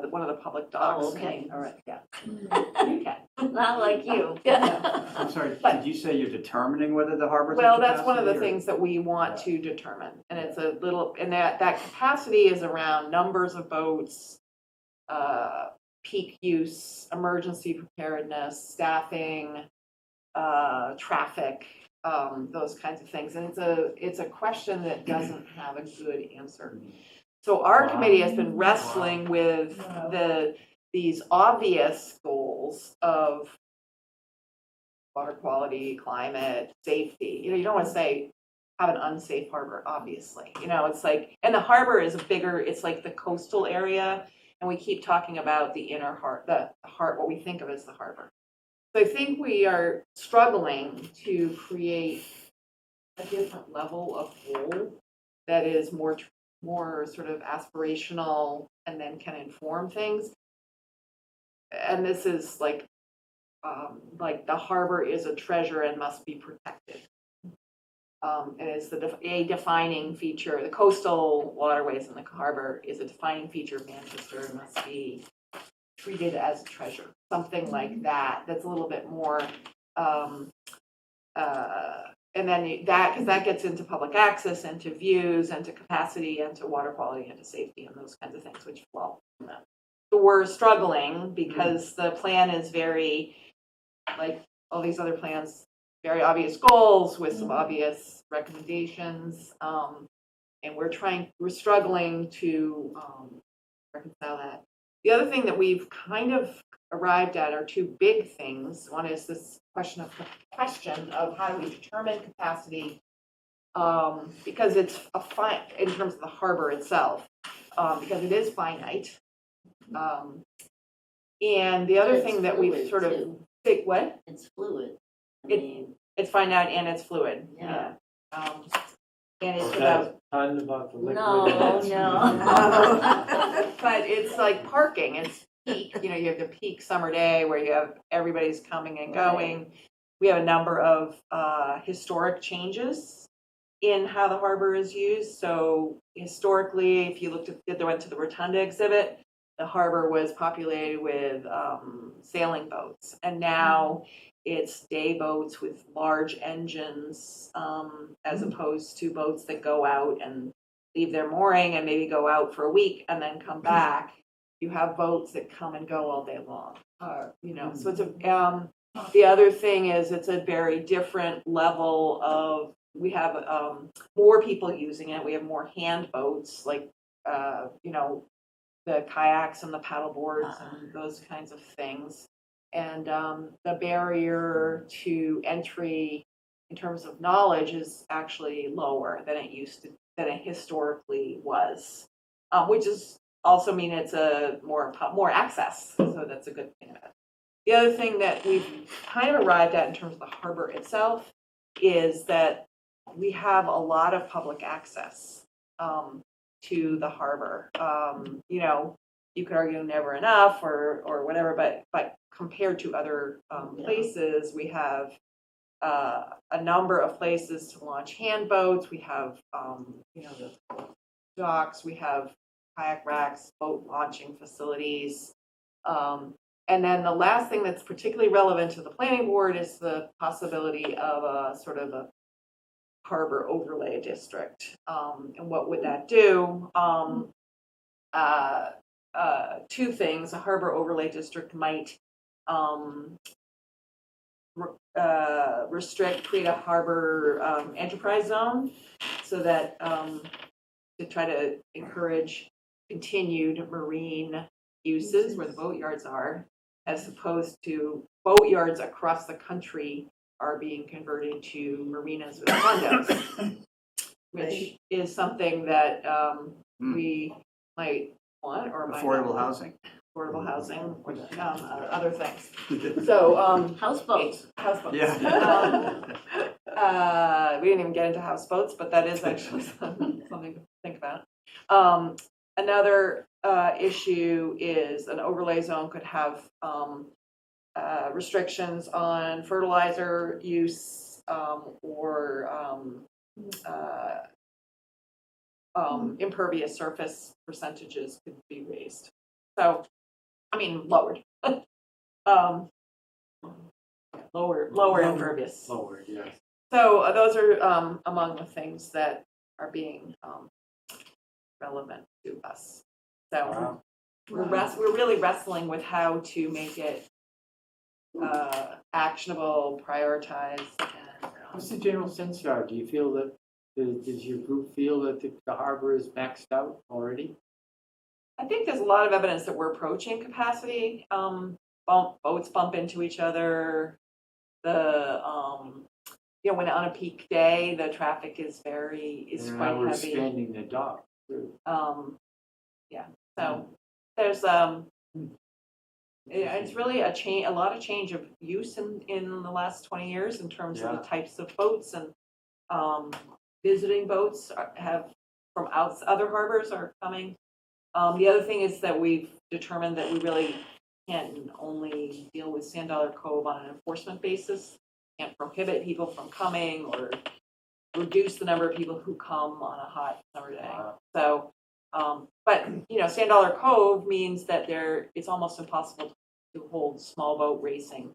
one of the public docks. Oh, okay, all right. Yeah. You can. Not like you. I'm sorry, did you say you're determining whether the harbor's at Well, that's one of the capacity, or- things that we want to determine, and it's a little, and that capacity is around numbers of boats, peak use, emergency preparedness, staffing, traffic, those kinds of things, and it's a question that doesn't have a good answer. So our committee has been wrestling with these obvious goals of water quality, climate, safety. You don't want to say have an unsafe harbor, obviously. It's like, and the harbor is it's like the coastal area, and we keep talking about the inner what we think of as the harbor. So I think we are struggling to create a different level of goal that is more sort of aspirational and then can inform things. And this is like the harbor is a treasure and must be protected. It is a defining feature. The coastal waterways in the harbor is a defining feature of Manchester and must be treated as a treasure. Something like that. That's a little bit more. And then because that gets into public access, into views, into capacity, into water quality, into safety, and those kinds of things, which flow from that. So we're struggling because the plan is very, like all these other plans, very obvious goals with some obvious recommendations, and we're struggling to reconcile that. The other thing that we've kind of arrived at are two big things. One is this question of how do we determine capacity, because it's in terms of the harbor itself, because it is finite. And the other thing that we've sort of think, what? It's fluid. It's finite and it's fluid. Yeah. And it's About the liquid. No. But it's like parking. It's peak. You have the peak summer day where you have everybody's coming and going. Right. We have a number of historic changes in how the harbor is used. So historically, if you went to the Rotunda exhibit, the harbor was populated with sailing boats, and now it's day boats with large engines, as opposed to boats that go out and leave their mooring and maybe go out for a week and then come back. You have boats that come and go all day long. So it's the other thing is it's a very different level of. We have more people using it. We have more hand boats, like the kayaks and the paddle boards and those kinds of things. And the barrier to entry in terms of knowledge is actually lower than it historically was, which is also mean it's a more access. So that's a good thing about it. The other thing that we've kind of arrived at in terms of the harbor itself is that we have a lot of public access to the harbor. You could argue never enough or whatever, but compared to other places, we have a number of places to launch hand boats. We have the docks. We have kayak racks, boat launching facilities. And then the last thing that's particularly relevant to the planning board is the possibility of a sort of a harbor overlay district. And what would that do? Two things. A harbor overlay district might create a harbor enterprise zone so that to try to encourage continued marine uses where the boatyards are, as opposed to boatyards across the country are being converted to marinas with condos, which is something that we might want or might affordable not. housing. Affordable housing, other things. So houseboats. Houseboats. Yeah. We didn't even get into houseboats, but that is actually something to think about. Another issue is an overlay zone could have restrictions on fertilizer use or impervious surface percentages could be raised. So, I mean, lowered. Lower impervious. Lower, yes. So those are among the things that are being relevant to us. So Wow. we're really wrestling with how to make it actionable, prioritized, and What's the general sense are? Do you feel that, does your group feel that the harbor is maxed out already? I think there's a lot of evidence that we're approaching capacity. Boats bump into each other. When on a peak day, the traffic is And quite now we're heavy. expanding the dock too. Yeah. So there's it's really a lot of change of use in the last 20 years in terms of the types of boats, and visiting boats have from other harbors are coming. The other thing is that we've determined that we really can't only deal with Sand Dollar Cove on an enforcement basis. Can't prohibit people from coming or reduce the number of people who come on a hot summer day. So, but Sand Dollar Cove means that it's almost impossible to hold small boat racing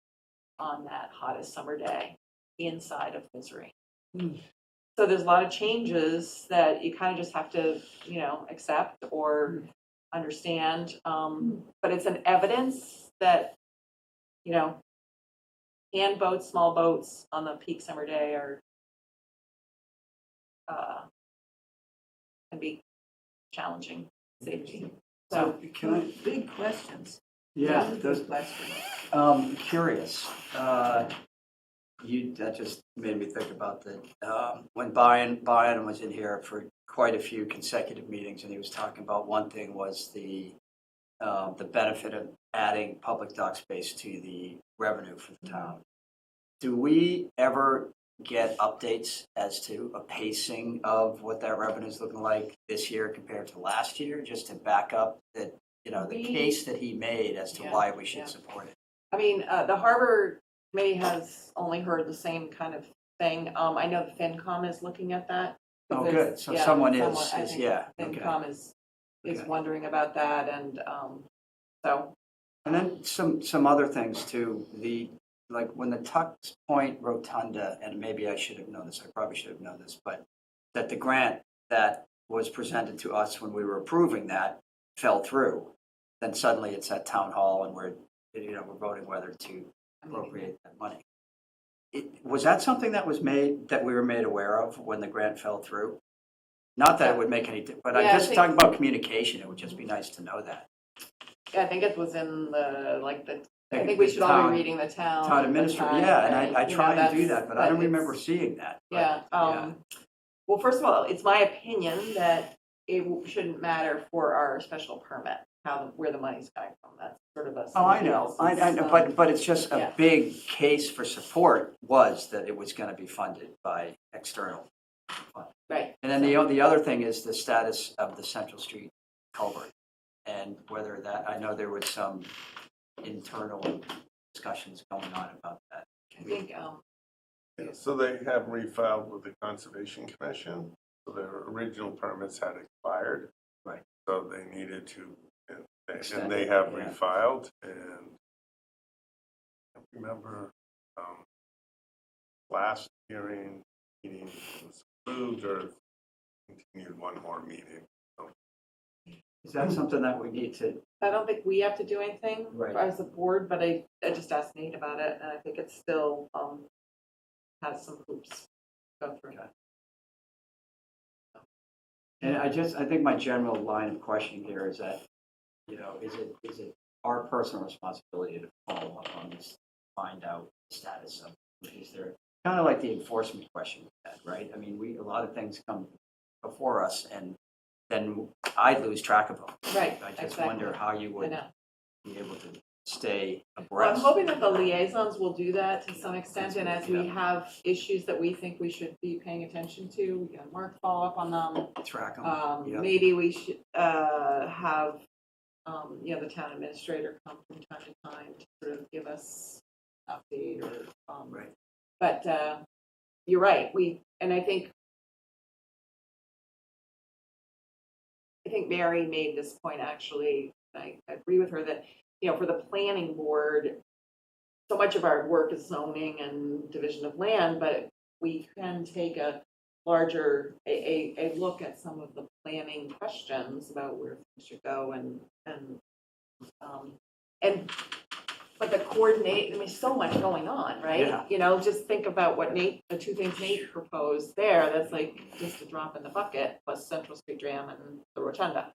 on that hottest summer day inside of Misery. So there's a lot of changes that you kind of just have to, accept or understand. But it's an evidence that, hand boats, small boats on the peak summer day can be challenging safety. So Can I? Big questions. Yeah. Those questions. Curious. That just made me think about when Brian was in here for quite a few consecutive meetings, and he was talking about one thing was the benefit of adding public dock space to the revenue for the town. Do we ever get updates as to a pacing of what that revenue is looking like this year compared to last year, just to back up the case that he made as to why we should support it? I mean, the Harbor Committee has only heard the same kind of thing. I know the FinCom is looking at that. Oh, good. So someone is FinCom okay. is wondering about that, and so. And then some other things too. Like when the Tux Point Rotunda, and maybe I should have known this. I probably should have known this, but that the grant that was presented to us when we were approving that fell through. Then suddenly it's at town hall, and we're voting whether to appropriate that money. Was that something that we were made aware of when the grant fell through? Not that it would make any difference, but I'm just talking about communication. It would just be nice to know that. Yeah, I think it was in I think we should all be reading the town administrator. Yeah, and I try and do that, but I don't remember seeing that. Yeah. Well, first of all, it's my opinion that it shouldn't matter for our special permit where the money's coming from. That's sort of a. Oh, I know. I know, but it's just a big case for support was that it was going to be funded by external funds. Right. And then the other thing is the status of the Central Street culvert, and whether that, I know there was some internal discussions going on about that. I think. So they have refiled with the Conservation Commission. So their original permits had expired. Right. So they needed to, and they have refiled. And I remember last meeting was approved or continued one more meeting. So. Is that something that we need to? I don't think we have to do anything as a board, but I just asked Nate about it, and I think it still has some hoops to go through. And I think my general line of questioning here is that, is it our personal responsibility to follow up on this, find out the status of is there kind of like the enforcement question, right? I mean, a lot of things come before us, and then I lose track of them. Right. I just wonder how you would be able to stay Well, abreast. I'm hoping that the liaisons will do that to some extent, and as we have issues that we think we should be paying attention to, Mark follow up on them. Track them. Maybe we should have the town administrator come from time to time to sort of give us an update or. Right. But you're right. And I think think Mary made this point actually, I agree with her that, for the planning board, so much of our work is zoning and division of land, but we can take a larger, a look at some of the planning questions about where things should go and but the coordinate, so much going on, right? Yeah. Just think about what the two things Nate proposed there, that's like just a drop in the bucket, plus Central Street Jam and the Rotunda,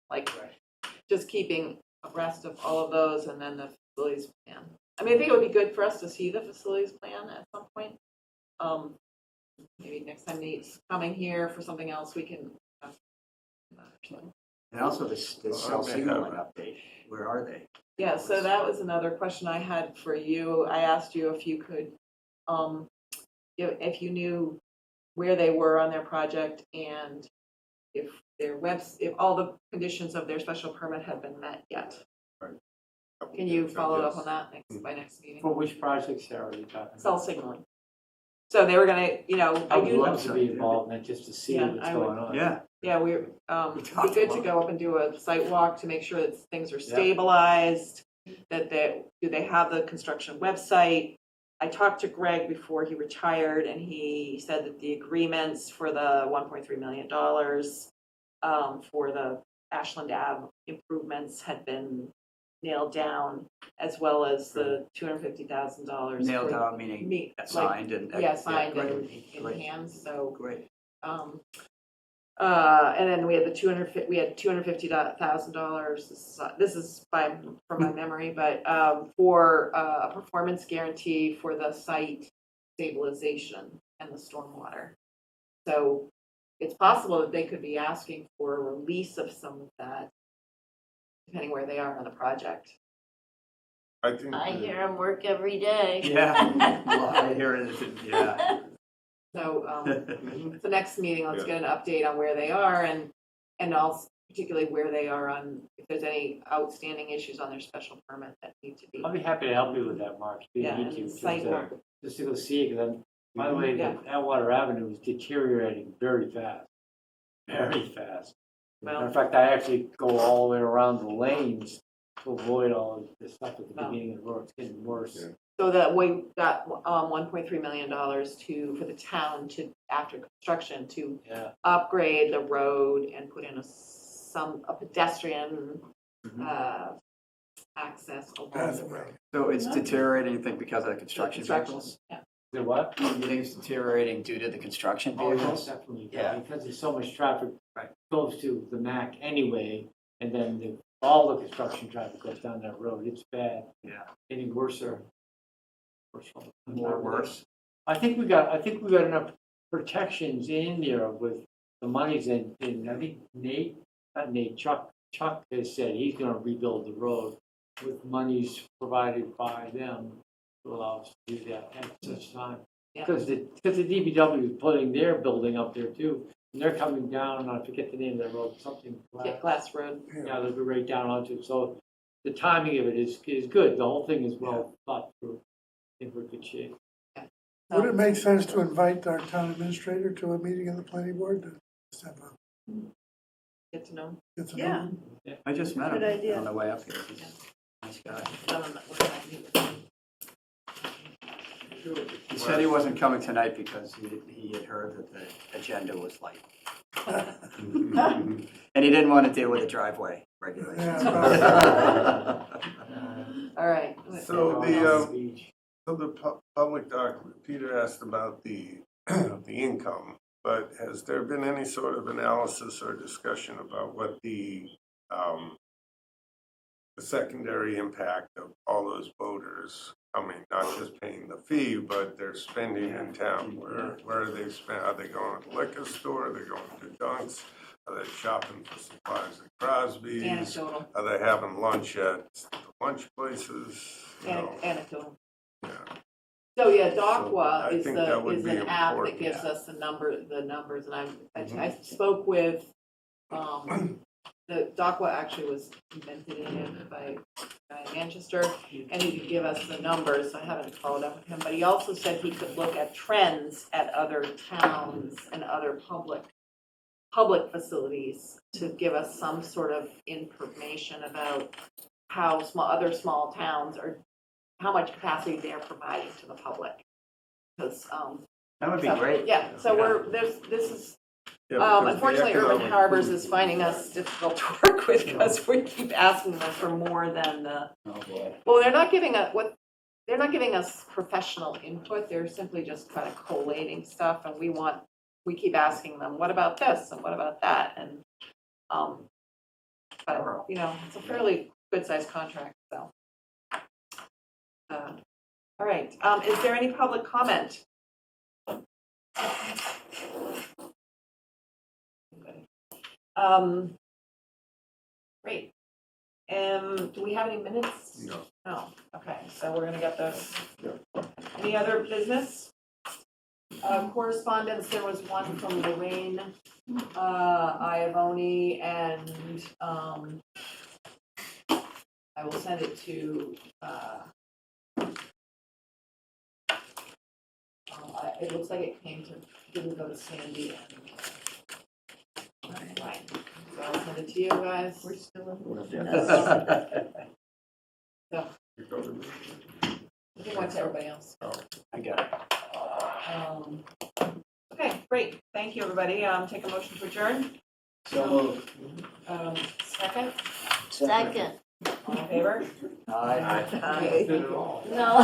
just keeping abreast of all of those and then the facilities plan. I think it would be good for us to see the facilities plan at some point. Maybe next time Nate's coming here for something else, we can. And also this cell signaling update, where are they? Yeah, so that was another question I had for you. I asked you if you could, if you knew where they were on their project and if if all the conditions of their special permit have been met yet. Right. Can you follow up on that by next meeting? For which projects, Sarah, are you talking about? Cell signaling. So they were gonna, I would love to be involved in it just to see what's going on. Yeah. Yeah, we're, it'd be good to go up and do a site walk to make sure that things are stabilized, that do they have the construction website? I talked to Greg before he retired and he said that the agreements for the $1.3 million for the Ashland Ave improvements had been nailed down, as well as the $250,000. Nailed down, meaning signed and. Signed yeah, and in great. hands, so. Great. And then we had $250,000. This is from my memory, but for a performance guarantee for the site stabilization and the stormwater. So it's possible that they could be asking for a release of some of that, depending where they are on the project. I think. I hear them work every day. Yeah. Well, I hear it. Yeah. So the next meeting, let's get an update on where they are and also particularly where they are on, if there's any outstanding issues on their special permit that need to be. I'll be happy to help you with that, Mark. If you need to, site work. just to go see it, because by the way, Atwater Avenue is deteriorating very fast. Very fast. Well, in fact, I actually go all the way around the lanes to avoid all of this stuff at the beginning of the road. It's getting worse. Yeah. So that we got $1.3 million for the town to, after construction, to upgrade the road and put in a pedestrian access along the road. So it's deteriorating, you think, because of the construction vehicles? Yeah. The what? You think it's deteriorating due to the construction Oh, vehicles? yes, definitely. Yeah. Because there's so much traffic goes to the MAC anyway, and then all the construction traffic goes down that road. It's bad. Yeah. Getting worse. More worse? I think we got enough protections in there with the monies in I think Chuck has said he's gonna rebuild the road with monies provided by them to allow us to do that at such time. Because the DPW is putting their building up there too, and they're coming down, I forget the name of the road, something. Glass Road. Yeah, they'll be right down onto it, so the timing of it is good, the whole thing is well thought through. I think we're in good shape. Would it make sense to invite our town administrator to a meeting of the planning board to just have Get to know. get to know him? I just met Good him idea. on the way up here. He's a nice guy. He said he wasn't coming tonight because he had heard that the agenda was light. And he didn't want to deal with the driveway regulations. All right. So the public document, Peter asked about the income, but has there been any sort of analysis or discussion about what the secondary impact of all those voters coming, not just paying the fee, but they're spending in town? Where are they spend? Are they going to the liquor store? Are they going to Dunks? Are they shopping for supplies at Crosby's? Anecdotal. Are they having lunch at the lunch places? Anecdotal. Yeah. So DACWA is think that would an be app that important. gives us the numbers, and I spoke with, the DACWA actually was invented by Manchester, and he could give us the numbers. I haven't followed up with him, but he also said he could look at trends at other towns and other public public facilities to give us some sort of information about how other small towns are, how much capacity they're providing to the public. Because, That would be so, great. yeah, so this is, Yeah, because the unfortunately, Urban economic- Harbors is finding us difficult to work with because we keep asking them for more than the, Oh, boy. well, they're not giving us professional input, they're simply just kind of collating stuff, and we keep asking them, what about this, and what about that, and, but, you know, it's a fairly good-sized contract, so. All right, is there any public comment? Great. Do we have any minutes? No. No, okay, so we're gonna get those. Any other business? Correspondence, there was one from Lorraine, Iavoni, and, I will send it to, it looks like it didn't go to Sandy and, right, so I'll send it to you guys. We're still in. So, I think went to everybody else. I got it. Okay, great, thank you, everybody, take a motion to adjourn, So moved. second, Second. all in favor? Aye. Okay. No. I